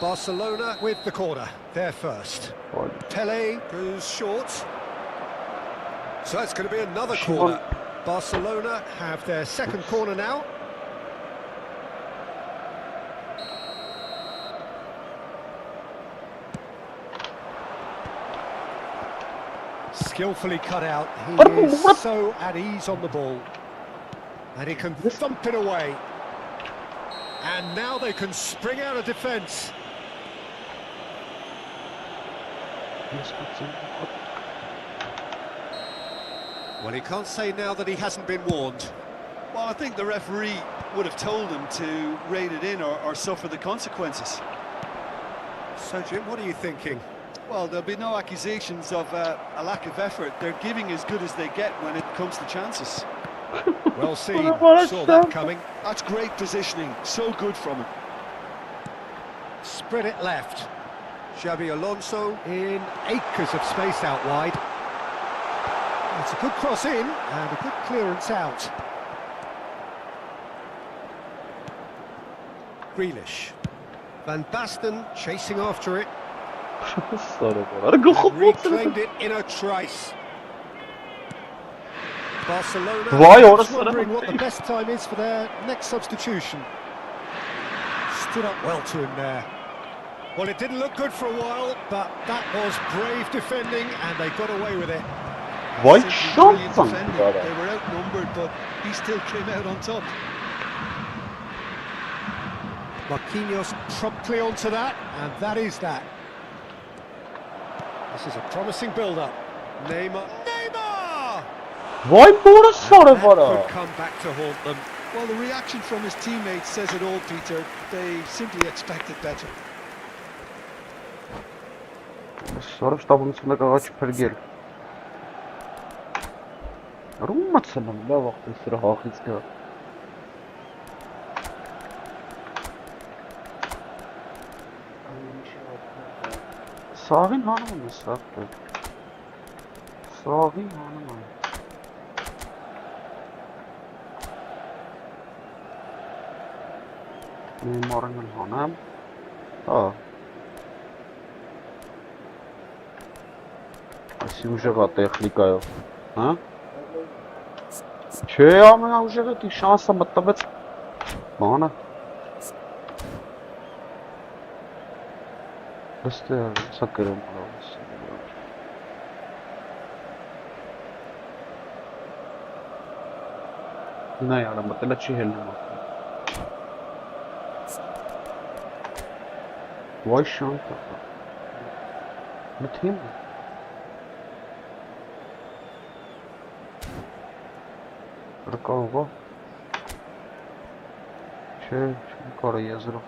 Barcelona with the corner, they're first. Pele goes short. So it's going to be another corner. Barcelona have their second corner now. Skillfully cut out. He is so at ease on the ball. And he can thump it away. And now they can spring out of defence. Well, he can't say now that he hasn't been warned. Well, I think the referee would have told him to rein it in or suffer the consequences. So, Jim, what are you thinking? Well, there'll be no accusations of a lack of effort. They're giving as good as they get when it comes to chances. Well seen, What a saw that shot. coming. That's great positioning, so good from him. Spread it left. Xabi Alonso in acres of space out wide. It's a good cross in and a good clearance out. Grealish. Van Basten chasing after it. Sorry, bro. Reclaimed it in a trice. Barcelona Why, just honestly? wondering what the best time is for their next substitution. Stood up well to him there. Well, it didn't look good for a while, but that was brave defending and they got away with it. Why Simply shot brilliant something, defending. brother? They were outnumbered, but he still came out on top. Marquinhos promptly onto that, and that is that. This is a promising build-up. Neymar! Why bora sorry, That bro? could come back to haunt them. Well, the reaction from his teammates says it all, Peter. They simply expected better. Sorry, շտաբում ցունակ աղաչ փրկել։ Ռումացն եմ լավ ախտի սրա հախից գա։ Սաղին հանում եմ սաղը։ Սաղին հանում եմ։ Նեյմարին էլ հանեմ։ Հա։ Այսի ուժեղա տեխնիկայով, հա? Չէ, ամենաուժեղը դի շանսը մտնվեց բանը։ Ըստ է, սա կրում լավս։ Նա յարա մտելը չի հելնում։ Վայ շանտը։ Մթիմ է։ Рукава. Че кора езеро.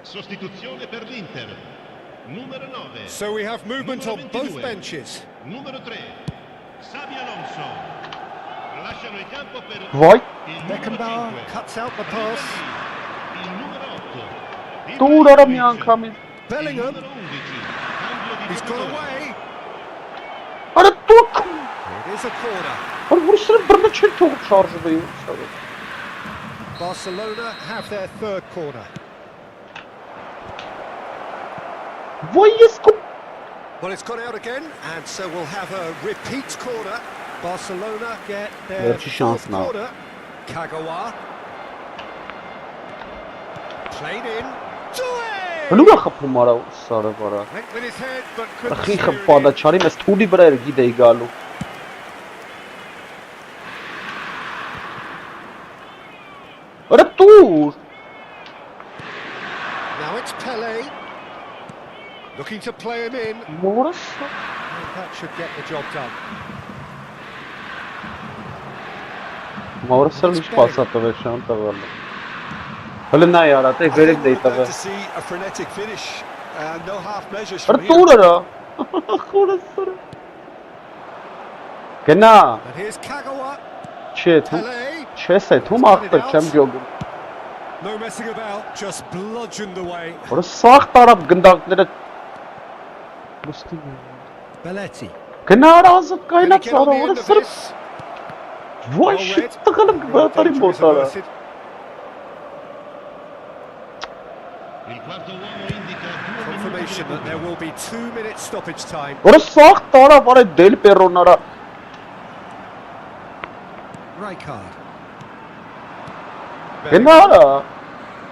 Sostituzione per l'Inter. Numero 9. So we have movement Numero on both 22. benches. Numero 3. Xabi Alonso. Lasciano il campo per Vai. il numero Beckenbauer 5. cuts out the pass. Il numero 8. Տուրը մի անգամ է։ Bellingham, Numero 11. Cambio di he's got giocatore. away. Արա դուք։ It is a corner. Որ որսը բռնը չի թող շարժվի։ Barcelona have their third corner. Վայ ես կո։ Well, it's gone out again, and so we'll have a repeat corner. Barcelona get their There's a chance fourth now. corner. Kagawa. Played in. To it! Լուրա խփում արա սարը վրա։ Went with his head, but couldn't Ախի steer it խփանա in. չարի մեզ թուլի վրա էր գիտեի գալու։ Արա տուր։ Now it's Pele. Looking to play him in. Մորս։ And that should get the job done. Մորս էլ չփասա տվել շան տվել։ Հələ նա яра, տե I think վերեք դե we're about տվել։ to see a frenetic finish. No half measures Արա from here. տուրը։ Խորսը։ Գնա։ And here's Kagawa. Չէ, դու Pele. չես է, դու մախտը չեմ գյոգում։ No messing about, just bludgeoned away. Որը սաղ տարավ գնդակները։ Ոստի։ Belletti. Գնա ազատ Can he կայնած get on արա, the end որը of սր։ this? Ոչ Well շուտ read. տղալը գբատարի Danger is մոտարա։ averted. Il quarto uomo indica 2 Confirmation that minuti there di will be 2 minutes stoppage time. Որը սաղ տարավ արա դել պերոն արա։ Rijkaard. Գնա արա։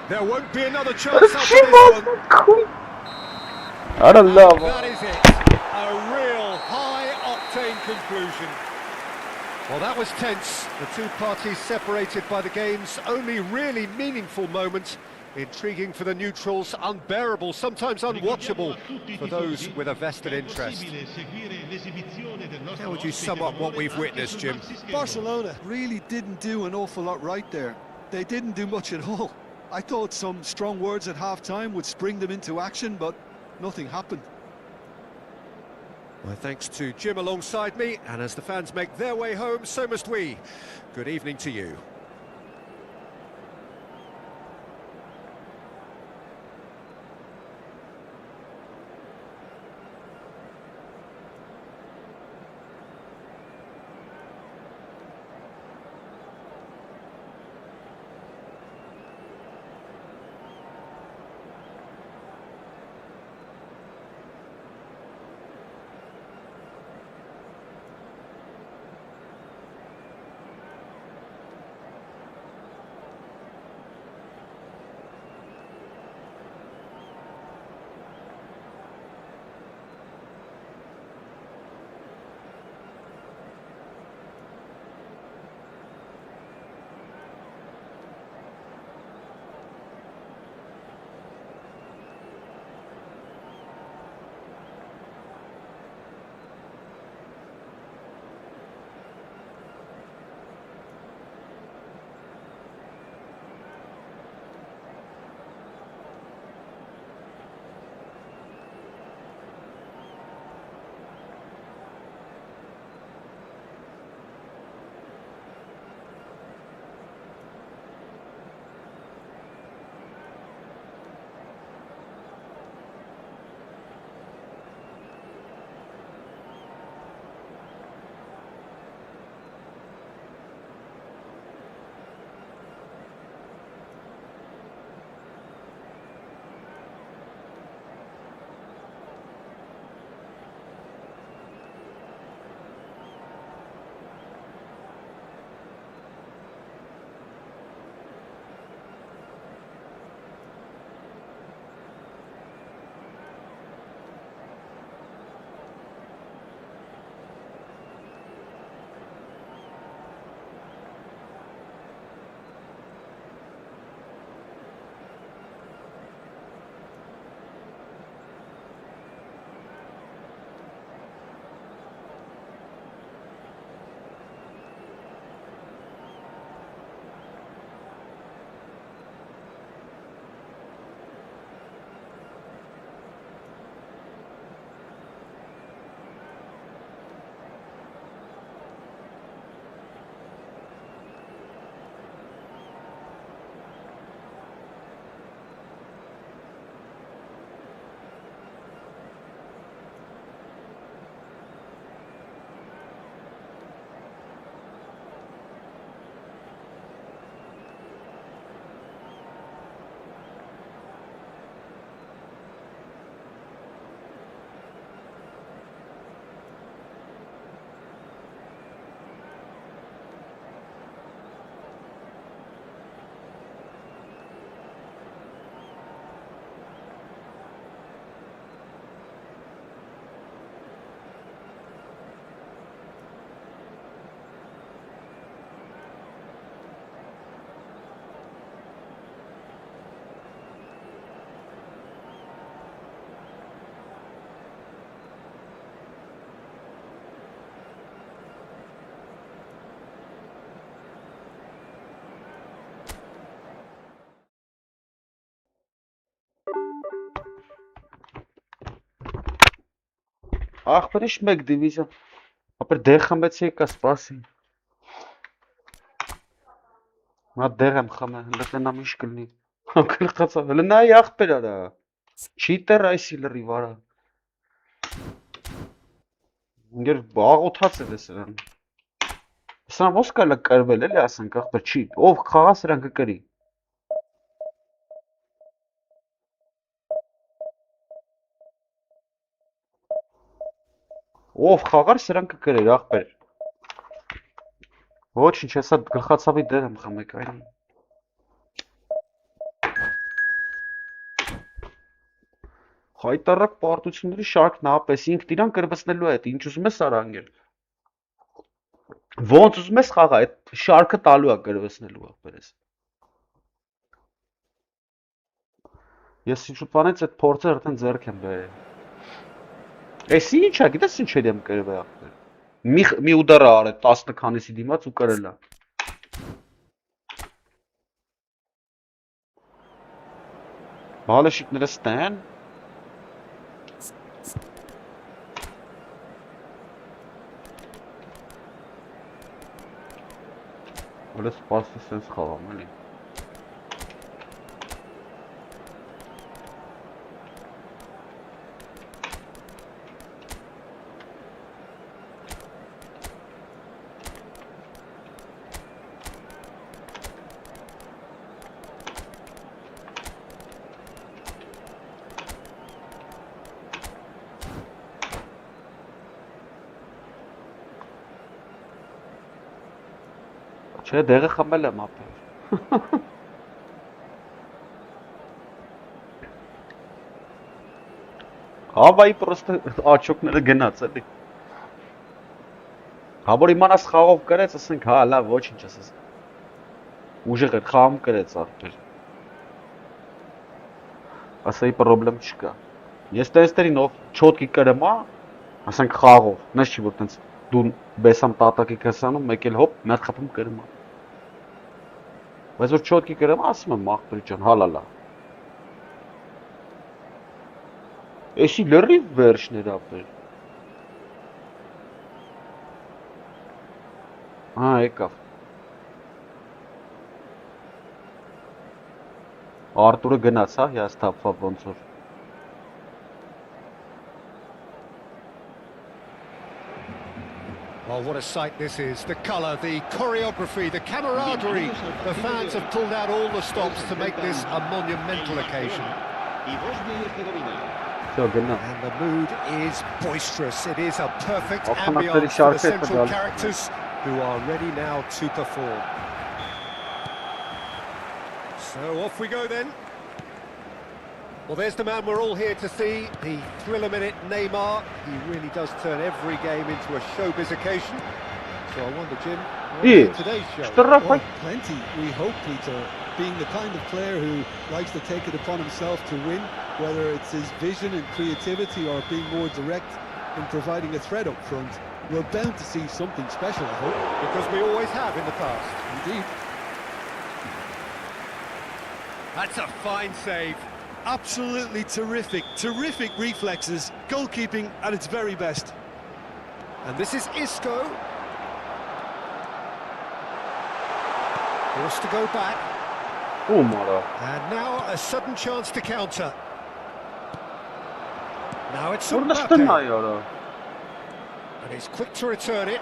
There won't be another Արա chance after չի this one. մազնքում։ Արա լավ։ That is it. A real high-octane conclusion. Well, that was tense. The two parties separated by the game's only really meaningful moment. Intriguing for the neutrals, unbearable, sometimes unwatchable for those with a vested interest. How would you sum up what we've witnessed, Jim? Barcelona really didn't do an awful lot right there. They didn't do much at all. I thought some strong words at half-time would spring them into action, but nothing happened. My thanks to Jim alongside me, and as the fans make their way home, so must we. Good evening to you. Ախպերիշ մեկ դիվիզիոն, ապեր դեղ խմեցի եկա սպասի, նա դեղ եմ խմը, լտնամ իշ կլնի, կլխացավ, լնայի ախպեր արա, չիտեր այսի լրի վարա, ինգեր աղոթած էլ է սրան, սրան ոս կալը կրվել էլի ասենք ախպեր չի, ով խաղա սրան կկրի, ով խաղար սրան կկրեր ախպեր, ոչ ինչ հեսա գլխացավի դեր եմ խմեք այն, հայտարակ պարտությունների շարքն ապես ինքն իրան կրվցնելու է, ինչ ուզում ես արա անգեր, ոնց ուզում ես խաղա, այդ շարքը տալու է կրվցնելու ախպեր ես, ես ինչ ուտվանեց այդ փորձը արդեն ձեռք եմ բերել, էսի ինչ է, գիտես ինչ էր եմ կրվել ախպեր, մի ուդարը արել 10 քանիսի դիմաց ու կրել է, Բալեշիկները ստեն։ Հələ սպասի սենց խաղամ, էլի։ Չէ, դեղը խմել եմ ապել։ Հավայի պրոստը աչոկները գնաց, էլի։ Հա որ իմանաս խաղով կրեց, ասենք, հա, լավ, ոչինչ ասես։ Ուժեղ էր, խաղում կրեց աղբեր։ Ասայի պրոբլեմ չկա։ Ես տենստերին ով չոտքի կրեմա, ասենք խաղով, նես չի որ տենց դու բեսամ տատակի կսանում, մեկ էլ հոպ, մի հատ խփում կրեմա։ Բայց որ չոտքի կրեմա, ասում եմ աղբերի ջան, հալալա։ Էսի լրիվ վերջներ ապեր։ Հա, եկավ։ Արտուրը գնաց, հա, հիասթափվավ ոնց որ։ Oh, what a sight this is. The colour, the choreography, the camaraderie. The fans have pulled out all the stops to make this a monumental occasion. And the mood is boisterous. It is a perfect ambience for the central characters who are ready now to perform. So off we go then. Well, there's the man we're all here to see, the thriller-minute Neymar. He really does turn every game into a showbiz occasion. So I wonder, Jim, what is today's show? Well, plenty, we hope, Peter. Being the kind of player who likes to take it upon himself to win, whether it's his vision and creativity or being more direct in providing a threat up front, we're bound to see something special, I hope. Because we always have in the past. Indeed. That's a fine save. Absolutely terrific, terrific reflexes, goalkeeping at its very best. And this is Isco. Forced to go back. Oh, Mara. And now a sudden chance to counter. Now it's Orada Mbappe. stınmıyor. And he's quick to return it.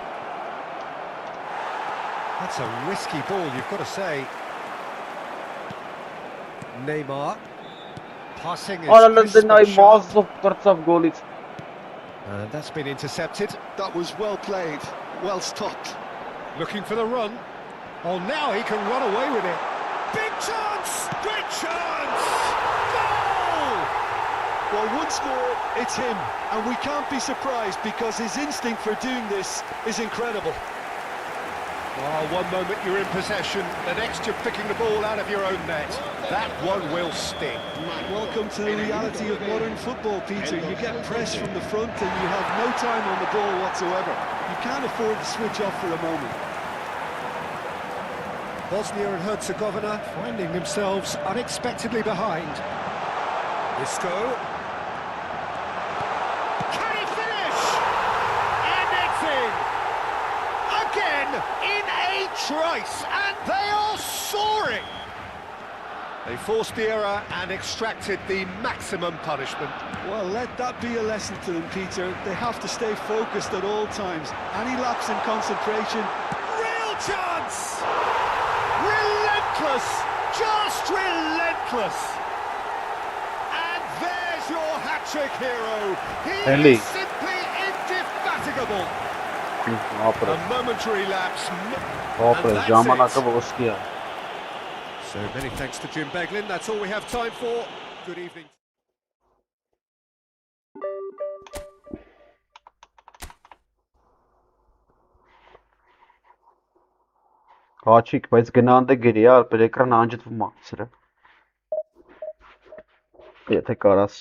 That's a risky ball, you've got to say. Neymar. Passing is and that's been intercepted. That was well played, well stopped. Looking for the run. Oh, now he can run away with it. Big chance! Great chance! Goal! Well, once more, it's him, and we can't be surprised because his instinct for doing this is incredible. Oh, one moment you're in possession, the next you're picking the ball out of your own net. That one will sting. Welcome to the reality of modern football, Peter. You get pressed from the front and you have no time on the ball whatsoever. You can't afford to switch off for a moment. Bosnia and Herzegovina finding themselves unexpectedly behind. Isco. Can he finish? And it's in! Again, in a trice, and they are soaring! They forced the error and extracted the maximum punishment. Well, let that be a lesson to them, Peter. They have to stay focused at all times. Any lapse in concentration. Real chance! Relentless! Just relentless! And there's your hat-trick hero. He is simply indefatigable. A momentary lapse. And that's it. So many thanks to Jim Beglin. That's all we have time for. Good evening. Հաչիկ, բայց գնանդ է գրի, ապեր էկրան անջտվում է սրա։ Եթե կարաս։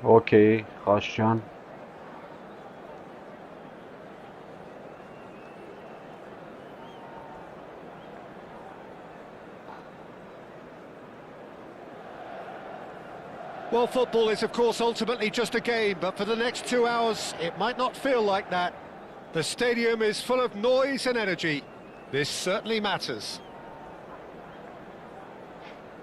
Okay, Haşcan. Well, football is, of course, ultimately just a game, but for the next 2 hours, it might not feel like that. The stadium is full of noise and energy. This certainly matters.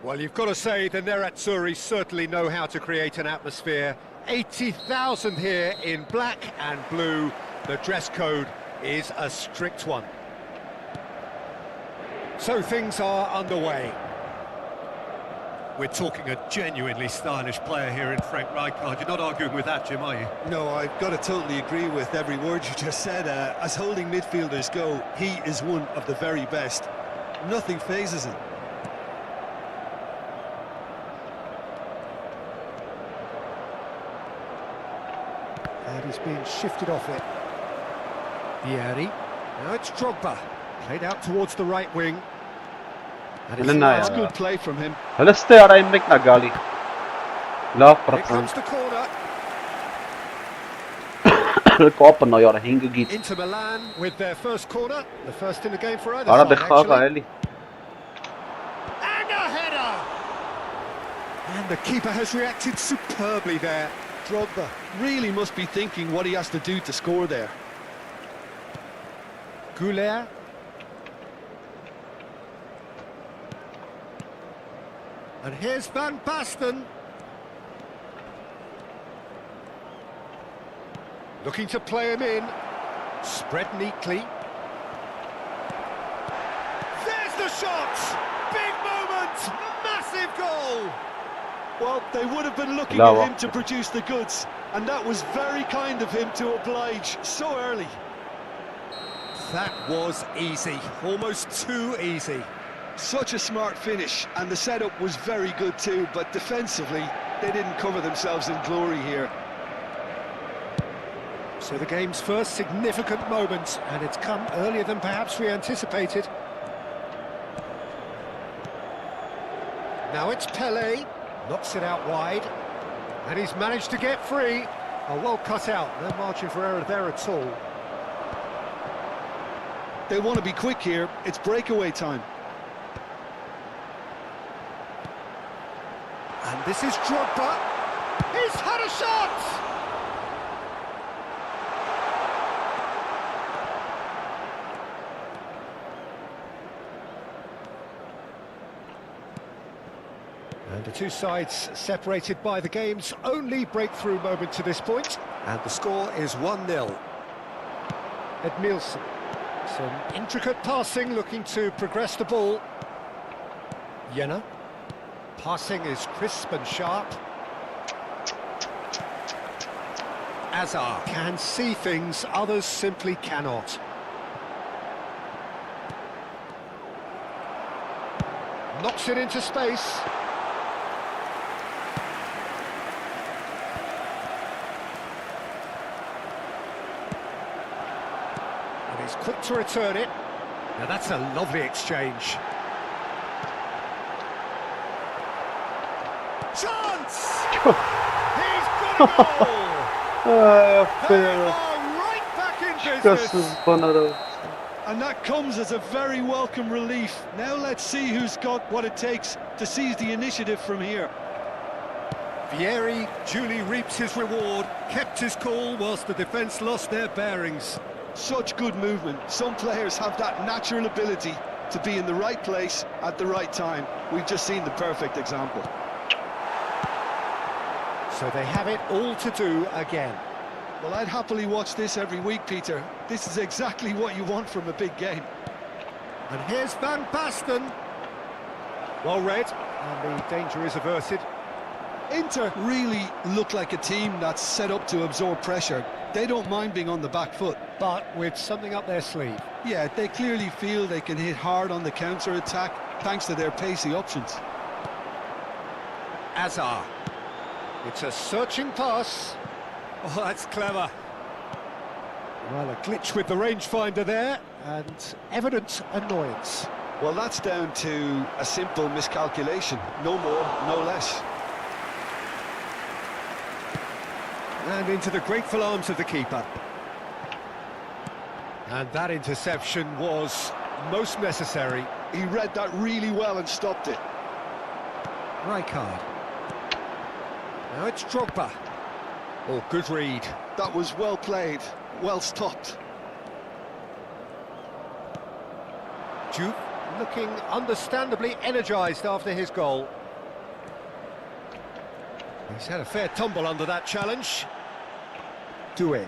Well, you've got to say the Nerazzurri certainly know how to create an atmosphere. 80,000 here in black and blue. The dress code is a strict one. So things are underway. We're talking a genuinely stylish player here in Frank Rijkaard. You're not arguing with that, Jim, are you? No, I've got to totally agree with every word you just said. As holding midfielders go, he is one of the very best. Nothing phases him. And he's being shifted off it. Vieri. Now it's Drogba. Played out towards the right wing. And it's That's good play from him. Hələstə arayın mekna gali. Laf Here pratsan. comes the corner. Kopën no jara hingë git. Inter Milan with their first corner. The first in the game for either Ara side, dhe khaga actually. eli. And a header! And the keeper has reacted superbly there. Drogba really must be thinking what he has to do to score there. Goulet. And here's Van Basten. Looking to play him in. Spread neatly. There's the shot! Big moment! Massive goal! Well, they would have been looking Bravo. at him to produce the goods, and that was very kind of him to oblige so early. That was easy. Almost too easy. Such a smart finish, and the setup was very good too, but defensively, they didn't cover themselves in glory here. So the game's first significant moment, and it's come earlier than perhaps we anticipated. Now it's Pelé, knocks it out wide, and he's managed to get free. Oh, well cut out, no margin for error there at all. They want to be quick here, it's breakaway time. And this is Drogba. He's had a shot! And the two sides separated by the game's only breakthrough moment to this point. And the score is 1-0. Edmilson. Some intricate passing, looking to progress the ball. Jenner. Passing is crisp and sharp. Azar can see things others simply cannot. Knocks it into space. And he's quick to return it. Now that's a lovely exchange. Chance! He's got a goal! They are right back in business. And that comes as a very welcome relief. Now let's see who's got what it takes to seize the initiative from here. Vieri duly reaps his reward, kept his cool whilst the defence lost their bearings. Such good movement. Some players have that natural ability to be in the right place at the right time. We've just seen the perfect example. So they have it all to do again. Well, I'd happily watch this every week, Peter. This is exactly what you want from a big game. And here's Van Basten. Well read, and the danger is averted. Inter really look like a team that's set up to absorb pressure. They don't mind being on the back foot. But with something up their sleeve. Yeah, they clearly feel they can hit hard on the counter-attack thanks to their pacey options. Azar. It's a searching pass. Oh, that's clever. Well, a glitch with the rangefinder there, and evident annoyance. Well, that's down to a simple miscalculation. No more, no less. And into the grateful arms of the keeper. And that interception was most necessary. He read that really well and stopped it. Rijkaard. Now it's Drogba. Oh, good read. That was well played, well stopped. Duke looking understandably energised after his goal. He's had a fair tumble under that challenge. Doué.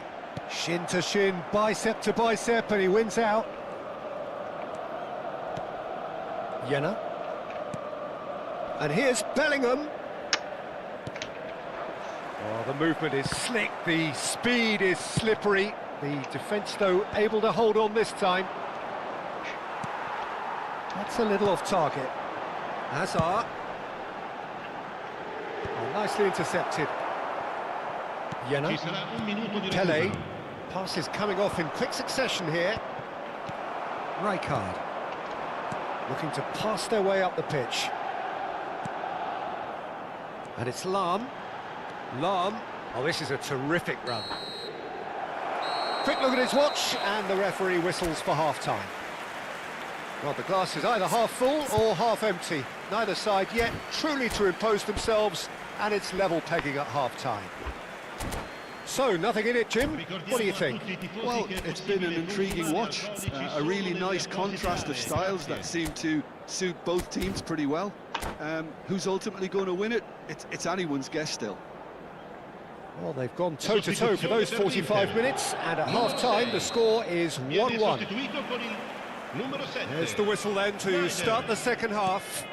Shin to shin, bicep to bicep, and he wins out. Jenner. And here's Bellingham. Oh, the movement is slick, the speed is slippery. The defence, though, able to hold on this time. That's a little off target. Hazard. Oh, nicely intercepted. Jenner. Pele. Passes coming off in quick succession here. Rijkaard. Looking to pass their way up the pitch. And it's Lahm. Lahm. Oh, this is a terrific run. Quick look at his watch, and the referee whistles for half-time. Well, the glass is either half full or half empty. Neither side yet truly to impose themselves, and it's level pegging at half-time. So, nothing in it, Jim. What do you think? Well, it's been an intriguing watch. A really nice contrast of styles that seem to suit both teams pretty well. Who's ultimately going to win it? It's anyone's guess still. Well, they've gone toe-to-toe for those 45 minutes, and at half-time the score is 1-1. There's the whistle then to start the second half.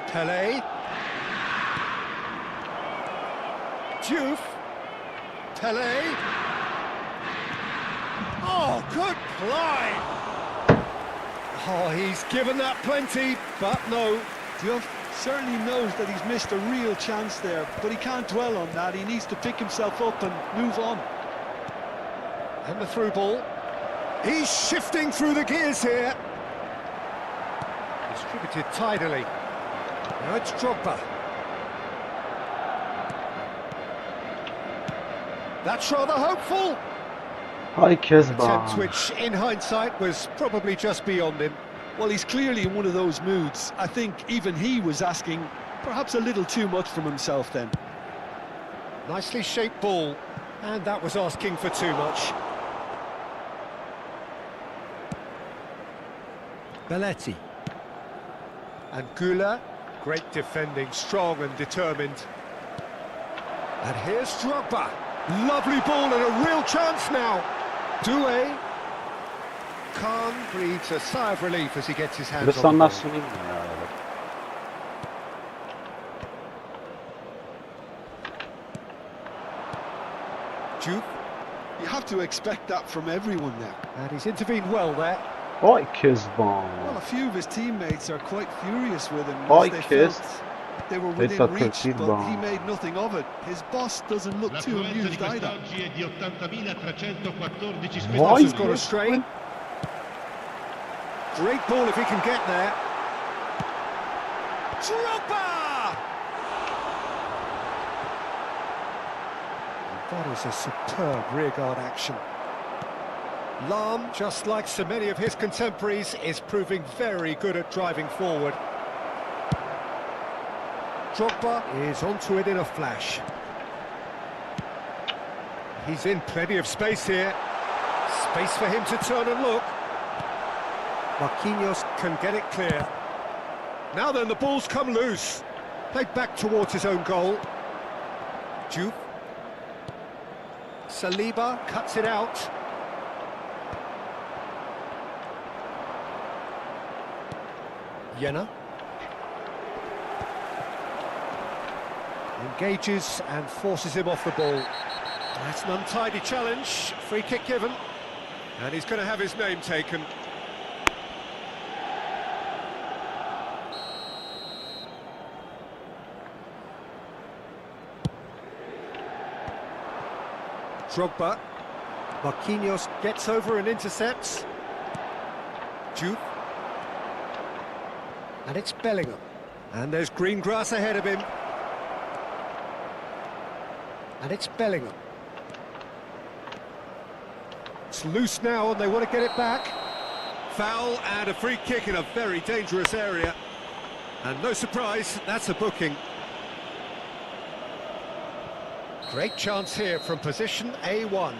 Pele. Diouf. Pele. Oh, good play! Oh, he's given that plenty, but no. Diouf certainly knows that he's missed a real chance there, but he can't dwell on that. He needs to pick himself up and move on. And the through ball. He's shifting through the gears here. Distributed tidily. Now it's Drogba. That's rather hopeful. Alik-GAMING. Which, in hindsight, was probably just beyond him. Well, he's clearly in one of those moods. I think even he was asking perhaps a little too much from himself then. Nicely shaped ball, and that was asking for too much. Belletti. And Güler, great defending, strong and determined. And here's Drogba. Lovely ball and a real chance now. Doué. Khan breathes a sigh of relief as he gets his hands on the ball. Duke. You have to expect that from everyone now. And he's intervened well there. Alik-GAMING. Well, a few of his teammates are quite furious with him. They were within reach, but he made nothing of it. His boss doesn't look too amused either. Why? He's got a strain. Great ball if he can get there. Drogba! That is a superb rearguard action. Lahm, just like so many of his contemporaries, is proving very good at driving forward. Drogba is onto it in a flash. He's in plenty of space here. Space for him to turn and look. Marquinhos can get it clear. Now then, the ball's come loose. Played back towards his own goal. Diouf. Saliba cuts it out. Jenner. Engages and forces him off the ball. That's an untidy challenge. Free kick given. And he's going to have his name taken. Drogba. Marquinhos gets over and intercepts. Diouf. And it's Bellingham. And there's green grass ahead of him. And it's Bellingham. It's loose now and they want to get it back. Foul and a free kick in a very dangerous area. And no surprise, that's a booking. Great chance here from position A1.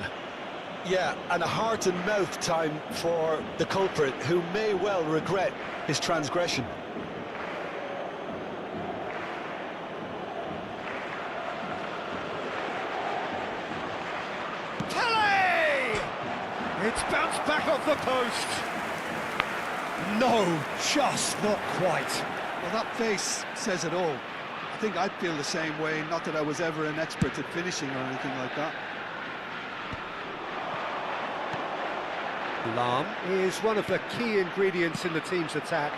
Yeah, and a heart-and-mouth time for the culprit, who may well regret his transgression. Kelly! It's bounced back off the post. No, just not quite. Well, that face says it all. I think I'd feel the same way, not that I was ever an expert at finishing or anything like that. Lahm is one of the key ingredients in the team's attack.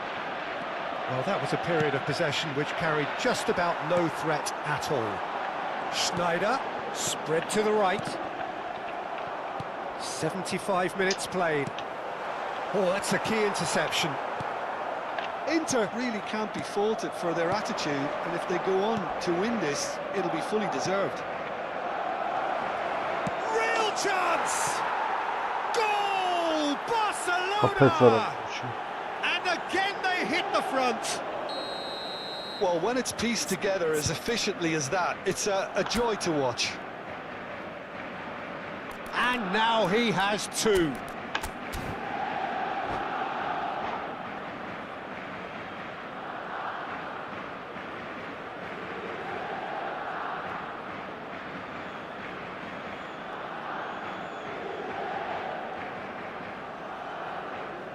Well, that was a period of possession which carried just about no threat at all. Schneider, spread to the right. 75 minutes played. Oh, that's a key interception. Inter really can't be faulted for their attitude, and if they go on to win this, it'll be fully deserved. Real chance! Goal! Barcelona! And again they hit the front. Well, when it's pieced together as efficiently as that, it's a joy to watch. And now he has two.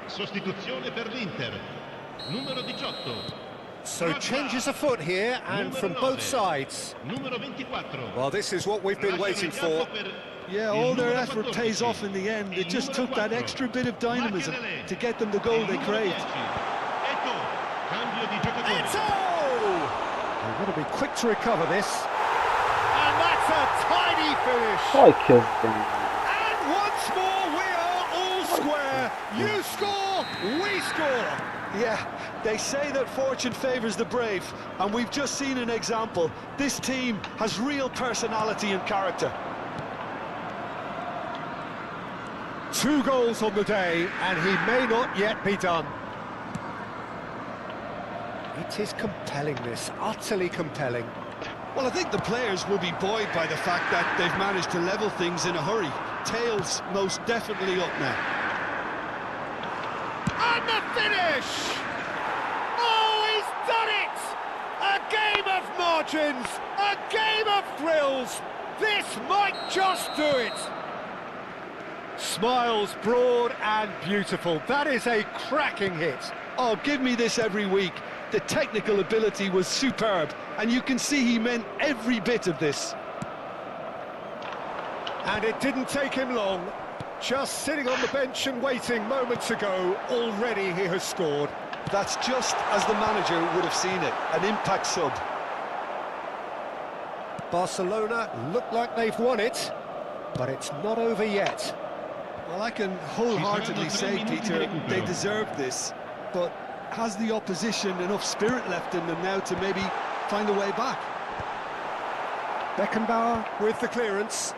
Sostituzione per l'Inter. Numero 18. So changes afoot here, and from both sides. Numero 24. Well, this is what we've been waiting for. Yeah, all their effort pays off in the end. It just took that extra bit of dynamism to get them the goal they craved. Eto! They've got to be quick to recover this. And that's a tiny finish. And once more we are all square. You score, we score. Yeah, they say that fortune favours the brave, and we've just seen an example. This team has real personality and character. 2 goals on the day, and he may not yet be done. It is compelling, this, utterly compelling. Well, I think the players will be buoyed by the fact that they've managed to level things in a hurry. Tails most definitely up now. And the finish! Oh, he's done it! A game of margins, a game of thrills. This might just do it. Smiles broad and beautiful. That is a cracking hit. Oh, give me this every week. The technical ability was superb, and you can see he meant every bit of this. And it didn't take him long. Just sitting on the bench and waiting moments ago, already he has scored. That's just as the manager would have seen it, an impact sub. Barcelona look like they've won it, but it's not over yet. Well, I can wholeheartedly say, Peter, they deserve this, but has the opposition enough spirit left in them now to maybe find a way back? Beckenbauer with the clearance.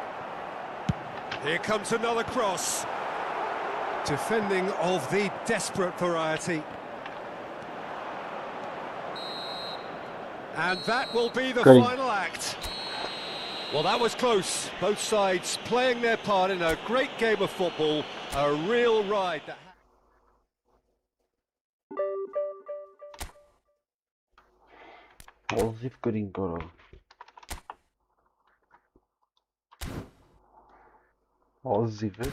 Here comes another cross. Defending of the desperate variety. And that will be the final act. Well, that was close. Both sides playing their part in a great game of football. A real ride. Poziv green goal. Poziv.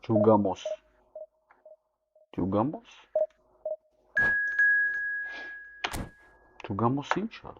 Jugamos. Jugamos? Jugamos ինչ ա։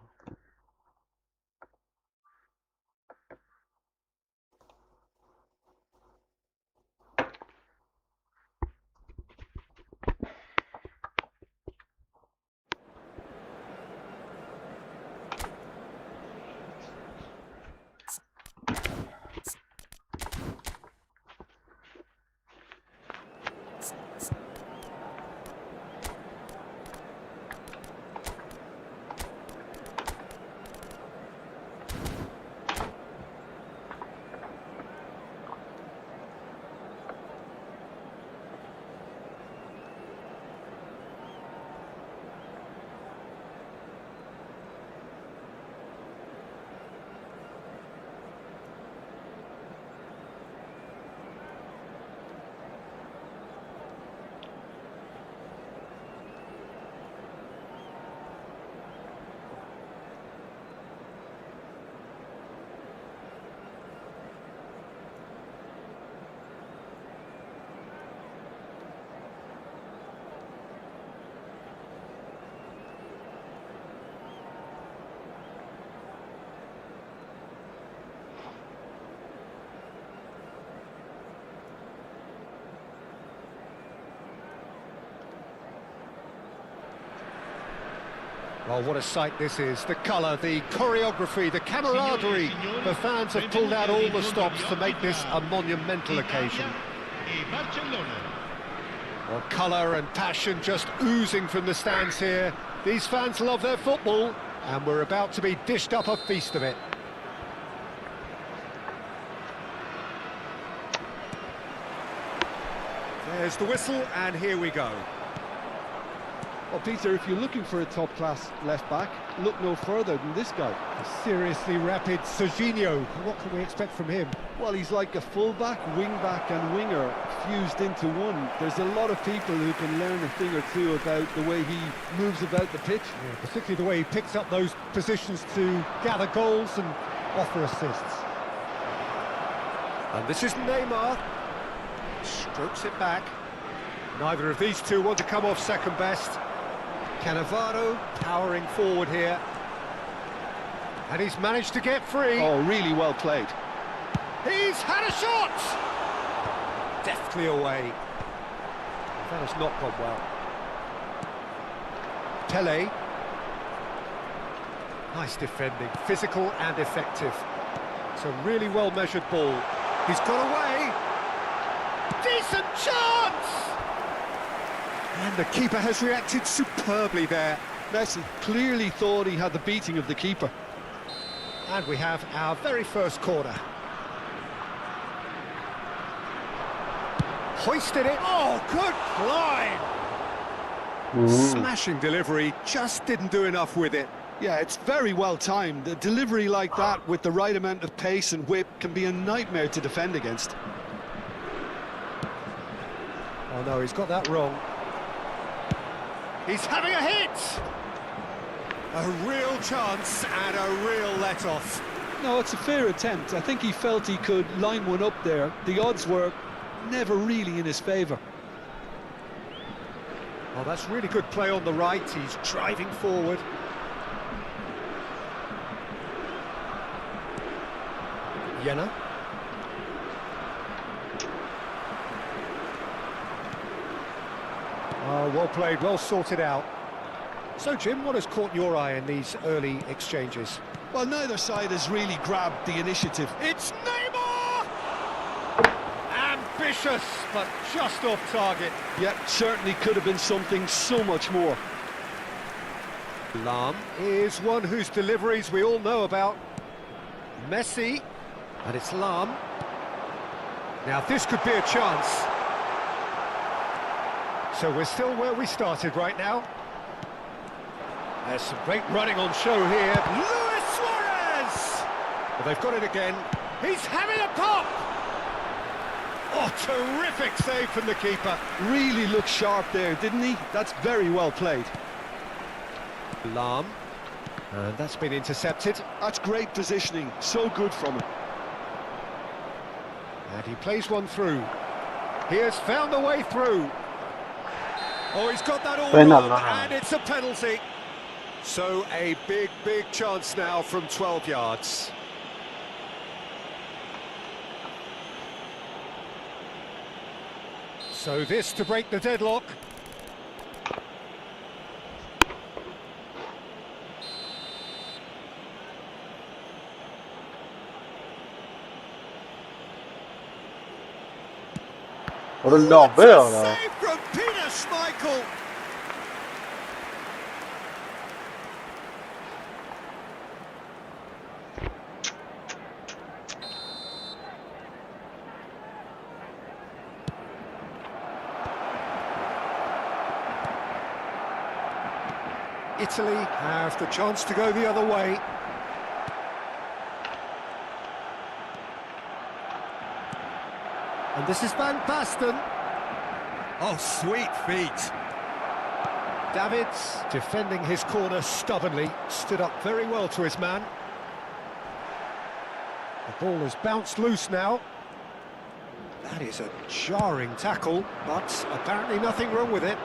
Well, what a sight this is. The colour, the choreography, the camaraderie. The fans have pulled out all the stops to make this a monumental occasion. Well, colour and passion just oozing from the stands here. These fans love their football, and we're about to be dished up a feast of it. There's the whistle, and here we go. Well, Peter, if you're looking for a top-class left-back, look no further than this guy. A seriously rapid Serginho. What can we expect from him? Well, he's like a full-back, wing-back and winger fused into one. There's a lot of people who can learn a thing or two about the way he moves about the pitch. Yeah, particularly the way he picks up those positions to gather goals and offer assists. And this is Neymar. Strokes it back. Neither of these two want to come off second best. Cannavaro powering forward here. And he's managed to get free. Oh, really well played. He's had a shot! Deftly away. That has not gone well. Pele. Nice defending, physical and effective. It's a really well-measured ball. He's got away. Decent chance! And the keeper has reacted superbly there. Messi clearly thought he had the beating of the keeper. And we have our very first corner. Hoisted it. Oh, good climb! Smashing delivery, just didn't do enough with it. Yeah, it's very well timed. A delivery like that with the right amount of pace and whip can be a nightmare to defend against. Oh no, he's got that wrong. He's having a hit! A real chance and a real let-off. No, it's a fair attempt. I think he felt he could line one up there. The odds were never really in his favour. Oh, that's really good play on the right. He's driving forward. Jena. Oh, well played, well sorted out. So, Jim, what has caught your eye in these early exchanges? Well, neither side has really grabbed the initiative. It's Neymar! Ambitious, but just off target. Yeah, certainly could have been something so much more. Lam is one whose deliveries we all know about. Messi, and it's Lam. Now, this could be a chance. So we're still where we started right now. There's some great running on show here. Luis Suarez! Well, they've got it again. He's having a pop! Oh, terrific save from the keeper. Really looked sharp there, didn't he? That's very well played. Lam. And that's been intercepted. That's great positioning. So good from him. And he plays one through. He has found a way through. Oh, he's got that all wrong, and it's a penalty. So a big, big chance now from 12 yards. So this to break the deadlock. What a lob there, though. Save from Peter Schmeichel. Italy have the chance to go the other way. And this is Van Basten. Oh, sweet feet. Davids, defending his corner stubbornly, stood up very well to his man. The ball has bounced loose now. That is a jarring tackle, but apparently nothing wrong with it.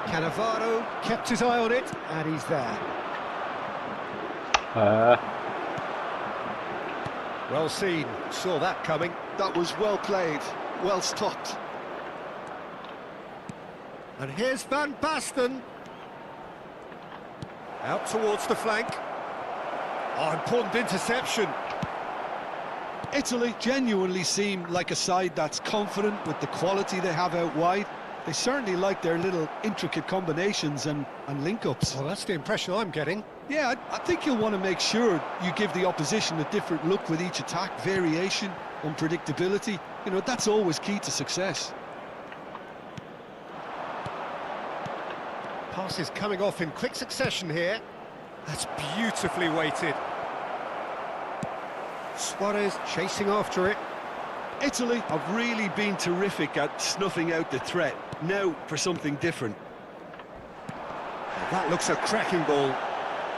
Cannavaro kept his eye on it, and he's there. Well seen, saw that coming. That was well played, well stopped. And here's Van Basten. Out towards the flank. Oh, important interception. Italy genuinely seem like a side that's confident with the quality they have out wide. They certainly like their little intricate combinations and link-ups. Well, that's the impression I'm getting. Yeah, I think you'll want to make sure you give the opposition a different look with each attack, variation, unpredictability. You know, that's always key to success. Passes coming off in quick succession here. That's beautifully weighted. Suarez chasing after it. Italy have really been terrific at snuffing out the threat. Now for something different. That looks a cracking ball.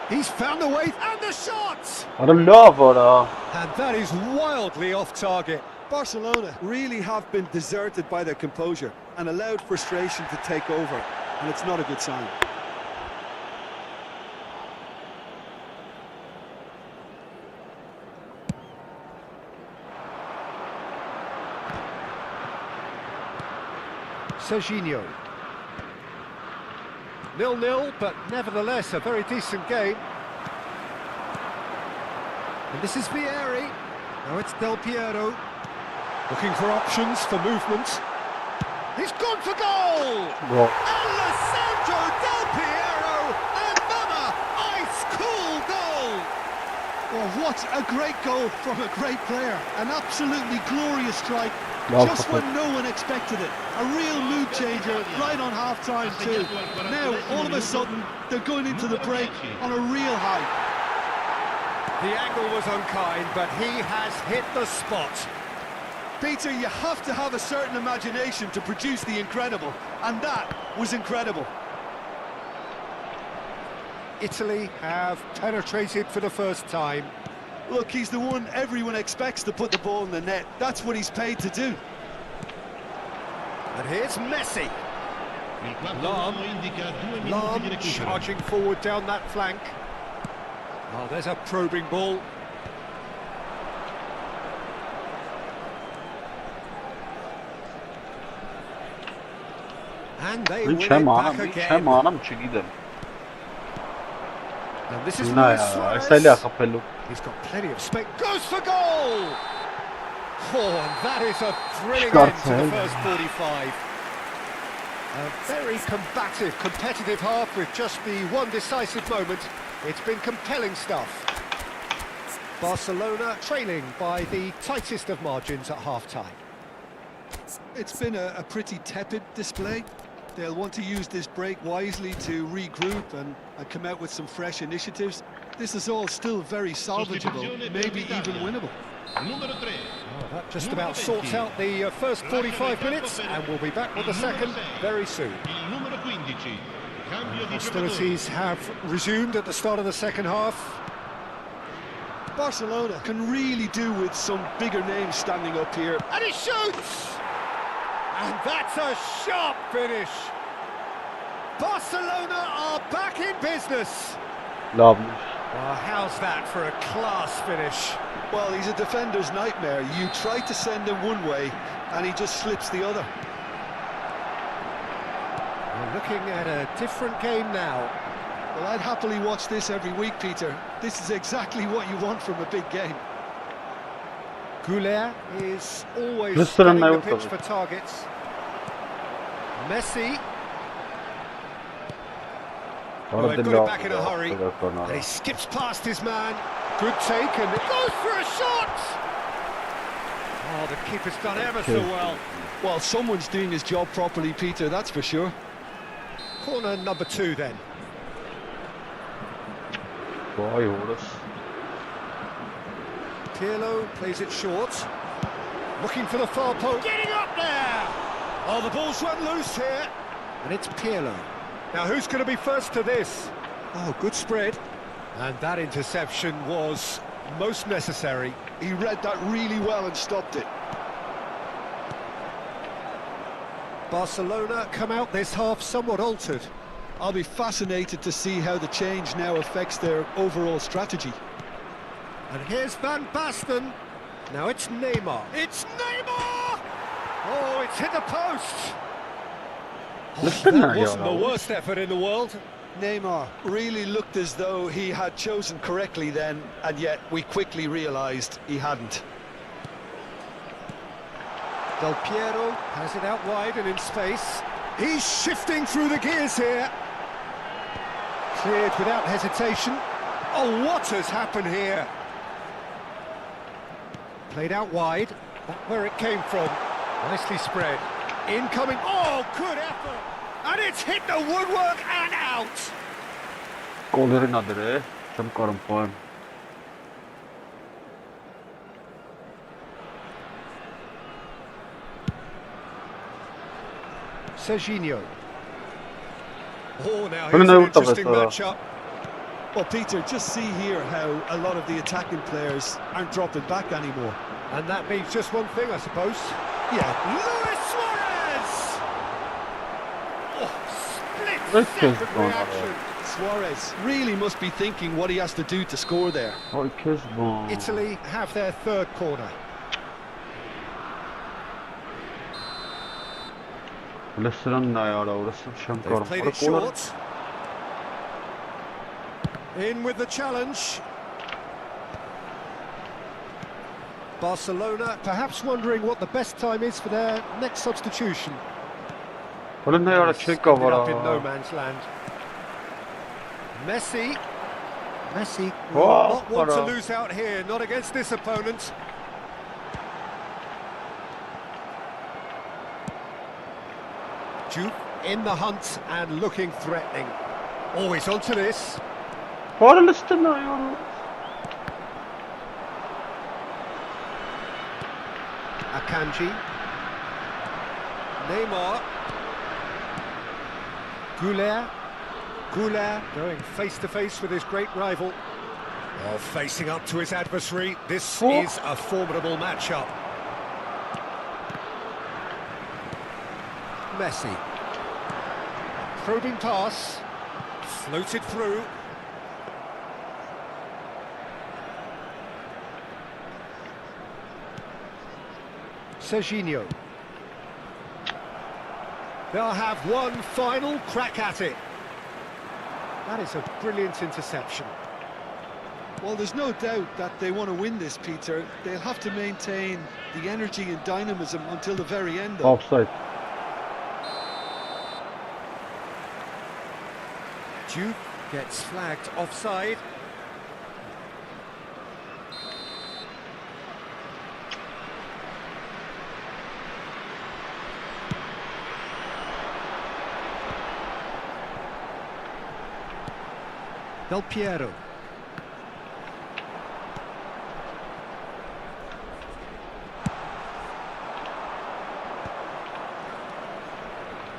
He's found the way, and the shot! Adam Lava. And that is wildly off target. Barcelona really have been deserted by their composure and allowed frustration to take over, and it's not a good sign. Serginho. 0-0, but nevertheless a very decent game. And this is Vieri. Now it's Del Piero. Looking for options for movement. He's gone for goal! Alessandro Del Piero! Another ice-cool goal! Well, what a great goal from a great player. An absolutely glorious strike. Wow. Just when no one expected it. A real mood changer right on half-time too. Now, all of a sudden, they're going into the break on a real high. The angle was unkind, but he has hit the spot. Peter, you have to have a certain imagination to produce the incredible, and that was incredible. Italy have penetrated for the first time. Look, he's the one everyone expects to put the ball in the net. That's what he's paid to do. And here's Messi. Lam charging forward down that flank. Oh, there's a probing ball. And they win it back again. And this is Luis Suarez. He's got plenty of space. Goes for goal! Oh, and that is a thrilling end to the first 45. A very combative, competitive half with just the one decisive moment. It's been compelling stuff. Barcelona trailing by the tightest of margins at half-time. It's been a pretty tepid display. They'll want to use this break wisely to regroup and come out with some fresh initiatives. This is all still very salvageable, maybe even winnable. Oh, that just about sorts out the first 45 minutes, and we'll be back with the second very soon. Hostilities have resumed at the start of the second half. Barcelona can really do with some bigger names standing up here. And he shoots! And that's a sharp finish. Barcelona are back in business. Lovely. Well, how's that for a class finish? Well, he's a defender's nightmare. You try to send him one way, and he just slips the other. We're looking at a different game now. Well, I'd happily watch this every week, Peter. This is exactly what you want from a big game. Goulet is always scanning the pitch for targets. Messi. Well, they've got it back in a hurry. And he skips past his man. Good take, and it goes for a shot! Oh, the keeper's done ever so well. Well, someone's doing his job properly, Peter, that's for sure. Corner number 2 then. Pirlo plays it short. Looking for the far post. Getting up there! Oh, the ball's run loose here. And it's Pirlo. Now, who's going to be first to this? Oh, good spread. And that interception was most necessary. He read that really well and stopped it. Barcelona come out this half somewhat altered. I'll be fascinated to see how the change now affects their overall strategy. And here's Van Basten. Now it's Neymar. It's Neymar! Oh, it's hit the post. Oh, that wasn't the worst effort in the world. Neymar really looked as though he had chosen correctly then, and yet we quickly realised he hadn't. Del Piero has it out wide and in space. He's shifting through the gears here. Cleared without hesitation. Oh, what has happened here? Played out wide. Not where it came from. Nicely spread. Incoming. Oh, good effort. And it's hit the woodwork and out. Գոլերին ա դրե, չեմ կարում պահեմ։ Serginho. Oh, now Well, here's no, an interesting Tavares, matchup. Well, Peter, just see here how a lot of the attacking players aren't dropping back anymore. And that means just one thing, I suppose. Yeah, Luis Suarez! Oh, This split is second gone reaction. Suarez really must be thinking what he has to do to score there. Ay kez bom. Italy have their third corner. Լսրան նա արա, ուրասն չեմ They've կարում։ played it short. In with the challenge. Barcelona perhaps wondering what the best time is for their next substitution. Հələ նա արա չեն կավ Ended արա։ up in no man's land. Messi will Wow, not want to bravo. lose out here, not against this opponent. Juke in the hunt and looking threatening. Always onto this. Հարը լստն նա արա։ Akanji. Neymar. Goulet going face to face with his great rival. Oh, facing up to his adversary. This Oh. is a formidable matchup. Messi. Probing pass. Floated through. Serginho. They'll have one final crack at it. That is a brilliant interception. Well, there's no doubt that they want to win this, Peter. They'll have to maintain the energy and dynamism until the very end. though. Offside. Duke gets flagged offside. Del Piero.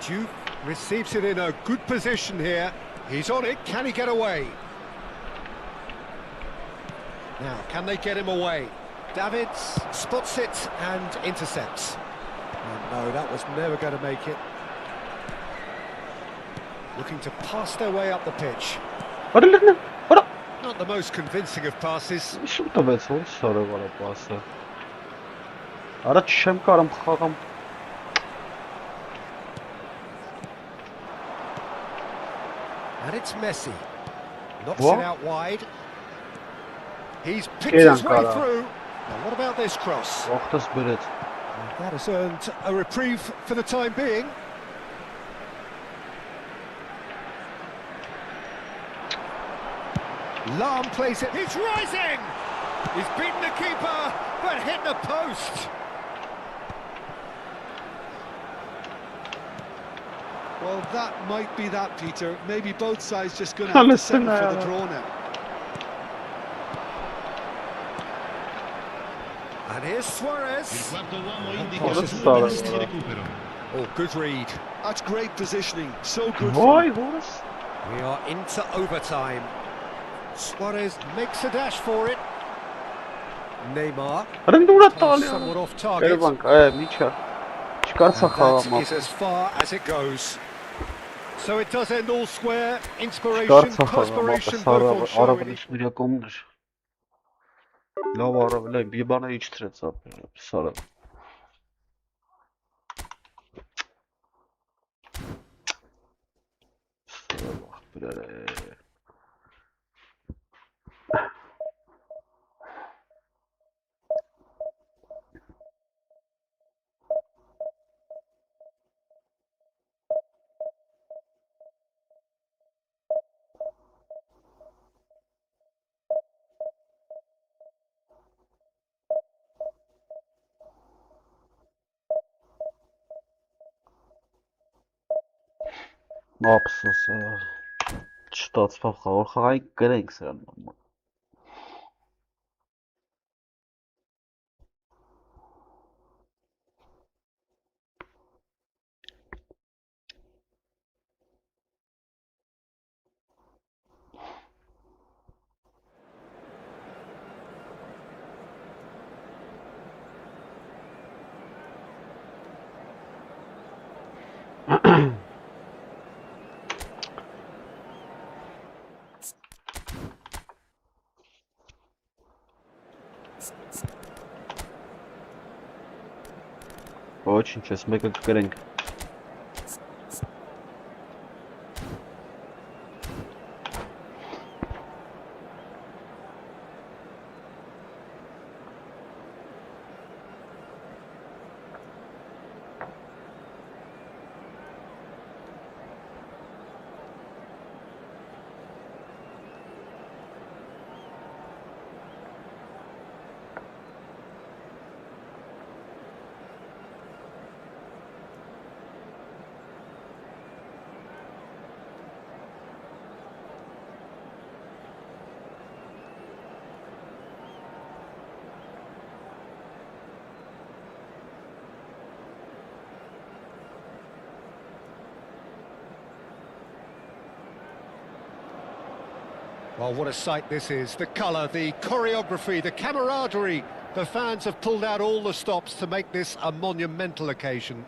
Duke receives it in a good position here. He's on it. Can he get away? Now, can they get him away? Davids spots it and intercepts. Oh, no, that was never going to make it. Looking to pass their way up the pitch. Հարը լրնա, հարը։ Not the most convincing of passes. Շուտ տվեց, ո՞ր սարը վարա պասը։ Արա չեմ կարում խաղամ։ And it's Messi. Knocks What? it out wide. He's picked Get his on, way Carlo. through. Now, what about this cross? Վախտս բերեց։ That has earned a reprieve for the time being. Lahm plays it. He's rising! He's beaten the keeper, but hit the post. Well, that might be that, Peter. Maybe both sides just going to have to settle for the draw now. And here's Suarez. Quarto uomo indica Oh, il this is punto best. di recupero. Oh, good read. That's great positioning. So good. Վայ, հորս։ We are into overtime. Suarez makes a dash for it. Neymar. Հարը դուրա Pass տալի։ somewhat off target. Երևանք, միչա։ Չկարծա And խաղամ։ that is as far as it goes. So it does end all square. Inspiration, Չկարծա խաղամ, perspiration, ապս both on show. արավելիշ նրա կողմներ։ Լավ արավել է, մի բանը իջտրեց ապեր, սարավ։ Սարավ ախպեր։ Ափսոս, չստացվավ խաղալ խաղային կրենք սրան։ Ոչինչ, ես մեկը կկրենք։ Well, what a sight this is. The colour, the choreography, the camaraderie. The fans have pulled out all the stops to make this a monumental occasion.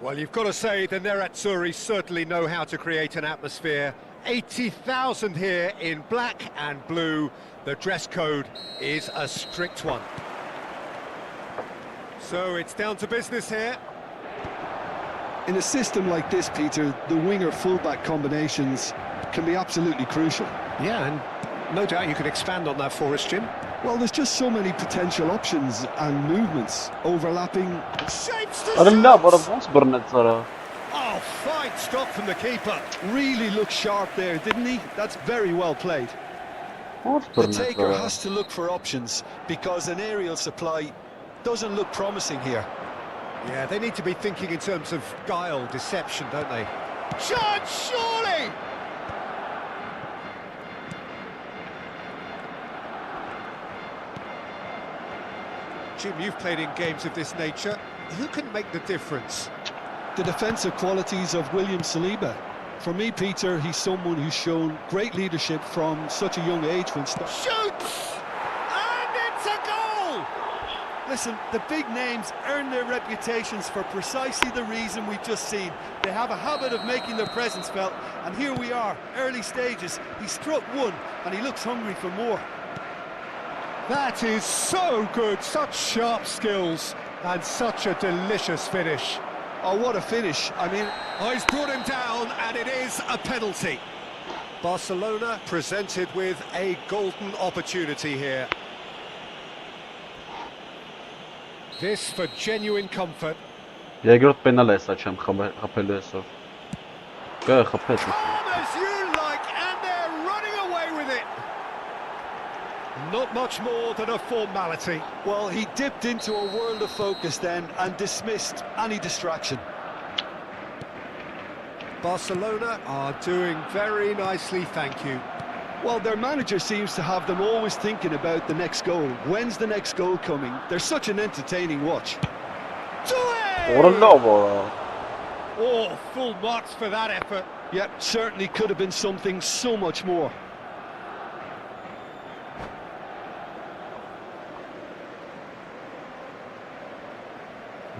Well, you've got to say the Nerazzurri certainly know how to create an atmosphere. 80,000 here in black and blue. The dress code is a strict one. So it's down to business here. In a system like this, Peter, the winger-fullback combinations can be absolutely crucial. Yeah, and no doubt you can expand on that for us, Jim. Well, there's just so many potential options and movements, overlapping. Shapes to Արնա, որը shots! ոնց բռնեց արա։ Oh, fine stop from the keeper. Really looked sharp there, didn't he? That's very well played. Ոնց The բռնեց taker արա։ has to look for options because an aerial supply doesn't look promising here. Yeah, they need to be thinking in terms of guile, deception, don't they? Chance, surely! Jim, you've played in games of this nature. Who can make the difference? The defensive qualities of William Saliba. For me, Peter, he's someone who's shown great leadership from such a young age when Shoots! And it's a goal! Listen, the big names earn their reputations for precisely the reason we've just seen. They have a habit of making their presence felt, and here we are, early stages. He struck one, and he looks hungry for more. That is so good, such sharp skills, and such a delicious finish. Oh, what a finish. I mean, Oh, he's brought him down, and it is a penalty. Barcelona presented with a golden opportunity here. This for genuine comfort. Երկրորդ պենալ է սա չեմ խփելու այսօր։ Կա խփեց։ Come as you like, and they're running away with it. Not much more than a formality. well, he dipped into a world of focus then and dismissed any distraction. Barcelona are doing very nicely, thank you. Well, their manager seems to have them always thinking about the next goal. When's the next goal coming? They're such an entertaining watch. Օրնա որա։ Oh, full marks for that effort. Yep, certainly could have been something so much more.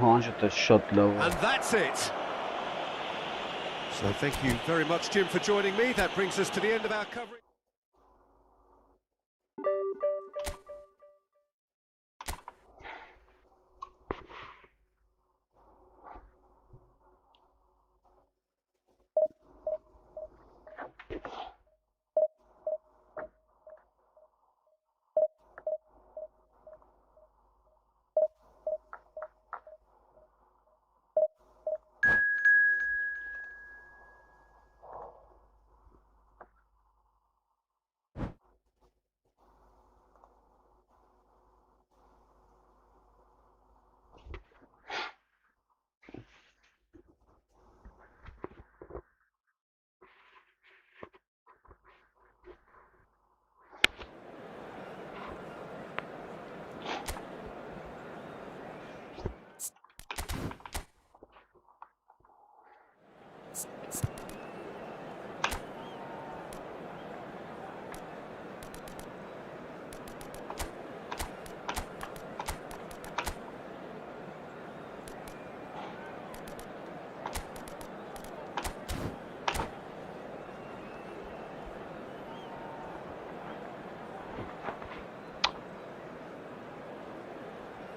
Հանջը դե շատ լավ։ And that's it. So thank you very much, Jim, for joining me. That brings us to the end of our coverage.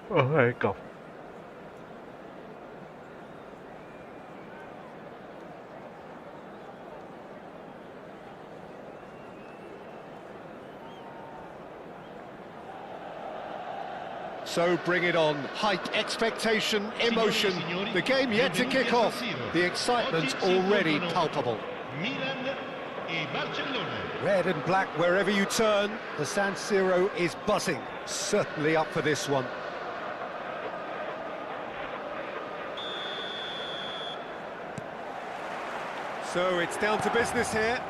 Եկավ։ So bring it on. Hype, expectation, emotion. The game yet to kick off. The excitement's already palpable. Milan y Barcelona. Red and black wherever you turn. The San Siro is buzzing. Certainly up for this one. So it's down to business here.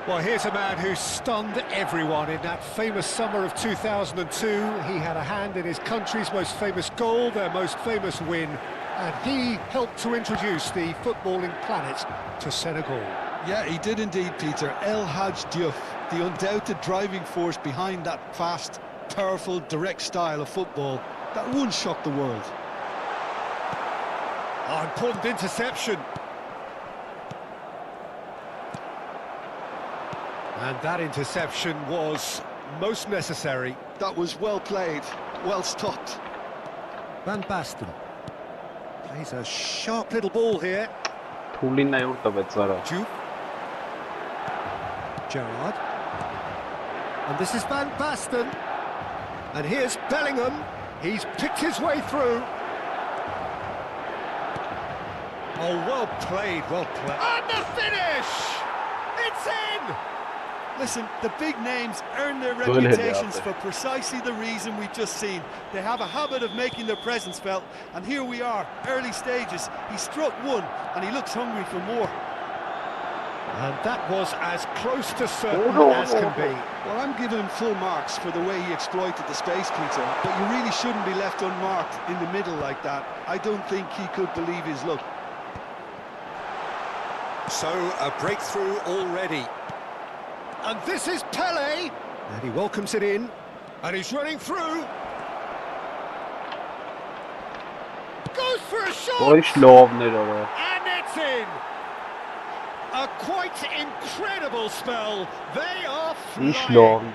Well, here's a man who stunned everyone in that famous summer of 2002. He had a hand in his country's most famous goal, their most famous win, and he helped to introduce the footballing planet to Senegal. Yeah, he did indeed, Peter. El Hadj Diouf, the undoubted driving force behind that fast, powerful, direct style of football that once shocked the world. Oh, important interception. And that interception was most necessary. That was well played, well stopped. Van Basten plays a sharp little ball here. Թուլին է ուր տվեց արա։ Juve. Gerrard. And this is Van Basten. And here's Bellingham. He's picked his way through. Oh, well played, well played. And the finish! It's in! Listen, the big names earn their reputations for precisely the reason we've just seen. They have a habit of making their presence felt, and here we are, early stages. He struck one, and he looks hungry for more. And that was as close to certain as can be. Well, I'm giving him full marks for the way he exploited the space, Peter, but you really shouldn't be left unmarked in the middle like that. I don't think he could believe his luck. So, a breakthrough already. And this is Pele. And he welcomes it in. And he's running through. Goes for a shot. And it's in. A quite incredible spell. They are flying.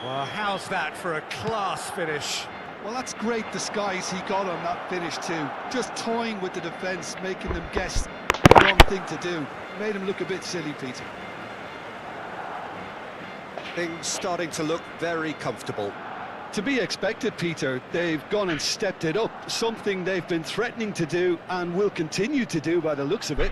Well, how's that for a class finish? Well, that's great disguise he got on that finish too. Just toying with the defence, making them guess the wrong thing to do. Made him look a bit silly, Peter. Things starting to look very comfortable. To be expected, Peter. They've gone and stepped it up. Something they've been threatening to do and will continue to do by the looks of it.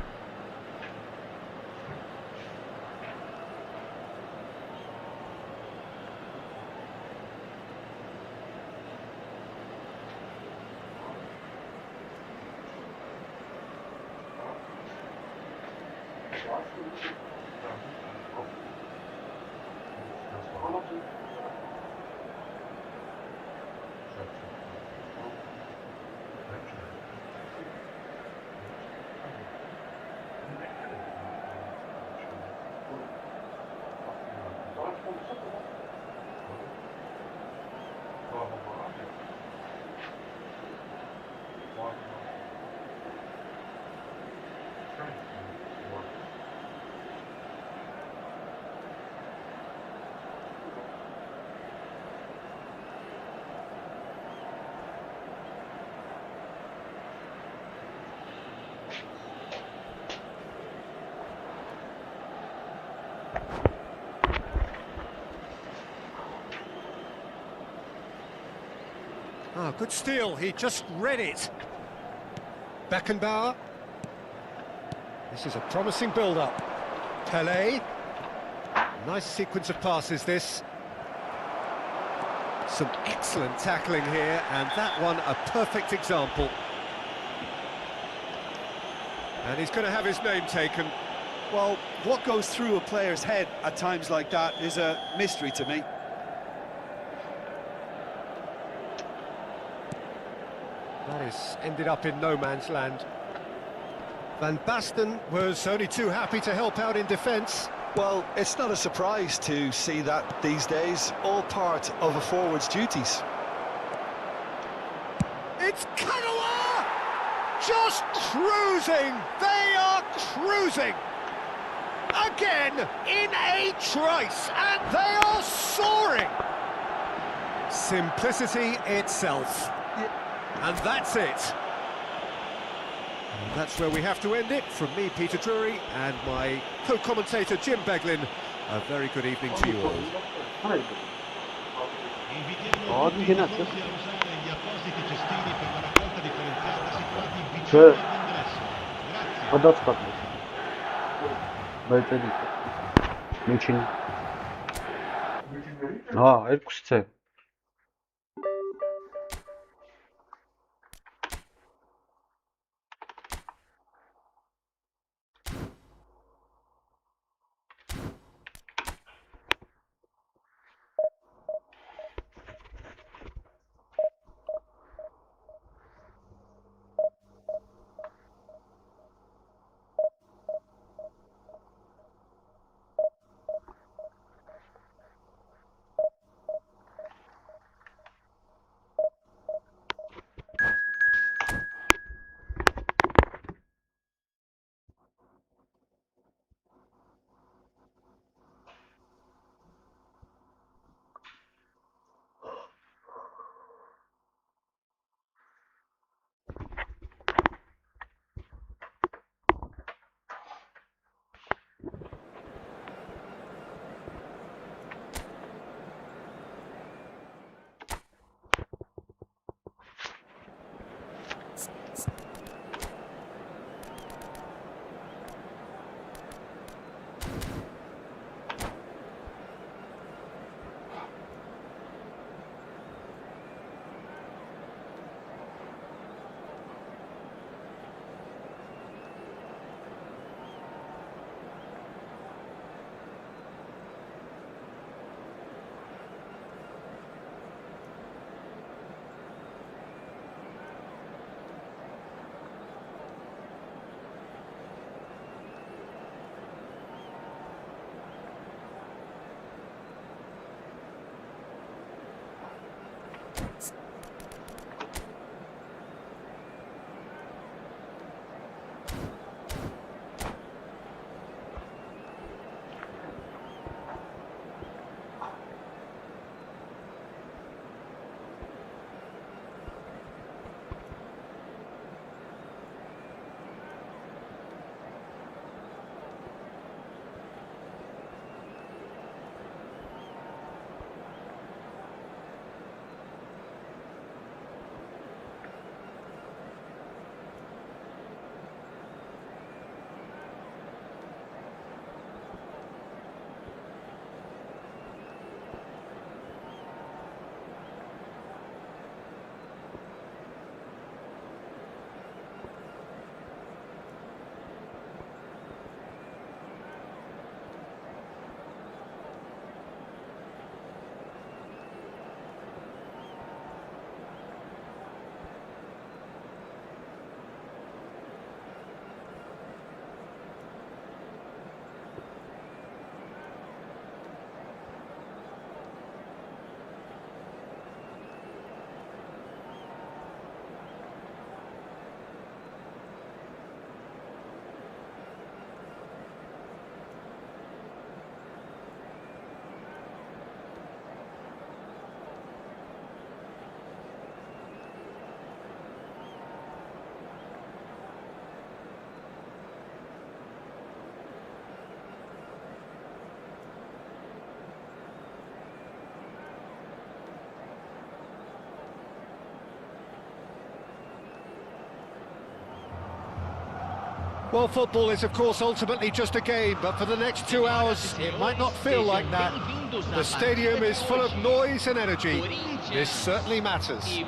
Ah, good steal. He just read it. Beckenbauer. This is a promising build-up. Pele. Nice sequence of passes, this. Some excellent tackling here, and that one a perfect example. And he's going to have his name taken. Well, what goes through a player's head at times like that is a mystery to me. That is ended up in no man's land. Van Basten was only too happy to help out in defence. Well, it's not a surprise to see that these days, all part of a forward's duties. It's Kagawa! Just cruising! They are cruising! Again, in a trice, and they are soaring! Simplicity itself. And that's it. And that's where we have to end it. From me, Peter Drury, and my co-commentator, Jim Beglin. A very good evening to you all. Oggi che nato? Cioè, ho dato spazio. Belki değil. Niçin? Ha, erkekse. Well, football is, of course, ultimately just a game, but for the next 2 hours, it might not feel like that. The stadium is full of noise and energy. This certainly matters.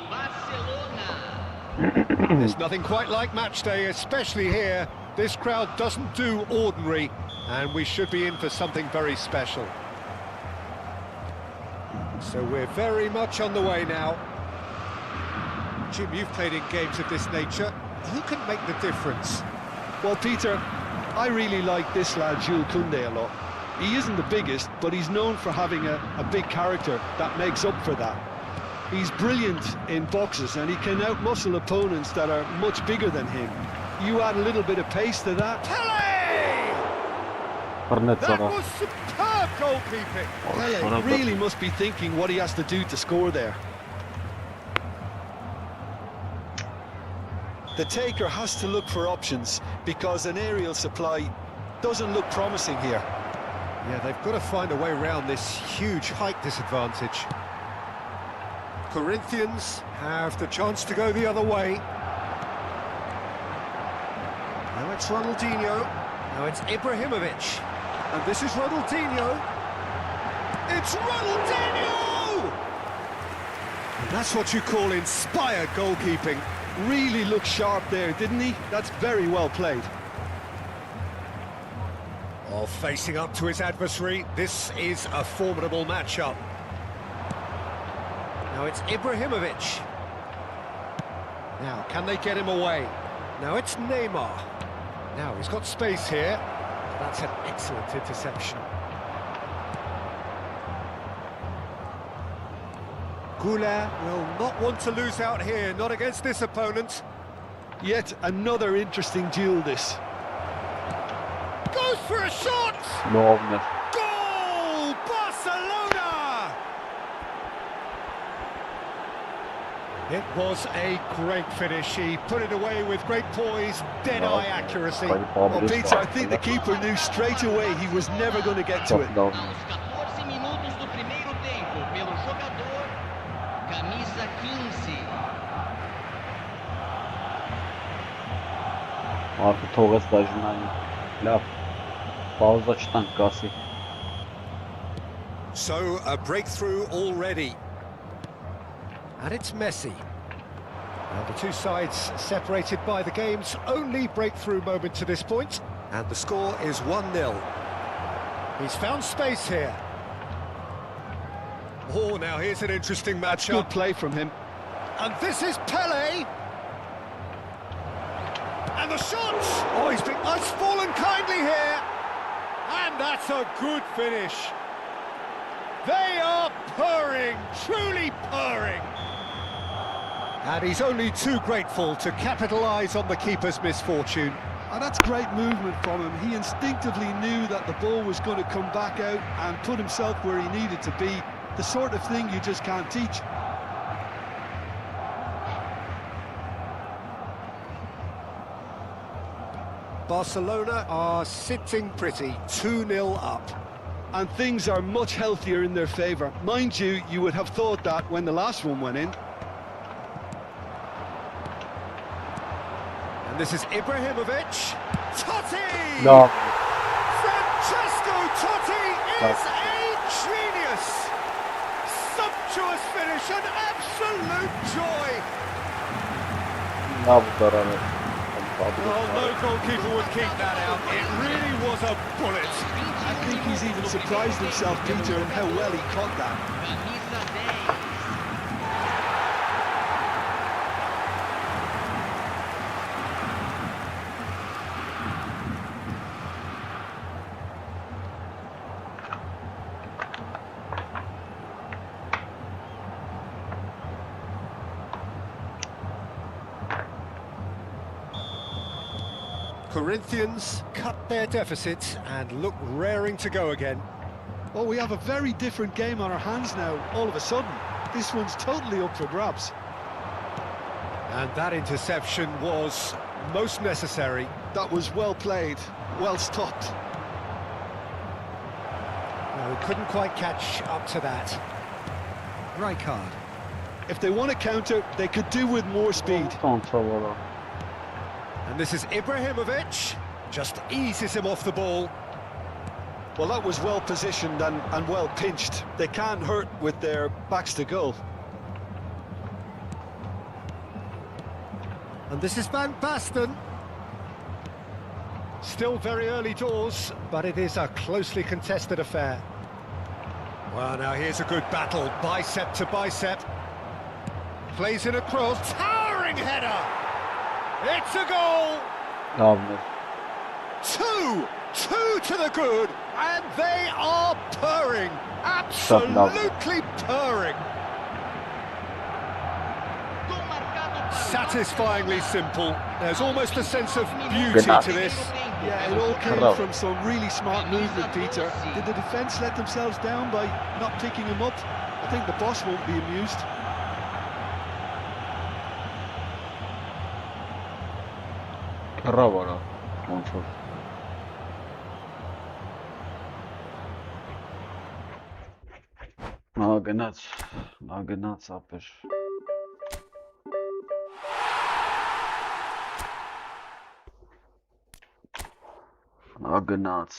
There's nothing quite like match day, especially here. This crowd doesn't do ordinary, and we should be in for something very special. So we're very much on the way now. Jim, you've played in games of this nature. Who can make the difference? Well, Peter, I really like this lad, Jules Koundé, a lot. He isn't the biggest, but he's known for having a big character that makes up for that. He's brilliant in boxes, and he can outmuscle opponents that are much bigger than him. You add a little bit of pace to that. Pele! That was superb! Superb goalkeeping. Pele really must be thinking what he has to do to score there. The taker has to look for options because an aerial supply doesn't look promising here. Yeah, they've got to find a way around this huge height disadvantage. Corinthians have the chance to go the other way. Now it's Ronaldinho. Now it's Ibrahimovic. And this is Ronaldinho. It's Ronaldinho! And that's what you call inspired goalkeeping. Really looked sharp there, didn't he? That's very well played. Oh, facing up to his adversary, this is a formidable matchup. Now it's Ibrahimovic. Now, can they get him away? Now it's Neymar. Now, he's got space here. That's an excellent interception. Goulart will not want to lose out here, not against this opponent. Yet another interesting duel, this. Goes for a shot! No, Goal! Barcelona! It was a great finish. He put it away with great poise, dead-eye accuracy. Well, Peter, I think the keeper knew straight away he was never going to get to it. Aos 14 minutos do primeiro tempo, pelo jogador, camisa 15. Artık Togas da jurnali. Laf. Pauza çıtan kasi. So, a breakthrough already. And it's Messi. Now the two sides separated by the game's only breakthrough moment to this point. And the score is 1-0. He's found space here. Oh, now here's an interesting matchup. Good play from him. And this is Pele. And the shot! Oh, he's fallen kindly here. And that's a good finish. They are purring, truly purring. And he's only too grateful to capitalise on the keeper's misfortune. And that's great movement from him. He instinctively knew that the ball was going to come back out and put himself where he needed to be. The sort of thing you just can't teach. Barcelona are sitting pretty, 2-0 up. And things are much healthier in their favour. Mind you, you would have thought that when the last one went in. And this is Ibrahimovic. Totti! No. Francesco Totti is a genius! Sumptuous finish, an absolute joy! Ne bu kararı? Oh, no goalkeeper would keep that out. It really was a bullet. I think he's even surprised himself, Peter, in how well he caught that. Camisa 10. Corinthians cut their deficit and look raring to go again. Well, we have a very different game on our hands now, all of a sudden. This one's totally up for grabs. And that interception was most necessary. That was well played, well stopped. No, he couldn't quite catch up to that. Right card. If they want to counter, they could do with more speed. Kontrol. And this is Ibrahimovic. Just eases him off the ball. Well, that was well positioned and well pinched. They can't hurt with their backs to goal. And this is Van Basten. Still very early doors, but it is a closely contested affair. Well, now here's a good battle, bicep to bicep. Plays in a cross, towering header! It's a goal! Tamam. Two to the good, and they are purring, absolutely purring. Satisfyingly simple. There's almost a sense of beauty to this. tempo Yeah, it pelo all jogador. came Bravo. from some really smart movement, Peter. Did the defence let themselves down by not picking him up? I think the boss won't be amused. Քռավ արա, ոնց որ։ Նա գնաց ապեր։ Նա գնաց։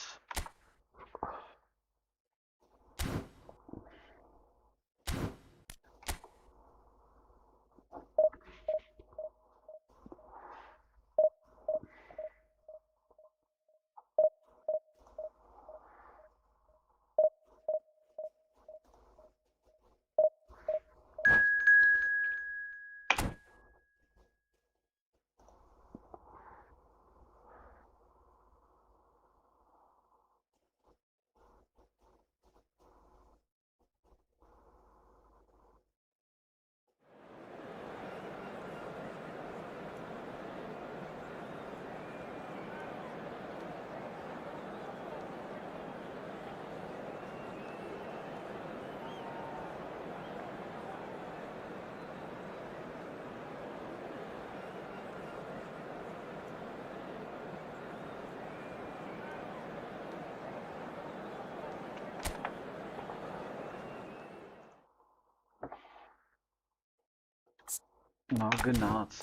Նա գնաց։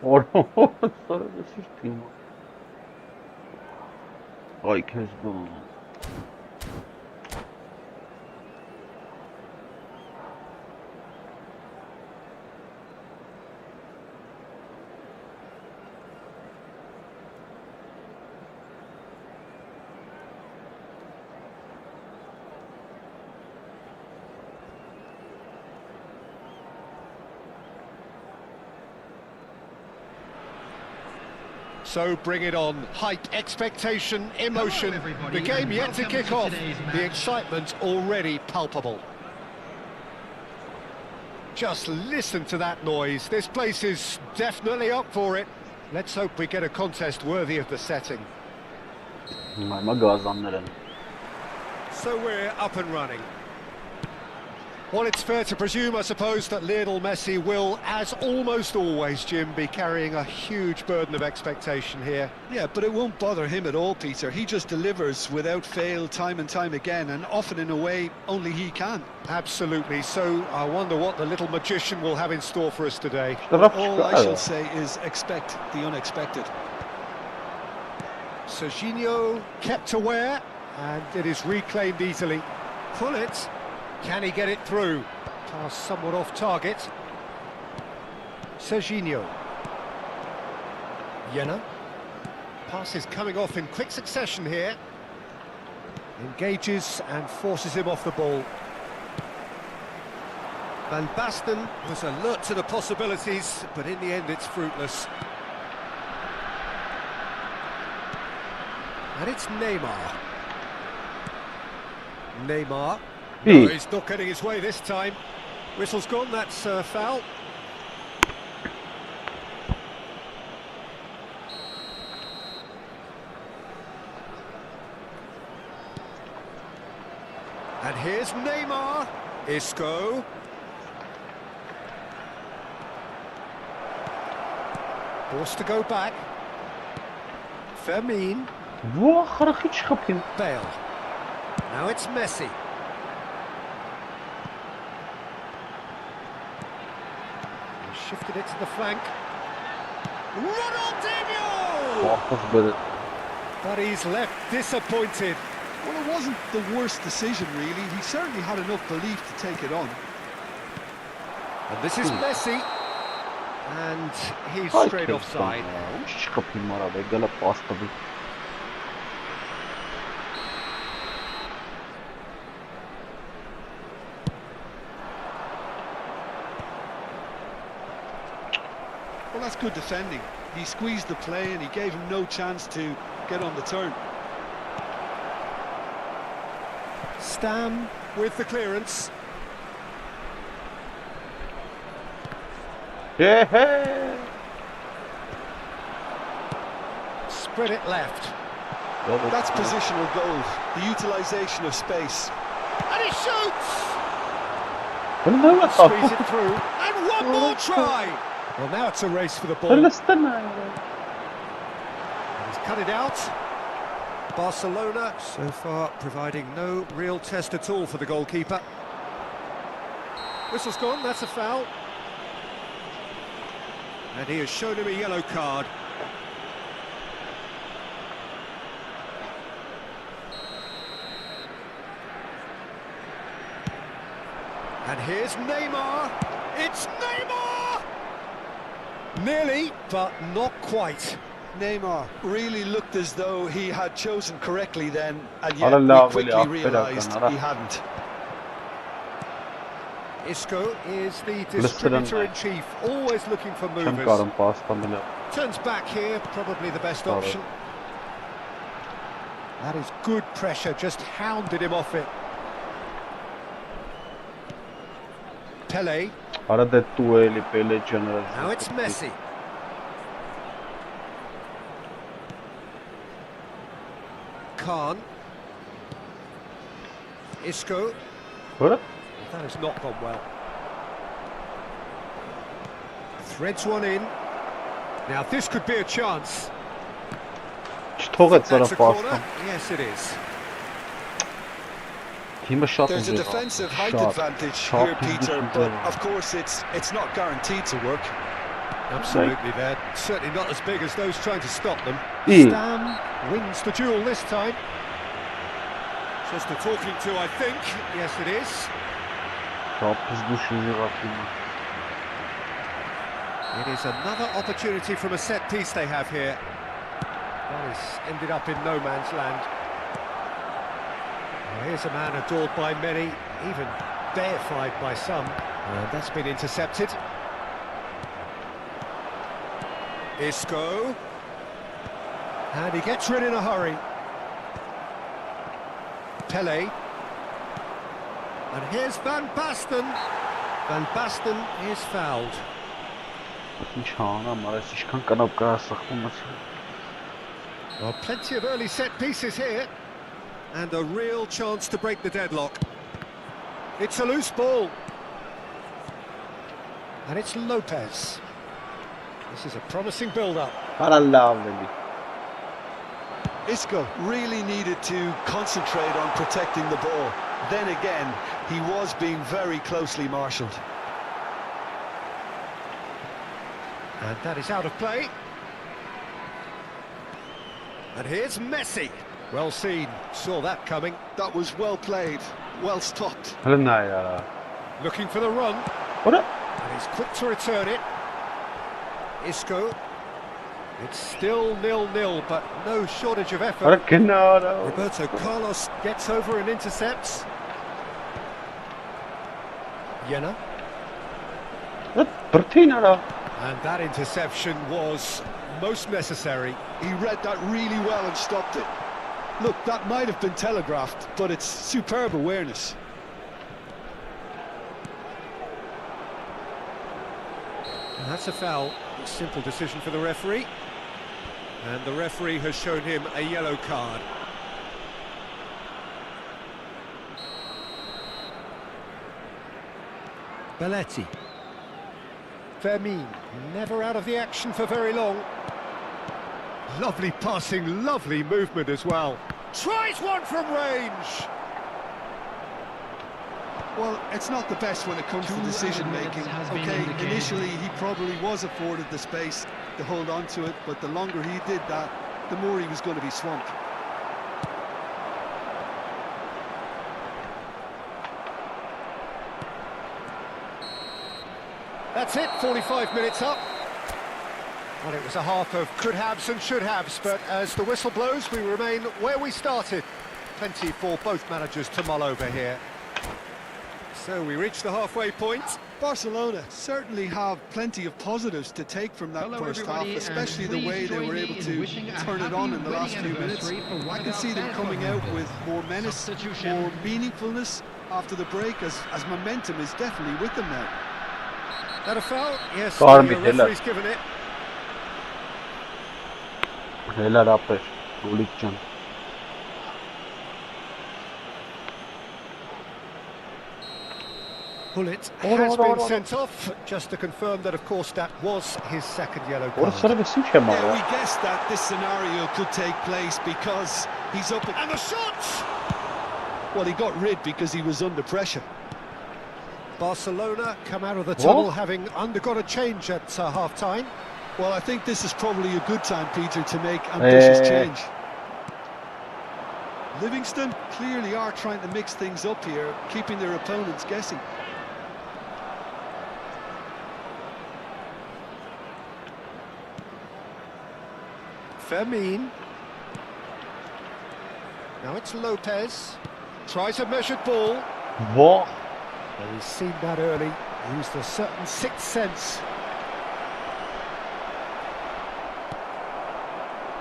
Սարը սիրտին։ Այ քեզ բան։ So bring it on. Hype, expectation, emotion. The game yet to kick off. The excitement already palpable. Just listen to that noise. This place is definitely up for it. Let's hope we get a contest worthy of the setting. Մայմա գազաններ են։ So we're up and running. Well, it's fair to presume, I suppose, that Lionel Messi will, as almost always, Jim, be carrying a huge burden of expectation here. Yeah, but it won't bother him at all, Peter. He just delivers without fail time and time again, and often in a way only he can. Absolutely. So I wonder what the little magician will have in store for us today. All I shall say is expect the unexpected. Serginho kept aware, and it is reclaimed easily. Pullet, can he get it through? Pass somewhat off target. Serginho. Jena. Pass is coming off in quick succession here. Engages and forces him off the ball. Van Basten was alert to the possibilities, but in the end it's fruitless. And it's Neymar. Neymar. No, he's not getting his way this time. Whistle's gone, that's foul. And here's Neymar. Isco. Forced to go back. Fermin. Bale. Now it's Messi. He shifted it to the flank. Ronaldinho! But he's left disappointed. Well, it wasn't the worst decision, really. He certainly had enough belief to take it on. And this is Messi. And he's straight offside. Well, that's good defending. He squeezed the play and he gave him no chance to get on the turn. Stam with the clearance. Yeah. Spread it left. That's positional gold, the utilisation of space. And he shoots! What Squeeze it through. And one more try! Well, now it's a race for the ball. And he's cut it out. Barcelona, so far, providing no real test at all for the goalkeeper. Whistle's gone, that's a foul. And he has shown him a yellow card. And here's Neymar. It's Neymar! Nearly, but not quite. Neymar really looked as though he had chosen correctly then, and yet we quickly realised he hadn't. Isco is the distributor-in-chief, always looking for movers. Turns back here, probably the best option. That is good pressure, just hounded him off it. Pele. Now it's Messi. Khan. Isco. What? That has not gone well. Threads one in. Now this could be a chance. That's a corner. Yes, it is. There's a defensive height advantage here, Peter, but of course it's not guaranteed to work. Absolutely, they're certainly not as big as those trying to stop them. Stam wins the duel this time. Just a talking to, I think. Yes, it is. It is another opportunity from a set piece they have here. That has ended up in no man's land. Well, here's a man adored by many, even deified by some. And that's been intercepted. Isco. And he gets rid in a hurry. Pele. And here's Van Basten. Van Basten is fouled. Well, plenty of early set pieces here. And a real chance to break the deadlock. It's a loose ball. And it's Lopez. This is a promising build-up. Isco really needed to concentrate on protecting the ball. Then again, he was being very closely marshalled. And that is out of play. And here's Messi. Well seen, saw that coming. That was well played, well stopped. Looking for the run. And he's quick to return it. Isco. It's still 0-0, but no shortage of effort. Roberto Carlos gets over and intercepts. Jena. And that interception was most necessary. He read that really well and stopped it. Look, that might have been telegraphed, but it's superb awareness. And that's a foul. Simple decision for the referee. And the referee has shown him a yellow card. Belletti. Fermin, never out of the action for very long. Lovely passing, lovely movement as well. Tries one from range. Well, it's not the best when it comes to decision-making. Okay, initially he probably was afforded the space to hold on to it, but the longer he did that, the more he was going to be swamped. That's it, 45 minutes up. Well, it was a half of could-haves and should-haves, but as the whistle blows, we remain where we started. Plenty for both managers to mull over here. So we reach the halfway point. Barcelona certainly have plenty of positives to take from that first half, especially the way they were able to turn it on in the last few minutes. I can see them coming out with more menace, more meaningfulness after the break, as momentum is definitely with them now. That a foul? Yes, Sorry, the referee's given it. Helal Aper, Alik-GAMING. Bullet has been sent off, just to confirm that, of course, that was his second yellow card. Orası bir suç ama Yeah, ya. we guessed that this scenario could take place because he's up And the shot! well, he got rid because he was under pressure. Barcelona come out of the tunnel having undergone a change at half-time. Well, I think this is probably a good time, Peter, to make ambitious change. Livingston clearly are trying to mix things up here, keeping their opponents guessing. Fermin. Now it's Lopez. Tries a measured ball. What? Well, he's seen that early. Used a certain sixth sense.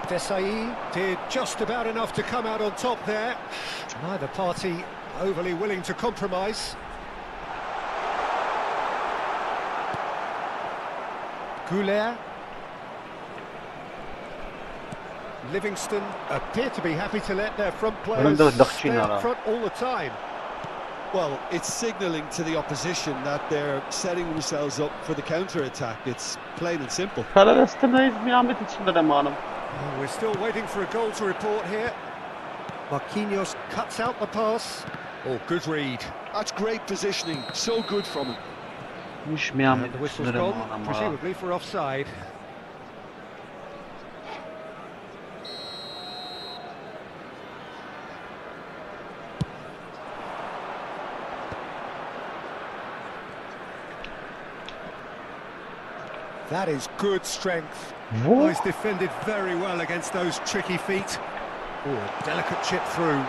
Desai did just about enough to come out on top there. Neither party overly willing to compromise. Goulet. Livingston appear to be happy to let their front players stay up front all the time. Well, it's signalling to the opposition that they're setting themselves up for the counter-attack. It's plain and simple. We're still waiting for a goal to report here. Marquinhos cuts out the pass. Oh, good read. That's great positioning. So good from him. And the whistle's gone, presumably for offside. That is good strength. Oh, he's defended very well against those tricky feet. Oh, a delicate chip through.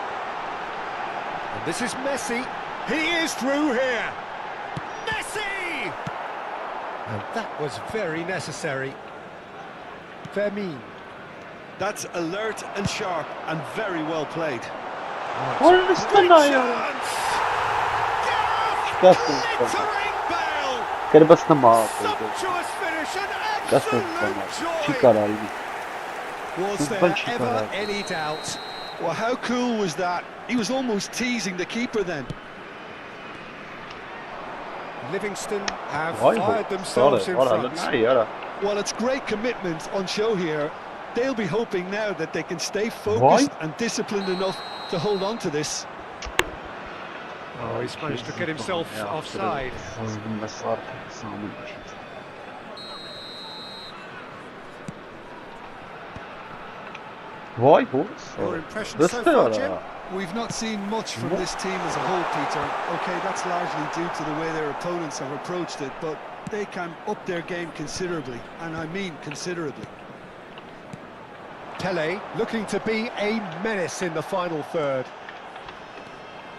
And this is Messi. He is through here. Messi! And that was very necessary. Fermin. That's alert and sharp and very well played. Great chance! Glittering bell! Sumptuous finish and absolute joy! Was there ever any doubt? Well, how cool was that? He was almost teasing the keeper then. Livingston have fired themselves in front. Well, it's great commitment on show here. They'll be hoping now that they can stay focused and disciplined enough to hold on to this. Oh, he's managed to get himself offside. Your impression so far, Jim? We've not seen much from this team as a whole, Peter. Okay, that's largely due to the way their opponents have approached it, but they can up their game considerably, and I mean considerably. Pele looking to be a menace in the final third.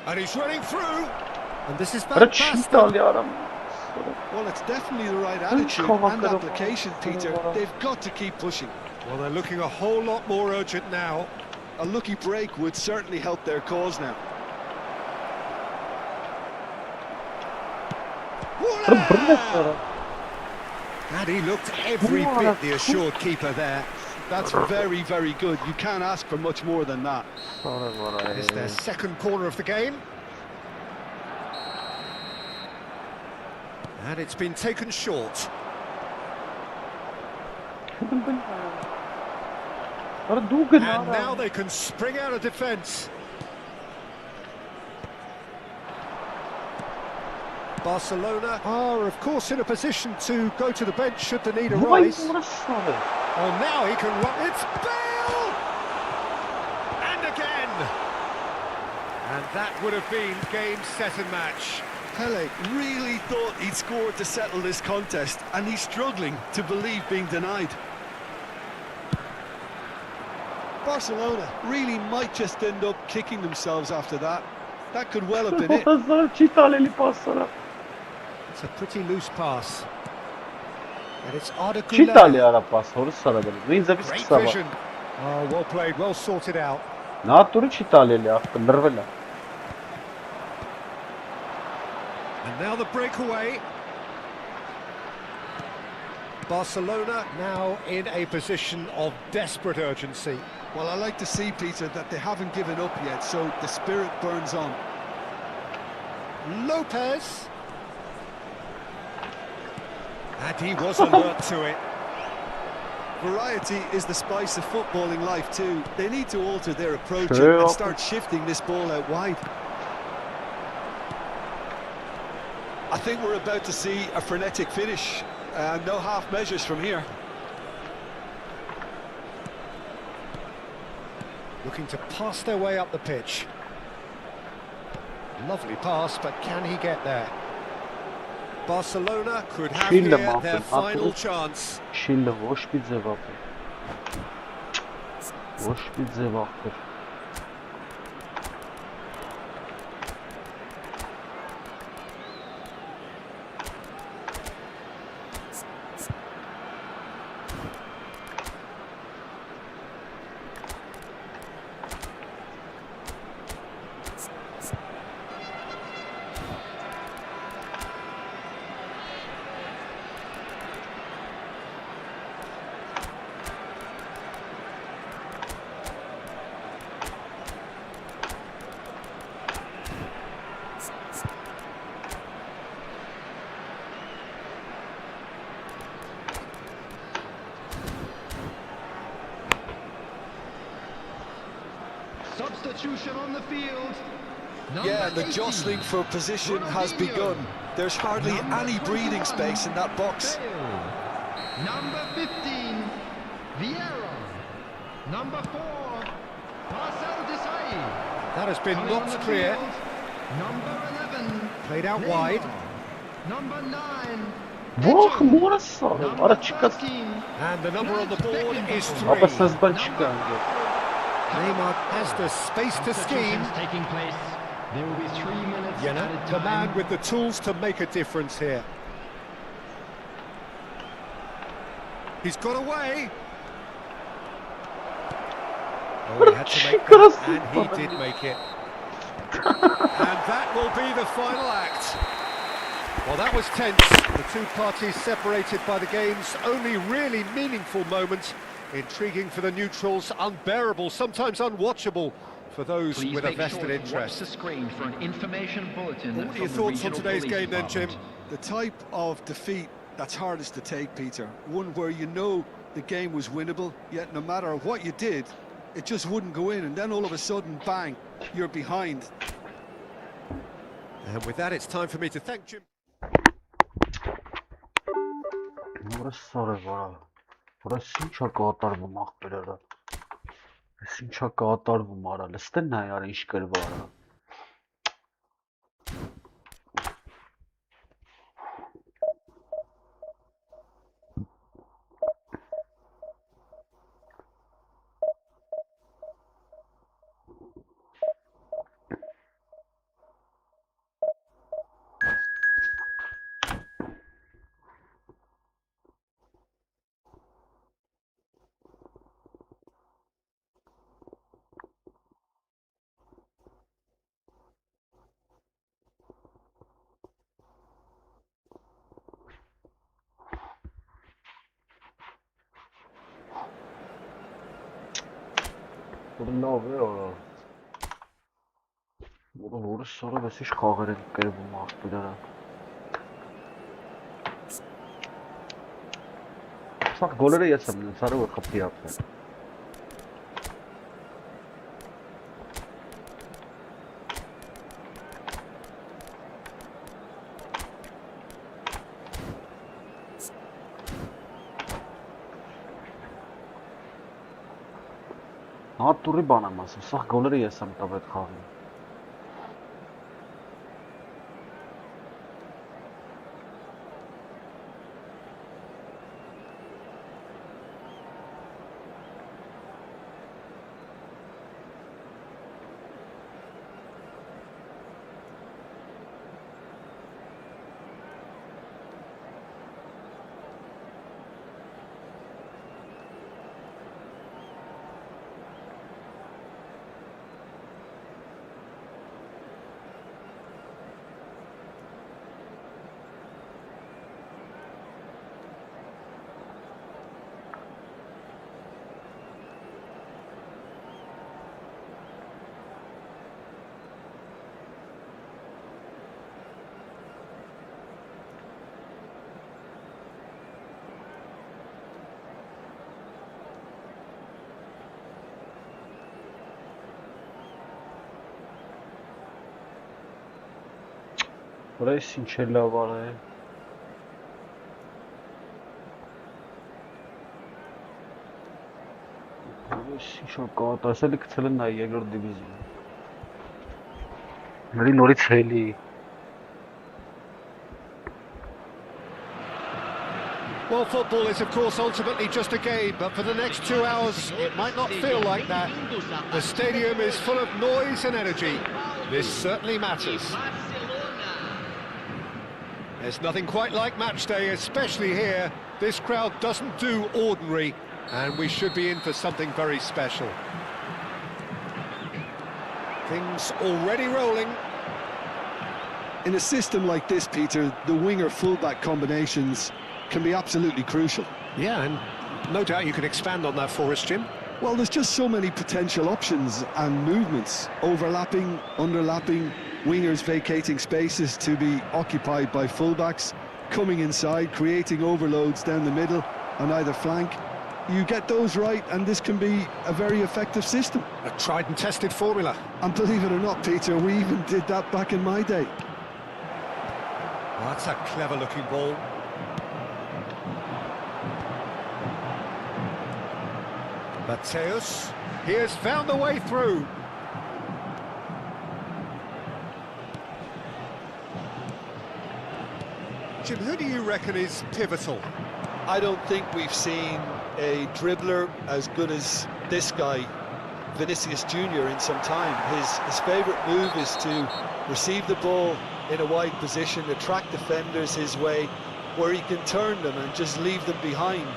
And he's running through. And this is back past them. Well, it's definitely the right attitude and application, Peter. They've got to keep pushing. Well, they're looking a whole lot more urgent now. A lucky break would certainly help their cause now. And he looked every bit the assured keeper there. That's very, very good. You can't ask for much more than that. It's their second corner of the game. And it's been taken short. And now they can spring out of defence. Barcelona are, of course, in a position to go to the bench should the need arise. Oh, now he can run. It's Bale! And again! And that would have been game, set and match. Pele really thought he'd scored to settle this contest, and he's struggling to believe being denied. Barcelona really might just end up kicking themselves after that. That could well have been it. It's a pretty loose pass. And it's Arda Չի Güler. տալի արա պաս, հորս սարա դրի։ Ինձ էս Great սկսավ։ vision. Oh, well played, well sorted out. Նատուրի չի տալի էլի, ախտը լրվել է։ And now the breakaway. Barcelona now in a position of desperate urgency. Well, I like to see, Peter, that they haven't given up yet, so the spirit burns on. Lopez. And he was alert to it. Variety is the spice of footballing life too. They need to alter their approach Sure. and start shifting this ball out wide. I think we're about to see a frenetic finish. No half measures from here. Looking to pass their way up the pitch. Lovely pass, but can he get there? Barcelona could have Schindler here macht their den final Abbruch. chance. Շիլը ոչ մի ձևափը։ Ոչ մի ձևափը։ Substitution on the field. Yeah, the jostling for position has begun. There's hardly any breathing space in that box. Number 15, Vieira. Number 4, Marcel Desailly. That has been Coming on knocked the clear. field, Number 11, Played out Neymar. wide. Number 9, Ո՞ղ մորս սա։ Արա չկա։ 13, And the number on the board is 3. Ապա սենց բան չկա անգե։ Neymar has the space to scheme. taking place. There will be 3 minutes You know, at a the man time. with the tools to make a difference here. He's got away. Oh, he had to make that, and he did make it. And that will be the final act. Well, that was tense. The two parties separated by the game's only really meaningful moment. Intriguing for the neutrals, unbearable, sometimes unwatchable for those Please with a make vested sure to interest. watch the screen for an information bulletin. What are from your the thoughts on regional today's police game then, Jim? department. The type of defeat that's hardest to take, Peter. One where you know the game was winnable, yet no matter what you did, it just wouldn't go in, and then all of a sudden, bang, you're behind. And with that, it's time for me to thank Jim. Մորս սարը վարա։ Որս ինչա կատարվում ախպերերը։ Ես ինչա կատարվում արա։ Լստեն նայ արա ինչ կրվա արա։ Լավ է արա։ Որս սարը վես ինչ խաղեր են կրվում ախպերերը։ Սաղ գոլերը ես եմ նցարը որ խպի ապսեն։ Նատուրի բան եմ ասում, սաղ գոլերը ես եմ տավ այդ խաղին։ Որես ինչ է լավ արել։ Որես ինչ կատարել է գցել են նա երկրորդ դիվիզիոն։ Նորի նորից հելի։ Well, football is, of course, ultimately just a game, but for the next 2 hours, it might not feel like that. The stadium is full of noise and energy. This certainly matters. There's nothing quite like match day, especially here. This crowd doesn't do ordinary, and we should be in for something very special. Things already rolling. In a system like this, Peter, the winger-fullback combinations can be absolutely crucial. Yeah, and no doubt you can expand on that for us, Jim. Well, there's just so many potential options and movements. Overlapping, underlapping, wingers vacating spaces to be occupied by fullbacks, coming inside, creating overloads down the middle on either flank. You get those right and this can be a very effective system. A tried and tested formula. And believe it or not, Peter, we even did that back in my day. Oh, that's a clever looking ball. Mateus, he has found the way through. Jim, who do you reckon is pivotal? I don't think we've seen a dribbler as good as this guy, Vinicius Junior, in some time. His favourite move is to receive the ball in a wide position, attract defenders his way, where he can turn them and just leave them behind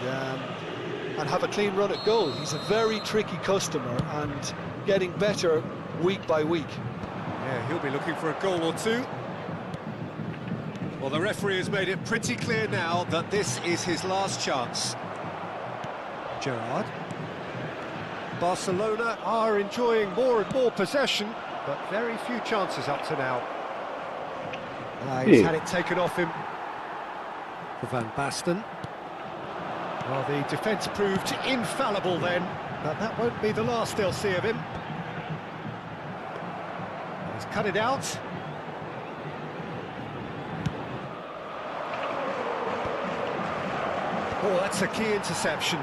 and have a clean run at goal. He's a very tricky customer and getting better week by week. Yeah, he'll be looking for a goal or two. Well, the referee has made it pretty clear now that this is his last chance. Gerrard. Barcelona are enjoying more and more possession, but very few chances up to now. He's had it taken off him for Van Basten. Well, the defence proved infallible then, but that won't be the last they'll see of him. He's cut it out. Oh, that's a key interception.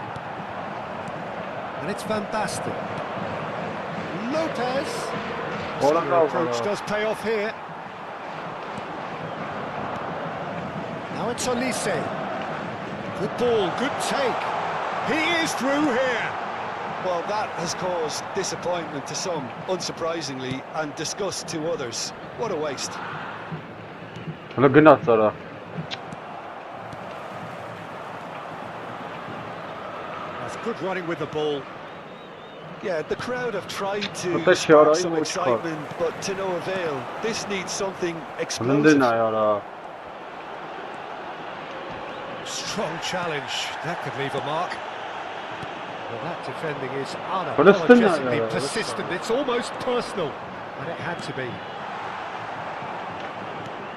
And it's Van Basten. Lopez. The approach does pay off here. Now it's Olise. Good ball, good take. He is through here. Well, that has caused disappointment to some, unsurprisingly, and disgust to others. What a waste. That's good running with the ball. Yeah, the crowd have tried to spark some excitement, but to no avail. This needs something explosive. Strong challenge. That could leave a mark. Well, that defending is unapologetically persistent. It's almost personal, but it had to be.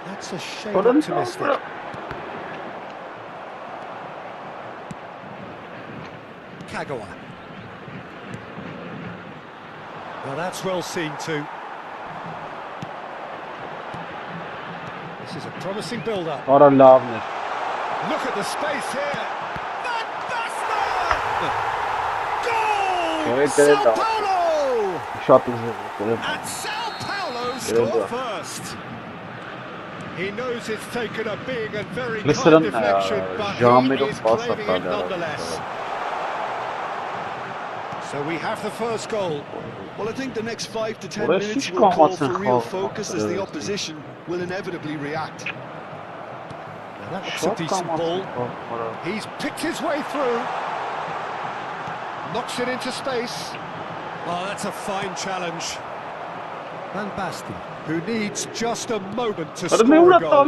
That's a shade optimistic. Kagawa. Well, that's well seen too. This is a promising build-up. What a loveness. Look at the space here. Van Basten! Goal! Sao Paulo! And Sao Paulo score first. He knows it's taken a big and very kind deflection, but he is claiming it nonetheless. So we have the first goal. Well, I think the next 5 to 10 minutes will call for real focus as the opposition will inevitably react. Now that looks a decent ball. He's picked his way through. Knocks it into space. Oh, that's a fine challenge. Van Basten, who needs just a moment to score a goal.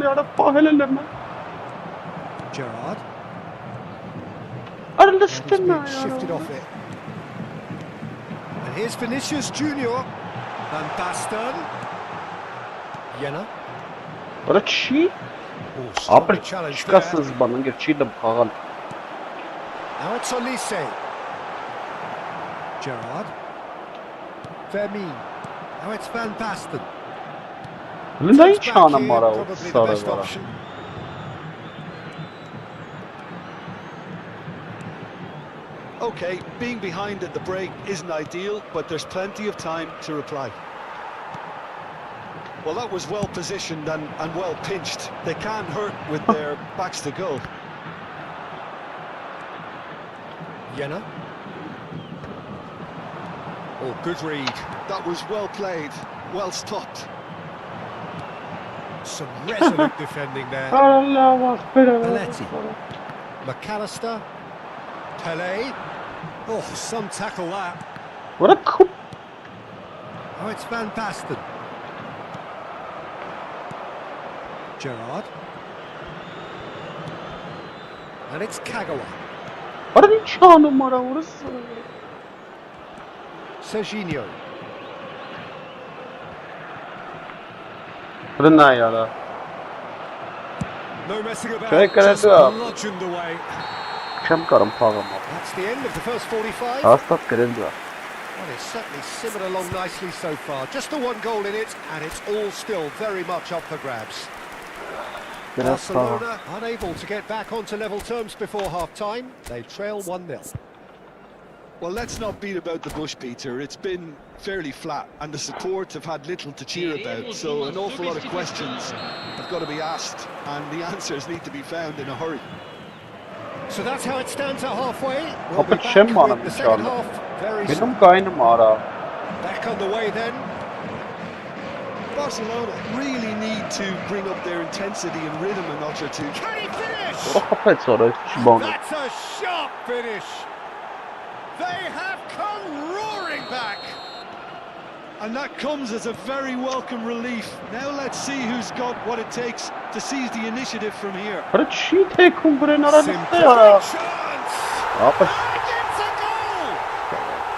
Gerrard. Shifted off it. And here's Vinicius Junior. Van Basten. Jenna. What a cheat! Strong challenge there. Now Now it's Olise. Gerrard. Vermeer. Now it's Van Basten. Lindai Takes back çana here, mara o probably the sarı best vara. option. Okay, being behind at the break isn't ideal, but there's plenty of time to reply. Well, that was well positioned and well pinched. They can't hurt with their backs to goal. Jenna. Oh, good read. That was well played, well stopped. Some resolute defending there. Allah akbar. Belletti. McAllister. Pele. Oh, some tackle that. What a coup. Oh, it's Van Basten. Gerrard. And it's Kagawa. What a çana mara orası. Serginho. Lindai yara. No messing about. Şey Just karardı. bludgeoned away. Çem karım pağım. That's the end of the first 45. Hastat karardı. Well, it's certainly simmered along nicely so far. Just the one goal in it, and it's all still very much up for grabs. Biraz pağım. Barcelona unable to get back onto level terms before half-time. They trail 1-0. Well, let's not beat about the bush, Peter. It's been fairly flat, and the support have had little to cheer about, so an awful lot of questions have got to be asked, and the answers need to be found in a hurry. So that's how it stands at halfway. We'll Kapı be back çem var with the second inşallah. half very soon. Benim kaynım ara. Back on the way then. Barcelona really need to bring up their intensity and rhythm a notch or two. Can he finish? O kapet sonra şibonu. That's a sharp finish. They have come roaring back. And that comes as a very welcome relief. Now let's see who's got what it takes to seize the initiative from here. Para çiğ tekum buren aralıkta Sympathetic ya. chance. Apa? And it's a goal.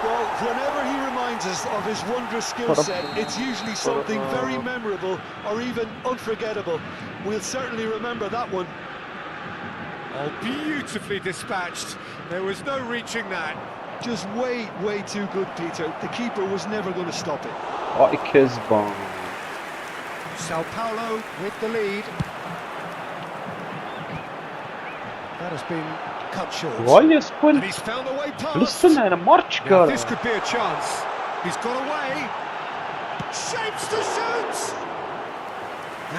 Well, whenever he reminds us of his wondrous skill set, it's usually something very memorable or even unforgettable. We'll certainly remember that one. Oh, beautifully dispatched. There was no reaching that. Just way too good, Peter. The keeper was never going to stop it. Ay Kezban. Sao Paulo with the lead. That has been cut short. Vay espol. And he's found a way past. Listen yani març Now, kara. this could be a chance. He's got away. Shapes to shoot.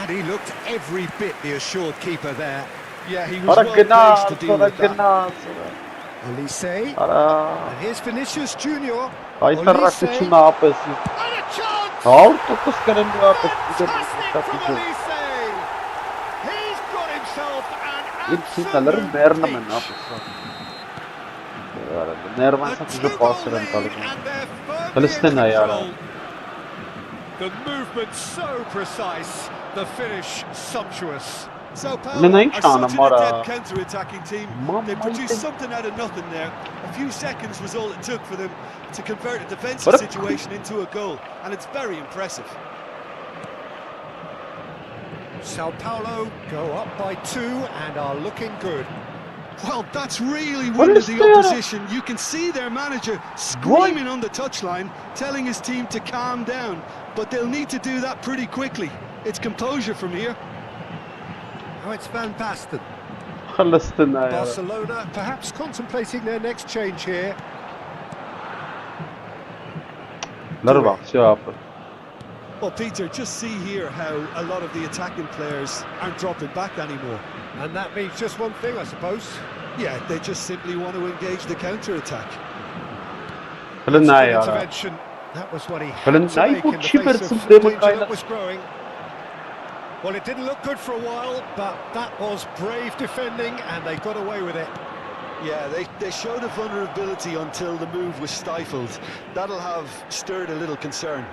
And he looked every bit the assured keeper there. Yeah, he was Para well gına, placed to deal para with that. gına. Olise. Para. And here's Vinicius Junior. Ay tarafı için ne yapıyorsun? And a chance. Ağır tokus karen ne yapıyorsun? Fantastic from Olise. He's got himself an İlk sinirlerim absolute Berna ne peach. yapıyorsun? Nervan A satıcı two-goal pasırın lead kalıcı. and they're firmly in Palestina ya. control. The movement so precise, the finish sumptuous. Sao Paulo Lindai are çana such an mara. adept counter-attacking team. Mama They produced ite. something out of nothing there. A few seconds was all it took for them to convert a defensive What a- situation into a goal, and it's very impressive. Sao Paulo go up by 2 and are looking good. Well, that's really What winded is the that? opposition. You can see their manager screaming on the touchline, telling his team to calm down. But they'll need to do that pretty quickly. It's composure from here. Now it's Van Basten. Hırlısın ya. Barcelona perhaps contemplating their next change here. Nervan şey yapın. Well, Peter, just see here how a lot of the attacking players aren't dropping back anymore. And that means just one thing, I suppose. Yeah, they just simply want to engage the counter-attack. Hırlın Good ne ya? intervention. That was what he Hırlın had to ne make bu in the face çiversin of demir danger kaynak. that was growing. Well, it didn't look good for a while, but that was brave defending and they got away with it. Yeah, they showed a vulnerability until the move was stifled. That'll have stirred a little concern.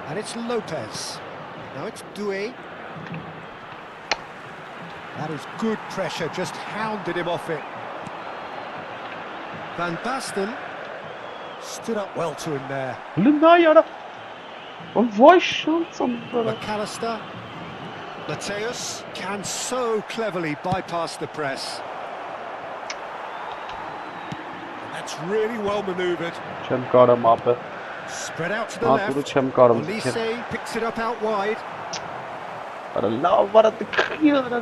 And it's Lopez. Now it's Doué. That is good pressure, just hounded him off it. Van Basten stood up well to him there. Hırlın ne ya? Vay şansım. McAllister. Mateus can so cleverly bypass the press. That's really well manoeuvred. Չեմ կարամ ապը։ Spread out to the Ատուրը left. չեմ կարամ Olise ձգել։ picks it up out wide. Արա լավ վարա տքիը դրա։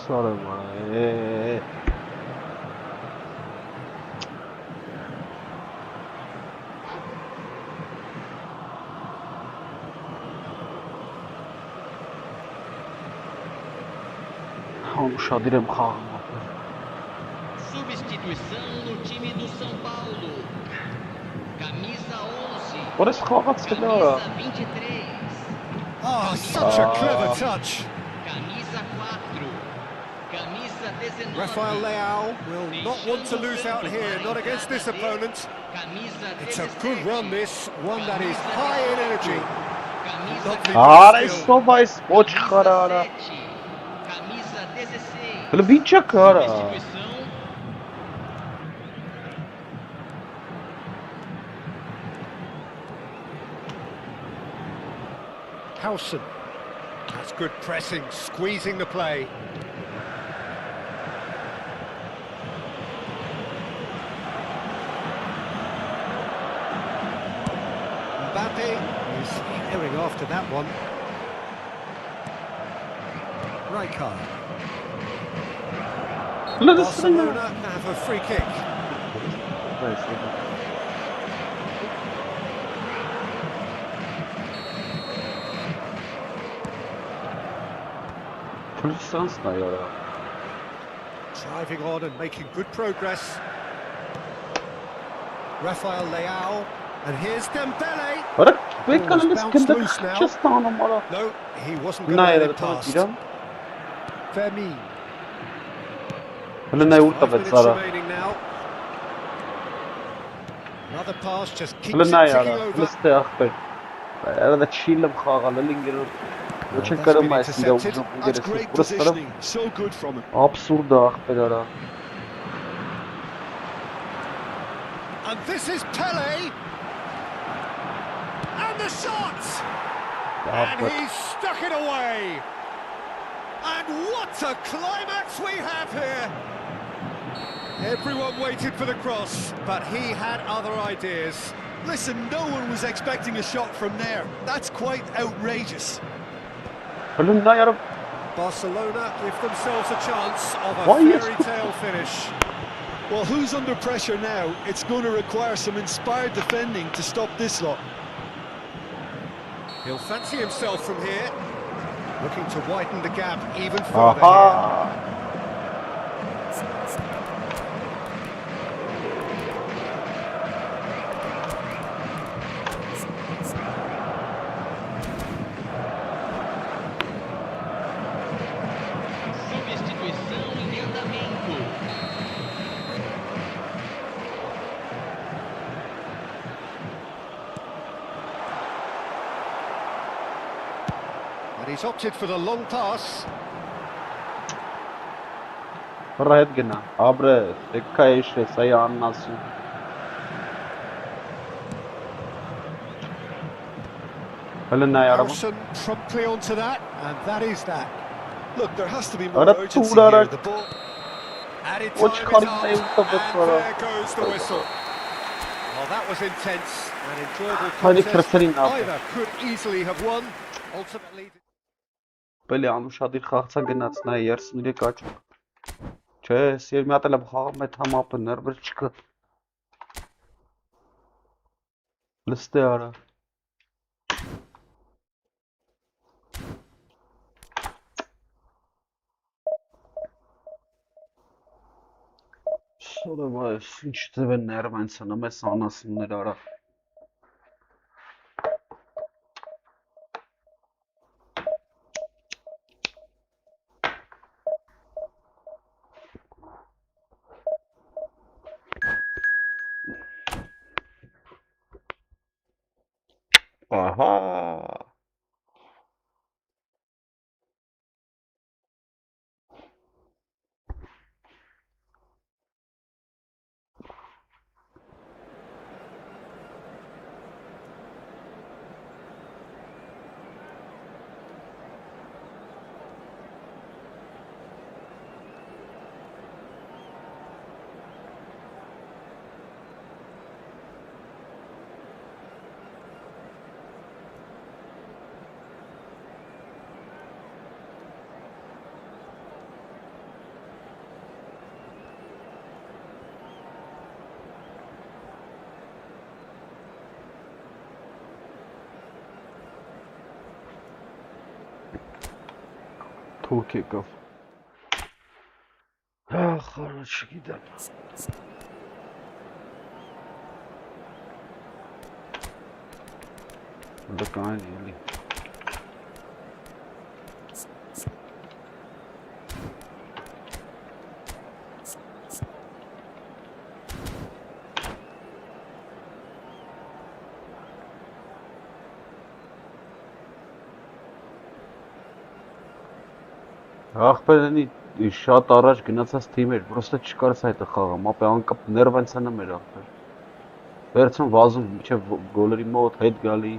Sorry, man. Ușadirem xağım. Substituição no time do São Paulo. Camisa 11. Orası xağat Camisa 23. Oh, such a clever touch. Camisa 4. Camisa 19. Rafael Leao will not want to lose out here, not against this opponent. Camisa 17. It's a good run, this one that is high in energy. Camisa Lovely Ara skill. soba spoç karara. 17. Camisa 16. Böyle binçe kara. Substituição. Howson. That's good pressing, squeezing the play. Mbappe is herring after that one. Rijkaard. Barcelona have a free kick. Driving on and making good progress. Rafael Leao, and here's Dembele. Bırak, ben Ball's kanalız bounced kendi loose now. kıçıstanım ara. No, he wasn't going to Nay, let it tamam, pass. İran. Fermin. Hele ne 5 urta minutes betsara. remaining now. Another pass just keeps Hele it ne ticking yara. over. Hele ste ahber. Arada çiğlim xağalı lingir. Очень That's been карамайсында intercepted. uzun That's gerisi. great Burası positioning. So good from him. absurda ahber ara. And this is Pele. And the shot! And Ahber. he's stuck it away. And what a climax we have here. Everyone waited for the cross, but he had other ideas. Listen, no one was expecting a shot from there. That's quite outrageous. Hele ne yara. Barcelona give themselves a chance of a Why yes? fairy tale finish. Well, who's under pressure now? It's going to require some inspired defending to stop this lot. He'll fancy himself from here. Looking to widen the gap even further here. Aha. Substituição em andamento. And he's opted for the long pass. Rahat gena. Abre, tekka işte sayı anlasın. Hele ne yara. Howson promptly onto that, and that is that. Look, there has to be more Ara urgency tuğra here. The ball. Added O time is çıkarıp up, ne and yurtta betsara. there goes the whistle. Well, that was intense and enjoyable Hadi contest. kırptırın abi. Either could easily have won. Ultimately, Բելի անուշադիր խաղցա գնաց նա երսնուրի կաչուկ։ Չէ, սեր մի հատ էլ եմ խաղում այդ համապը ներբր չկա։ Լստե արա։ Սորը վայս, ինչ ձև են ներվ այն սնամ ես անասուններ արա։ Ահա։ Թուրք եկավ։ Ախ, առաջ չգիտեմ։ Դա կային էլի։ Ախպերնի շատ առաջ գնացած թիմ էր, պրոստը չկարեց այդը խաղամ, ապա անկապ ներվանցանը մեր ախպեր։ Վերցում վազում մինչև գոլերի մոտ հետ գալի։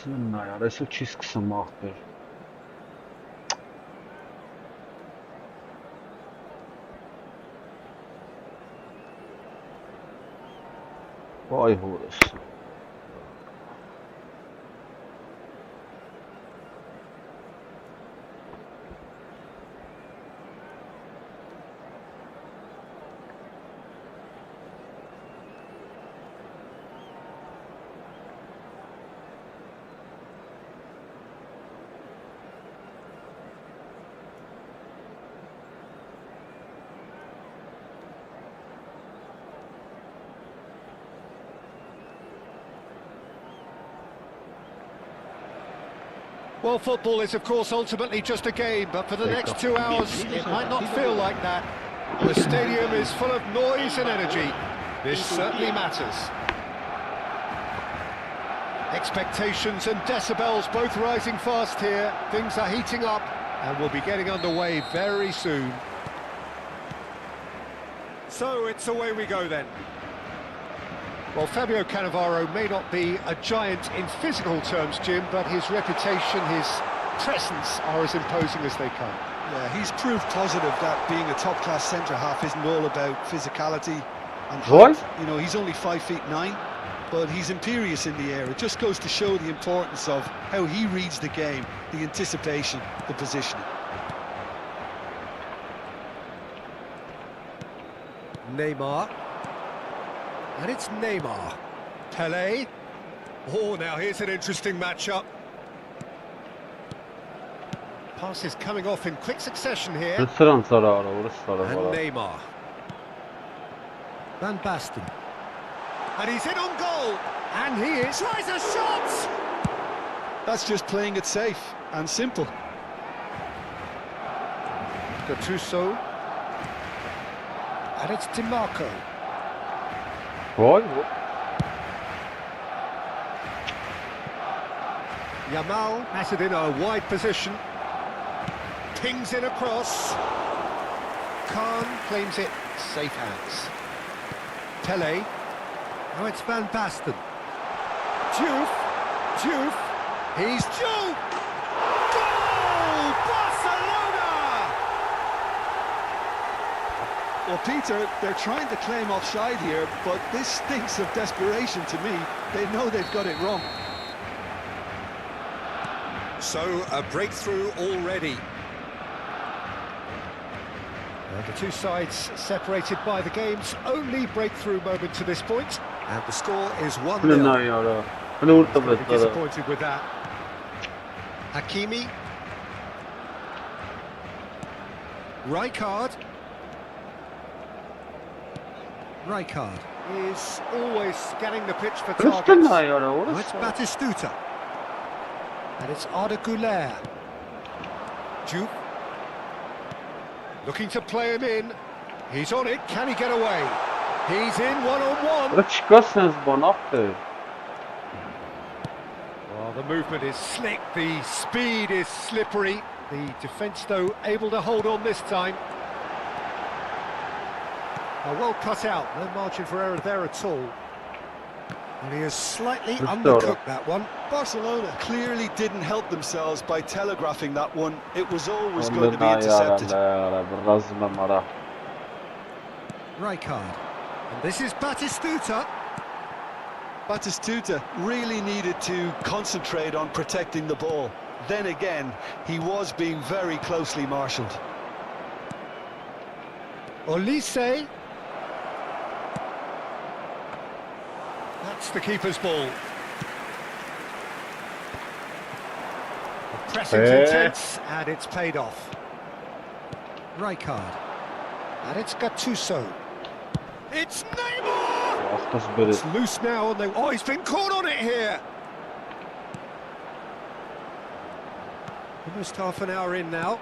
Նայ, արեսը չի սկսում ախպեր։ Վայ հորս։ Well, football is, of course, ultimately just a game, but for the next 2 hours, it might not feel like that. The stadium is full of noise and energy. This certainly matters. Expectations and decibels both rising fast here. Things are heating up, and we'll be getting underway very soon. So it's away we go then. Well, Fabio Cannavaro may not be a giant in physical terms, Jim, but his reputation, his presence are as imposing as they come. Yeah, he's proof positive that being a top-class centre-half isn't all about physicality and What? height. You know, he's only 5'9", but he's imperious in the air. It just goes to show the importance of how he reads the game, the anticipation, the positioning. Neymar. And it's Neymar. Pelé. Oh, now here's an interesting matchup. Passes coming off in quick succession here. And Neymar. Van Basten. And he's in on goal. And he is. Tries a shot! That's just playing it safe and simple. Gattuso. And it's DiMarco. What? Yamal has it in a wide position. Pings in across. Khan claims it. Safe hands. Pelé. Now it's Van Basten. Diouf. He's Diouf! Goal! Barcelona! Well, Peter, they're trying to claim offside here, but this stinks of desperation to me. They know they've got it wrong. So, a breakthrough already. And the two sides separated by the game's only breakthrough moment to this point. And the score is 1-0. Disappointed with that. Hakimi. Rijkaard is always scanning the pitch for Üstün targets. ayara Now orası. it's Batistuta. And it's Arda Güler. Juke. Looking to play him in. He's on it. Can he get away? He's in one-on-one. Burada çıkarsınız bana aferin. Well, the movement is slick. The speed is slippery. The defence, though, able to hold on this time. Well cut out. No margin for error there at all. And he has slightly undercooked that one. Barcelona clearly didn't help themselves by telegraphing that one. It was always going to be intercepted. Rijkaard. And this is Batistuta. Batistuta really needed to concentrate on protecting the ball. Then again, he was being very closely marshalled. Olise. That's the keeper's ball. The pressing's intense, and it's paid off. Rijkaard. And it's Gattuso. It's Neymar! It's loose now, and oh, he's been caught on it here! Almost half an hour in now.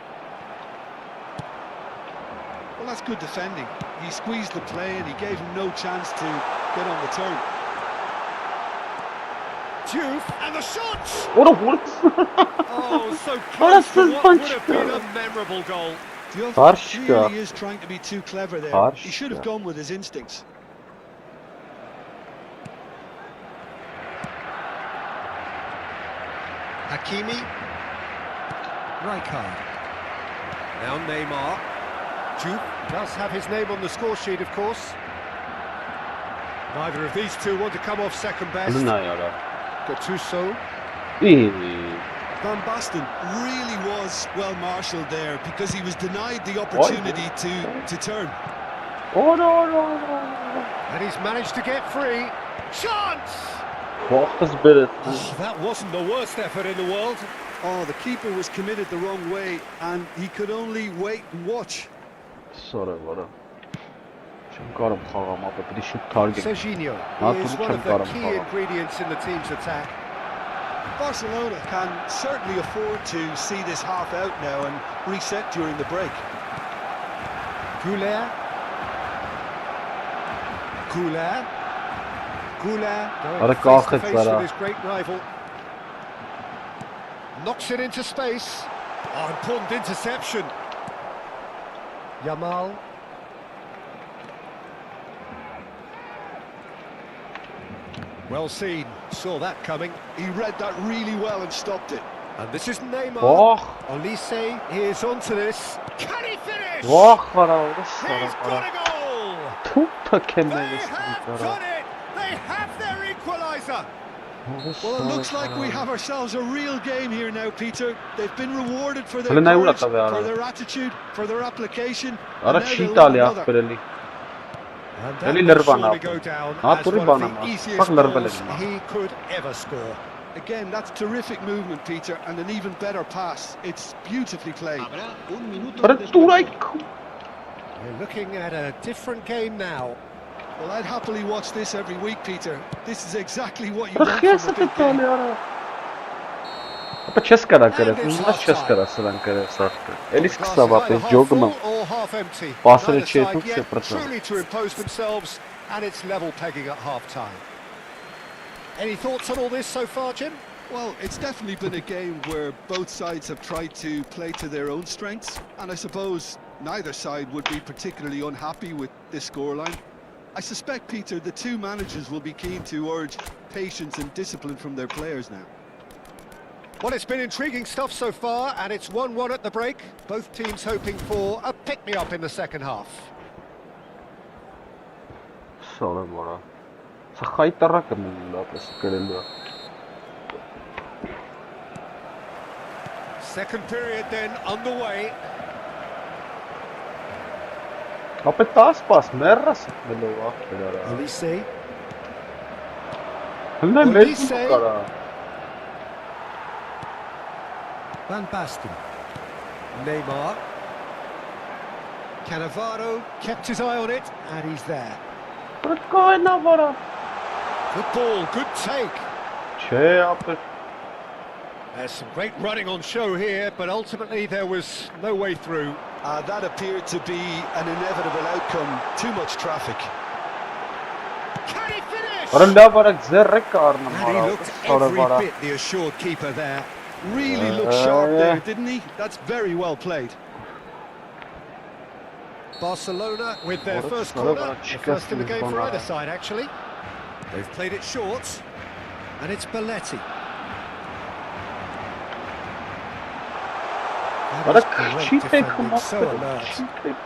Well, that's good defending. He squeezed the play and he gave him no chance to get on the turn. Juve, and the shots! What a what? Oh, so close to what would have been a memorable goal. He really is trying to be too clever there. He should have gone with his instincts. Hakimi. Rijkaard. Now Neymar. Juve does have his name on the score sheet, of course. Neither of these two want to come off second best. Gattuso. Van Basten really was well marshalled there because he was denied the opportunity to turn. Oh no. And he's managed to get free. Chance! Oh, that wasn't the worst effort in the world. Oh, the keeper was committed the wrong way and he could only wait and watch. Sorry, what? Serginho is one of the key ingredients in the team's attack. Barcelona can certainly afford to see this half out now and reset during the break. Güler. Going face to face with his great rival. Knocks it into space. Oh, important interception. Yamal. Well seen, saw that coming. He read that really well and stopped it. And this is Neymar. Oh. Olise is onto this. Can he finish? He's got a goal! They have done it! They have their equaliser! Well, it looks like we have ourselves a real game here now, Peter. They've been rewarded for their courage, for their attitude, for their application. And now they'll have another. And that will surely go down as one of the easiest goals he could ever score. Again, that's terrific movement, Peter, and an even better pass. It's beautifully played. We're looking at a different game now. Well, I'd happily watch this every week, Peter. This is exactly what you want from a big game. Česká česká sranka sarka. Elis kısa bakın jogma. Pasını çeyrek truly to impose themselves, and it's level pegging at half-time. Any thoughts on all this so far, Jim? Well, it's definitely been a game where both sides have tried to play to their own strengths, and I suppose neither side would be particularly unhappy with this scoreline. I suspect, Peter, the two managers will be keen to urge patience and discipline from their players now. Well, it's been intriguing stuff so far, and it's 1-1 at the break. Both teams hoping for a pick-me-up in the second half. Sorry, bora. Sakaytarak mı la Second period then underway. Kapetas pas merras below. Olise. Van Basten. Neymar. Cannavaro kept his eye on it, and he's there. Protkoina vara. Good ball, good take. Չէ, ապեր։ There's some great running on show here, but ultimately there was no way through. That appeared to be an inevitable outcome. Too much traffic. Can he finish? Արա լավ արագ ձեռը կառնում And he արա։ looked Սորը every վարա։ bit the assured keeper there. Really looked sharp there, didn't he? That's very well played. Barcelona with their What a first sort of corner, a the first in the game for chicken either side actually. They've played it short, and it's Belletti. That Արա is great չի թեք defending, so մոքրել։ alert. Չի թեք։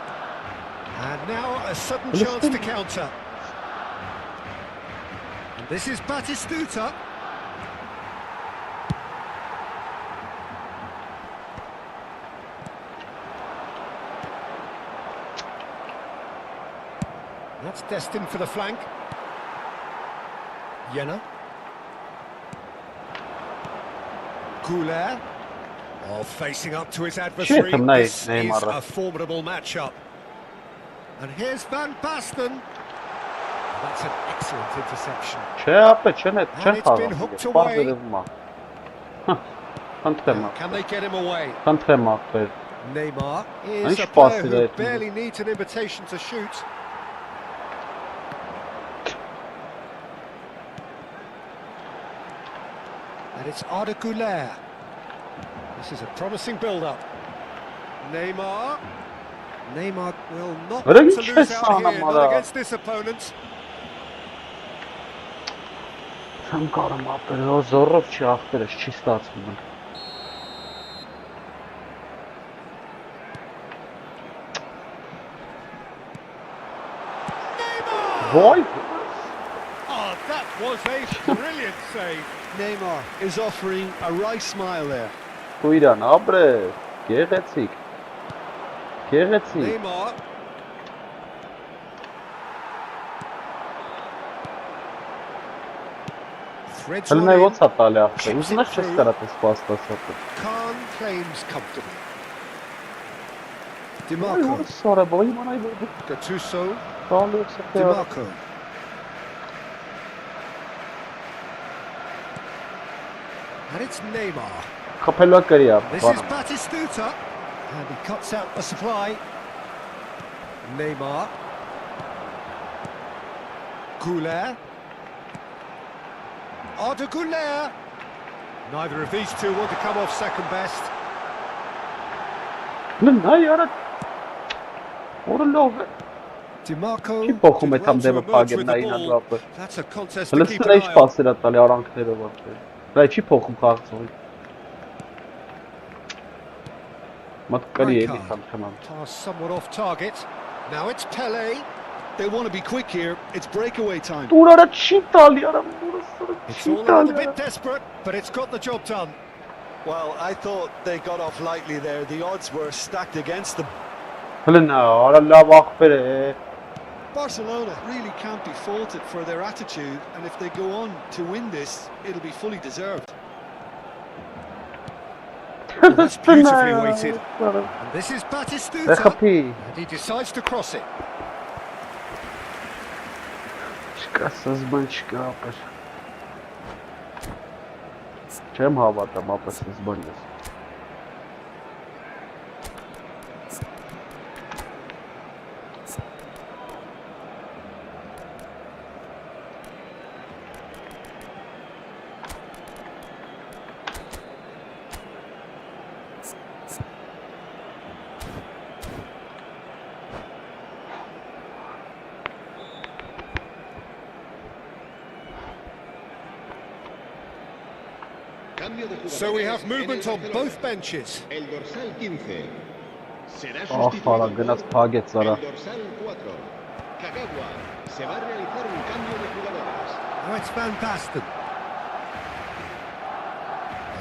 And now a sudden chance to counter. And this is Batistuta. That's destined for the flank. Jenna. Goulet. Oh, facing up to his adversary. Shit, This Neymar. is a formidable matchup. And here's Van Basten. That's an excellent interception. Չէ, ապե, չեն And չեն it's been խաղում։ hooked away. Պարզերևում է։ Խնդրեմ, Can they get him away? խնդրեմ ապեր։ Neymar Nice is a pass player today. who barely needs an invitation to shoot. And it's Arda Güler. This is a promising build-up. Neymar. Neymar will not What are want you to lose chasing out on, here, Amara? not against this opponent. Չեմ կարում ապեր, զորով չի ախտերս, չի ստացվում։ Ոայ, Oh, that was a brilliant save. Neymar is offering a wry smile there. ու իրան, ապրե, գեղեցիկ։ Գեղեցիկ։ Neymar. Threads one Հլնայ in. ոնց է տալի ախտեր, ուզնաս չես կարա տես պաստասատը։ Khan claims comfortably. Այ DiMarco. որ սարը, ոյ մանայ որ Gattuso. տալի սրտի։ DiMarco. And it's Neymar. Խփելա կրի This is ապը։ Batistuta. And he cuts out the supply. Neymar. Goulet. Arda Güler. Neither of these two want to come off second best. Լնայ արա։ Որը լավ է։ DiMarco Չի փոխում did է well թամ to դեպը emerge փագել with the նայինա ball. ապը։ That's a contest to keep Հլսն an ինչ eye on. պասեր է տալի արանքներով ապը։ Դա չի փոխում խաղացողի։ Մատ կրի էլի Rijkaard. խնդրեմ։ Pass somewhat off target. Now it's Pele. They want to be quick here. It's breakaway time. Դուր արա չի տալի արա, որը սրը It's չի all a little տալի։ bit desperate, but it's got the job done. Well, I thought they got off lightly there. The odds were stacked against them. Հլնա, արա լավ ախպեր է։ Barcelona really can't be faulted for their attitude, and if they go on to win this, it'll be fully deserved. Well, that's beautifully weighted. And this is Batistuta. Ეხփի։ And he decides to cross it. Չկա սզբան չկա ապեր։ Չեմ հավատամ ապեր սզբան ես։ So we have movement on both benches. El dorsal 15 será Ահա, գնաց փագեց արա։ El dorsal 4 Kagawa se va a realizar un cambio de jugadores. Now it's Van Basten.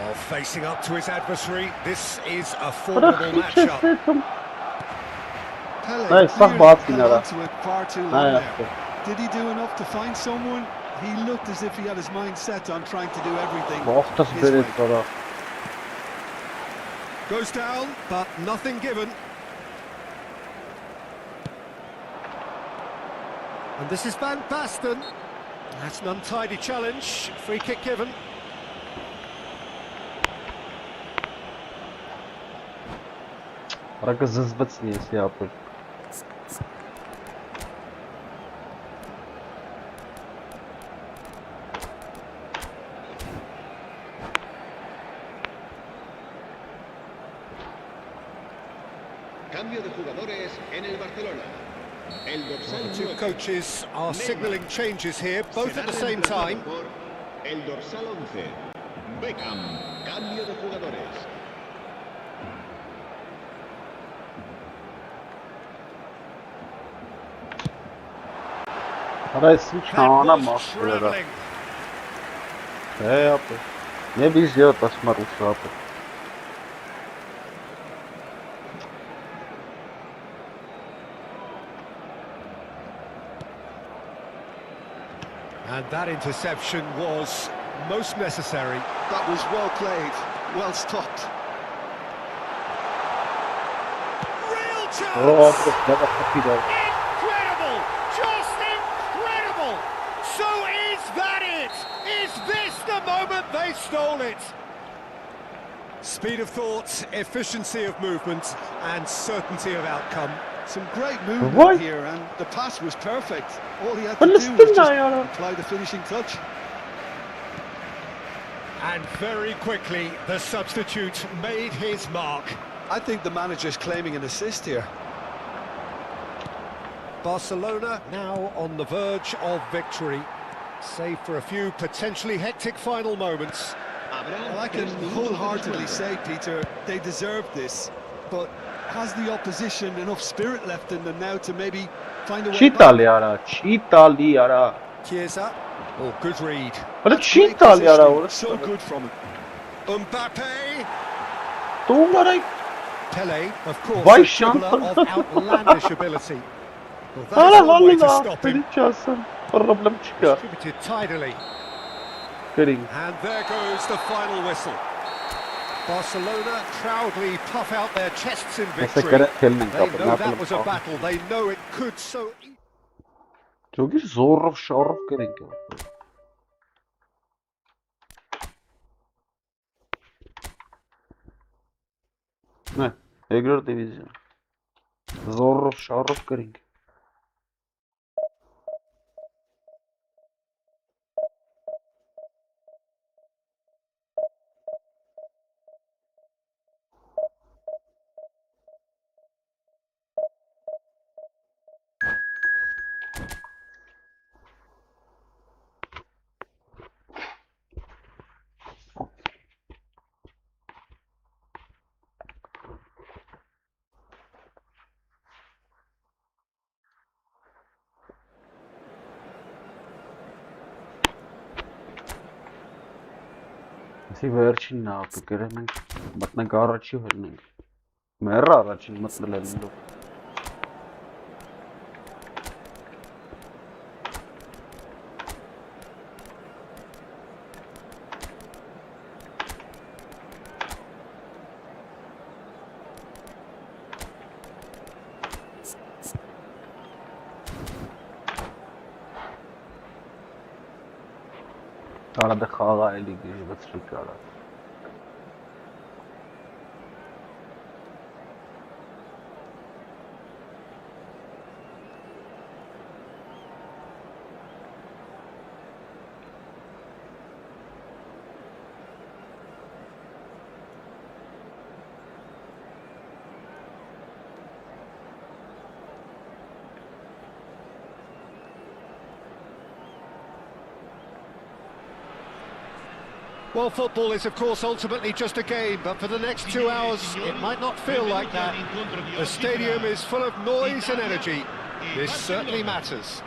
Oh, facing up to his adversary. This is a formidable matchup. Pele Hey, clearly fuck Barty held now. on to it far too long Hey, there. Did he do enough to find someone? He looked as if he had his mind set on trying to do everything Ողտս his way. բերեց արա։ Goes down, but nothing given. And this is Van Basten. That's an untidy challenge. Free kick given. Araka zızbıtsın yesi yapır. Cambio de jugadores en el Barcelona. El dorsal The two 9. coaches are signalling changes here, both at the same time. Por el dorsal 11. Beckham. Cambio de jugadores. Arasın That çağına was mahvolera. travelling. Ne yapır? Ne biz ya tasmar uçapır. And that interception was most necessary. That was well played, well stopped. Real Oh, chance! ne bak kapıyla. Incredible! Just incredible! So is that it? Is this the moment they stole it? Speed of thought, efficiency of movement, and certainty of outcome. Some great movement What? here, and the pass was perfect. All he had But to do listen was just now, apply the finishing touch. And very quickly, the substitute made his mark. I think the manager's claiming an assist here. Barcelona now on the verge of victory, save for a few potentially hectic final moments. Well, I can wholeheartedly say, Peter, they deserved this, but has the opposition enough spirit left in them now to maybe find a way back? Çitali ara. Chiesa. Oh, good read. Böyle Great çitali ara positioning, orası. so good from him. Mbappe. Doğumlara Pele, of course, Vay a dribbler of outlandish ability. Well, that's hala one way to hala. stop him. Seni çalsın. Problem çıkar. Distributed tidily. Kering. And there goes the final whistle. Barcelona proudly puff out their chests in victory. Mesela Kelman They kapı. know that was a battle. They know it could so... Çok iyi zor şarf kering. Ne? Egrar Divizyon. Zor şarf kering. Asi վերջին նա ապկերը մենք մտնենք առաջի հելնենք։ Մեռը առաջին մտնել են։ Arada xաղա էլի գժվեցրի կարա։ Well, football is, of course, ultimately just a game, but for the next 2 hours, it might not feel like that. The stadium is full of noise and energy. This certainly matters.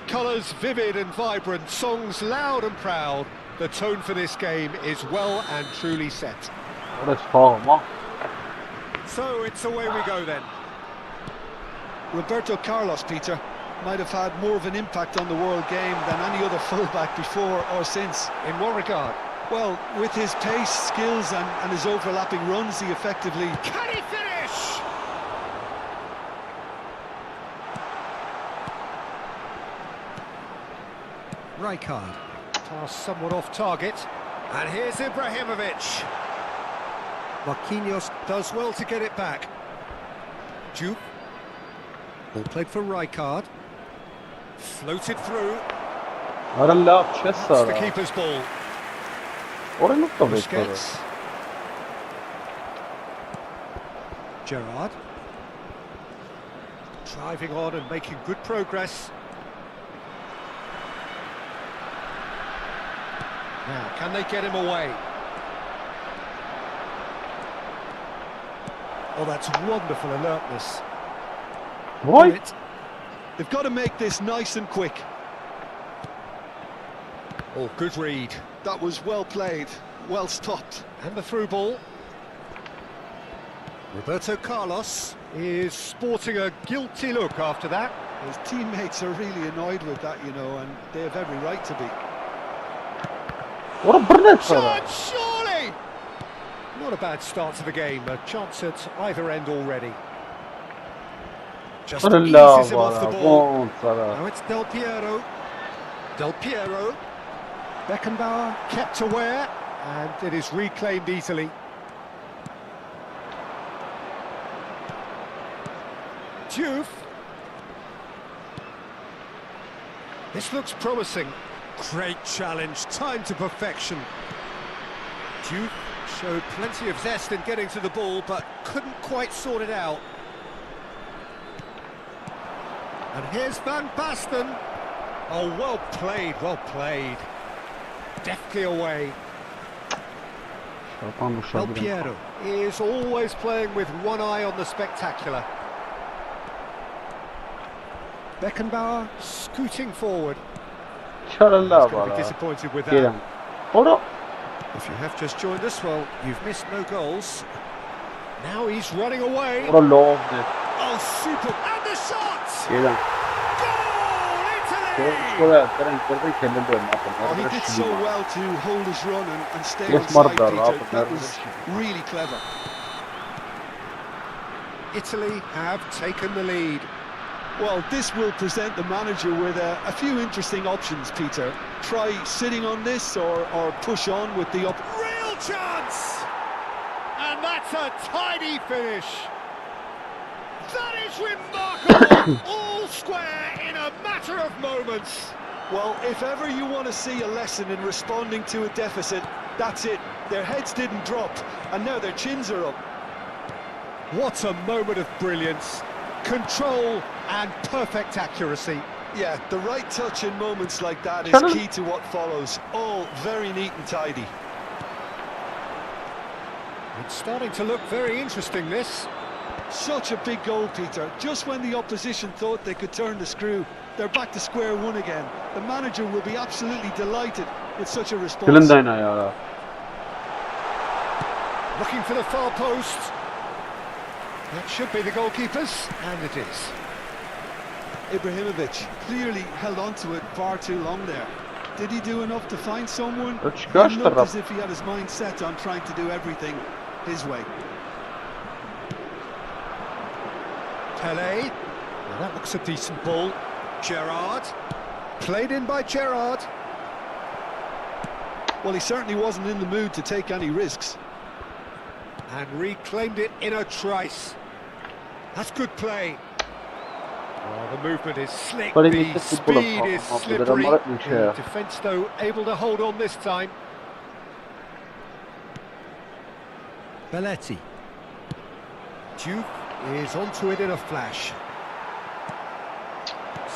Colours vivid and vibrant, songs loud and proud. The tone for this game is well and truly set. Orası xաղը, So it's away we go then. Roberto Carlos, Peter, might have had more of an impact on the world game than any other fullback before or since. In what regard? Well, with his pace, skills and his overlapping runs, he effectively... Can he finish? Rijkaard. Pass somewhat off target. And here's Ibrahimovic. Marquinhos does well to get it back. Jupe. Ball played for Rijkaard. Floated through. Ara laf It's chessa. the keeper's ball. Ora nuk to vetë. Busquets. Gerrard. Driving on and making good progress. Now, can they get him away? Oh, that's wonderful alertness. What? They've got to make this nice and quick. Oh, good read. That was well played, well stopped. And the through ball. Roberto Carlos is sporting a guilty look after that. His teammates are really annoyed with that, you know, and they have every right to be. Ora bırnet Shot, surely! Not a bad start to the game, a chance at either end already. Just Ora eases him off the lava. ball. Bon Sara. Now it's Del Piero. Del Piero. Beckenbauer kept aware, and it is reclaimed easily. Juve. This looks promising. Great challenge, timed to perfection. Juve showed plenty of zest in getting to the ball, but couldn't quite sort it out. And here's Van Basten. Oh, well played, well played. Deftly away. Del Piero is always playing with one eye on the spectacular. Beckenbauer scooting forward. Çara He's going to be lava. disappointed with that. Gelin. Ora. If you have just joined us, well, you've missed no goals. Now he's running away. Ora lovde. Oh, super! And the shot! Gelin. Goal, Italy! Skora trenkerdə kelin dönmə. Oh, he did so well to hold his run and stay Yes, on side, Mardar, Peter. up That there. was really clever. Italy have taken the lead. Well, this will present the manager with a few interesting options, Peter. Try sitting on this or push on with the Real chance! And that's a tidy finish. That is remarkable! All square in a matter of moments. Well, if ever you want to see a lesson in responding to a deficit, that's it. Their heads didn't drop, and now their chins are up. What a moment of brilliance. Control and perfect accuracy. Yeah, the right touch in moments like that is key to what follows. All very neat and tidy. It's starting to look very interesting, this. Such a big goal, Peter. Just when the opposition thought they could turn the screw, they're back to square one again. The manager will be absolutely delighted with such a response. Gelin ya. Looking for the far post. That should be the goalkeepers, and it is. Ibrahimovic clearly held on to it far too long there. Did he do enough to find someone? Let's He go, looked Starab. as if he had his mind set on trying to do everything his way. Pele. Well, that looks a decent ball. Gerrard. Played in by Gerrard. Well, he certainly wasn't in the mood to take any risks. And reclaimed it in a trice. That's good play. Oh, the movement is slick, But he the needs to pull up speed is off the slippery. remote The chair. defence, though, able to hold on this time. Belletti. Duke is onto it in a flash.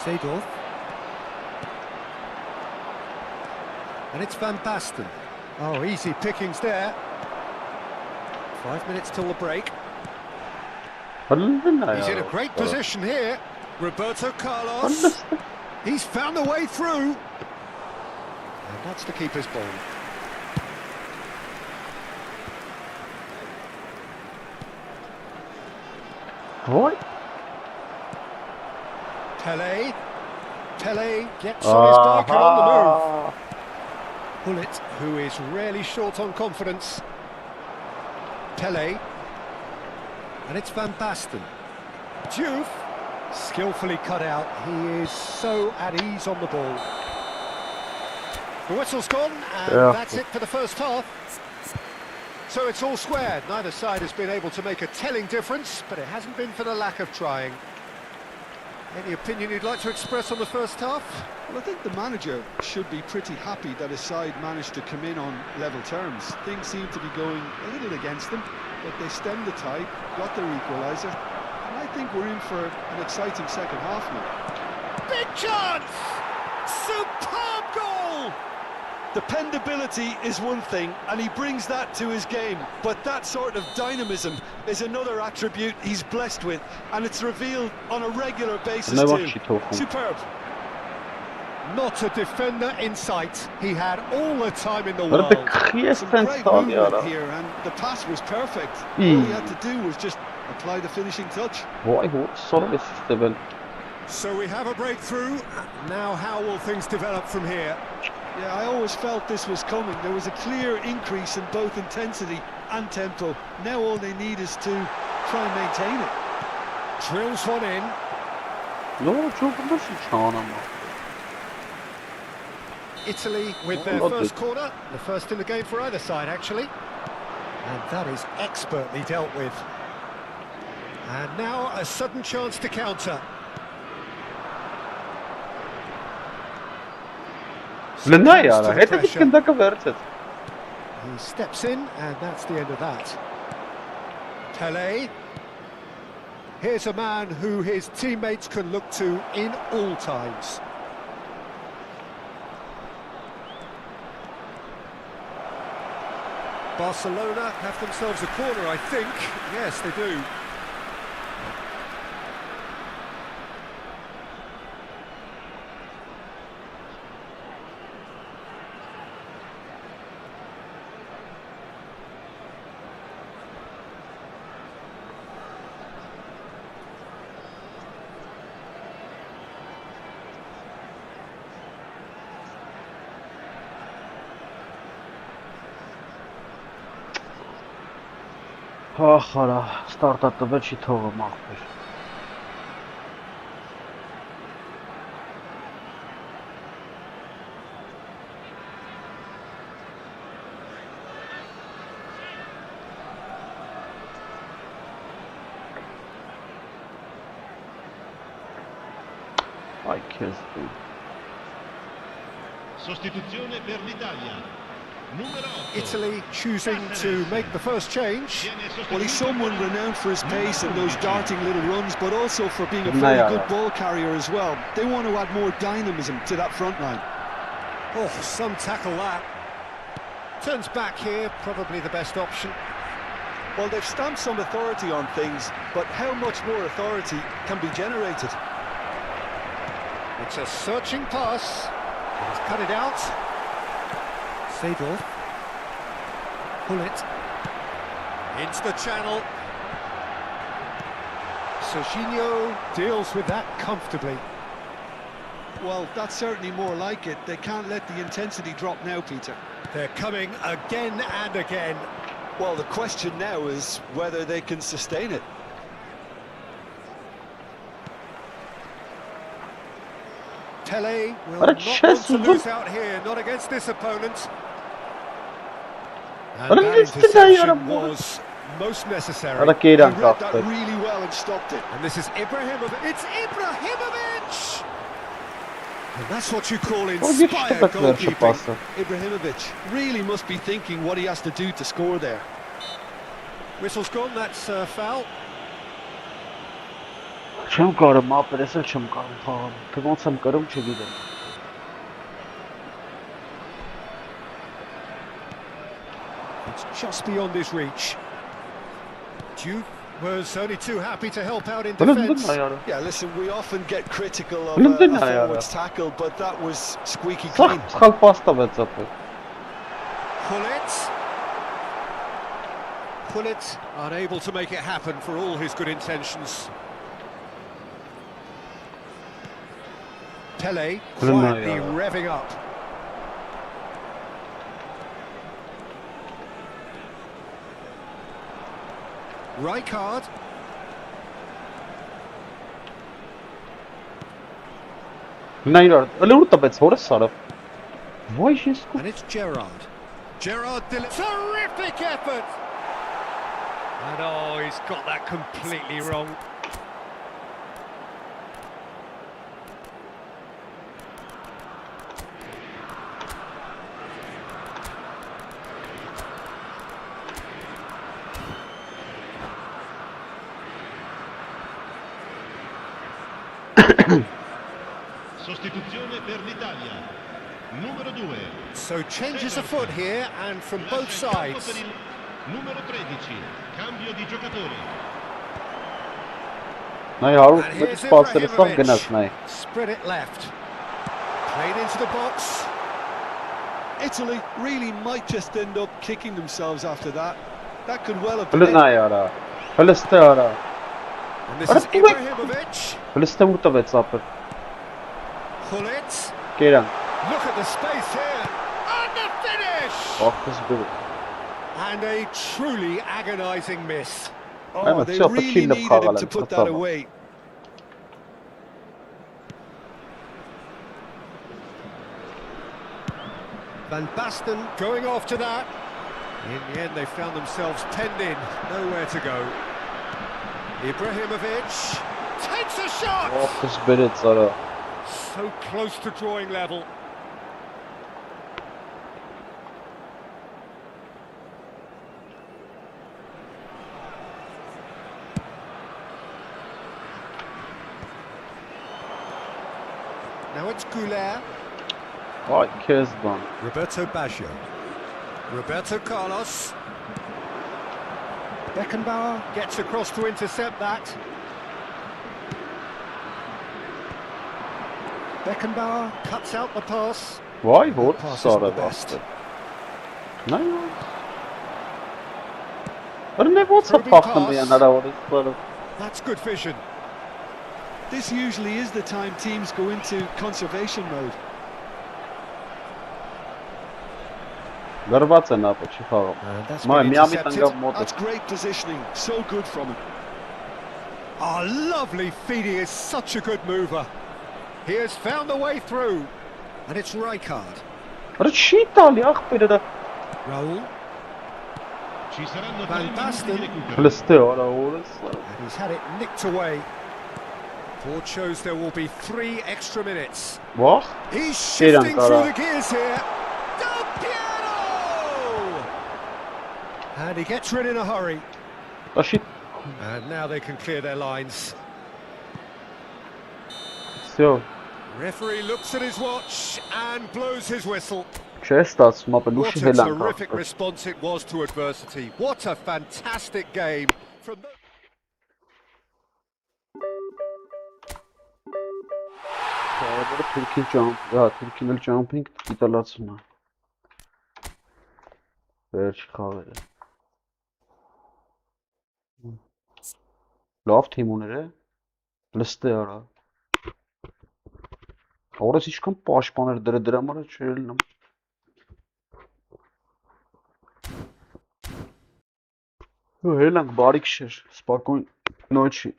Seedorf. And it's Van Basten. Oh, easy pickings there. 5 minutes till the break. He's in a great position here. Roberto Carlos. He's found a way through. And that's the keeper's ball. What? Pele. Pele gets on his bike and on the move. Bullet, who is rarely short on confidence. Pele. And it's Van Basten. Juve, skillfully cut out. He is so at ease on the ball. The whistle's gone, and Yeah. that's it for the first half. So it's all squared. Neither side has been able to make a telling difference, but it hasn't been for the lack of trying. Any opinion you'd like to express on the first half? Well, I think the manager should be pretty happy that his side managed to come in on level terms. Things seem to be going a little against them, but they stemmed the tide, got their equaliser, and I think we're in for an exciting second half now. Big chance! Superb goal! Dependability is one thing, and he brings that to his game, but that sort of dynamism is another attribute he's blessed with, and it's revealed on a regular basis Ne var too. ki topu? Superb. Not a defender in sight. He had all the time in the Böyle bir world. kıyı Some sen great sağ bir ara. movement here, and the pass was perfect. All Hmm. he had to do was just apply the finishing touch. Vay bu sonra ve sistem. So we have a breakthrough. Now how will things develop from here? Yeah, I always felt this was coming. There was a clear increase in both intensity and tempo. Now all they need is to try and maintain it. Drills one in. Yo çok nasıl çağın ama. Italy with their Lovely. first corner. The first in the game for either side, actually. And that is expertly dealt with. And now a sudden chance to counter. Ne ya? To the Hete pressure. gitkin dakika vertet. He steps in, and that's the end of that. Pelé. Here's a man who his teammates can look to in all times. Barcelona have themselves a corner, I think. Yes, they do. Ահարա, ստարտա տվել չի թողում ախպեր։ Այ քեզ դու։ Sostituzione per l'Italia. Numero 8. Italy choosing to make the first change. Well, he's someone renowned for his pace and those darting little runs, but also for being a No, very yeah. good ball carrier as well. They want to add more dynamism to that front line. Oh, some tackle that. Turns back here, probably the best option. Well, they've stamped some authority on things, but how much more authority can be generated? It's a searching pass. He's cut it out. Seedorf. Pull it. Into the channel. Serginho deals with that comfortably. Well, that's certainly more like it. They can't let the intensity drop now, Peter. They're coming again and again. Well, the question now is whether they can sustain it. Pelé will What a not chess want to move. lose out here, not against this opponent. And What a that mistake, interception Yaram. was most necessary. Ara He keydən read that qalxdı. really well and stopped it. And this is Ibrahimovic. It's Ibrahimovic! And that's what you call O inspired geçti bak ver şu goalkeeping. pası. Ibrahimovic really must be thinking what he has to do to score there. Whistle's gone, that's a foul. Չեմ կարում, ապերես էլ չեմ կարում խաղամ։ Թե ոնց եմ կարում չգիտեմ։ It's just beyond his reach. Duke was only too happy to help out in Բլն defence. դնա յարը։ Yeah, listen, we often get critical of Well, a didn't I, forward's tackle, but that was squeaky Սա clean. սխալ պաստավեց ապեր։ Pull it. Pull it. Unable to make it happen for all his good intentions. Pelé Well, no, quietly yeah. revving up. Rijkaard. Նա իրար, ըլի ուր տպեց, հորը սարավ։ Why is this? And it's Gerrard. Terrific effort! And oh, he's got that completely wrong. Sostituzione per l'Italia. Numero 2. So changes afoot here and from both sides. Numero 13. Cambio di giocatori. Nay harun And ne here's spasırsan gnas nay. Spread it left. Played into the box. Italy really might just end up kicking themselves after that. That could well have Öyle been it. nay ara. Hıliste ara. And this is Ibrahimovic. Hıliste murtavet sapır. Gullit. Gelen. Look at the space here. And the finish! Bak kız bir. And a truly agonising miss. Oh, they really needed him to put that away. Van Basten going off to that. In the end, they found themselves penned in, nowhere to go. Ibrahimovic takes a shot! Bak kız bir ara. So close to drawing level. Now it's Goulet. Ay Kezban. Roberto Baggio. Roberto Carlos. Beckenbauer gets across to intercept that. Beckenbauer cuts out the pass. Vay hor Pass isn't sonra the best. bastı. Ne? Öyle ne olsa Probing baktım pass. yani ara orası. That's good vision. This usually is the time teams go into conservation mode. Garbace ne yapıyor çıkalım. That's Ma been Miami intercepted. tanga motor. That's great positioning. So good from him. Oh, lovely feet. He is such a good mover. He has found the way through. And it's Rijkaard. Öyle şey İtalya ah bir de. Raul. Ci saranno Van 3 minuti Basten. di recupero. Hıliste ara orası. And he's had it nicked away. Ford shows there will be 3 extra minutes. Bak. He's shifting Kara. through the gears here. Del Piero! And he gets rid in a hurry. Taşı And now they can clear their lines. istiyor. Referee looks at his watch and blows his whistle. Čestas ma What peluši a Helan. terrific response it was to adversity. What a fantastic game from the... Böyle Türkiye jump, ya Türkiye'nin jumping İtalyansına. Belçika böyle. Laf teamunere. Liste ara. Orası hiç kan pashpaner դրամարը չելնեմ։ Հելանք բարի քշեր, спокойной ночи։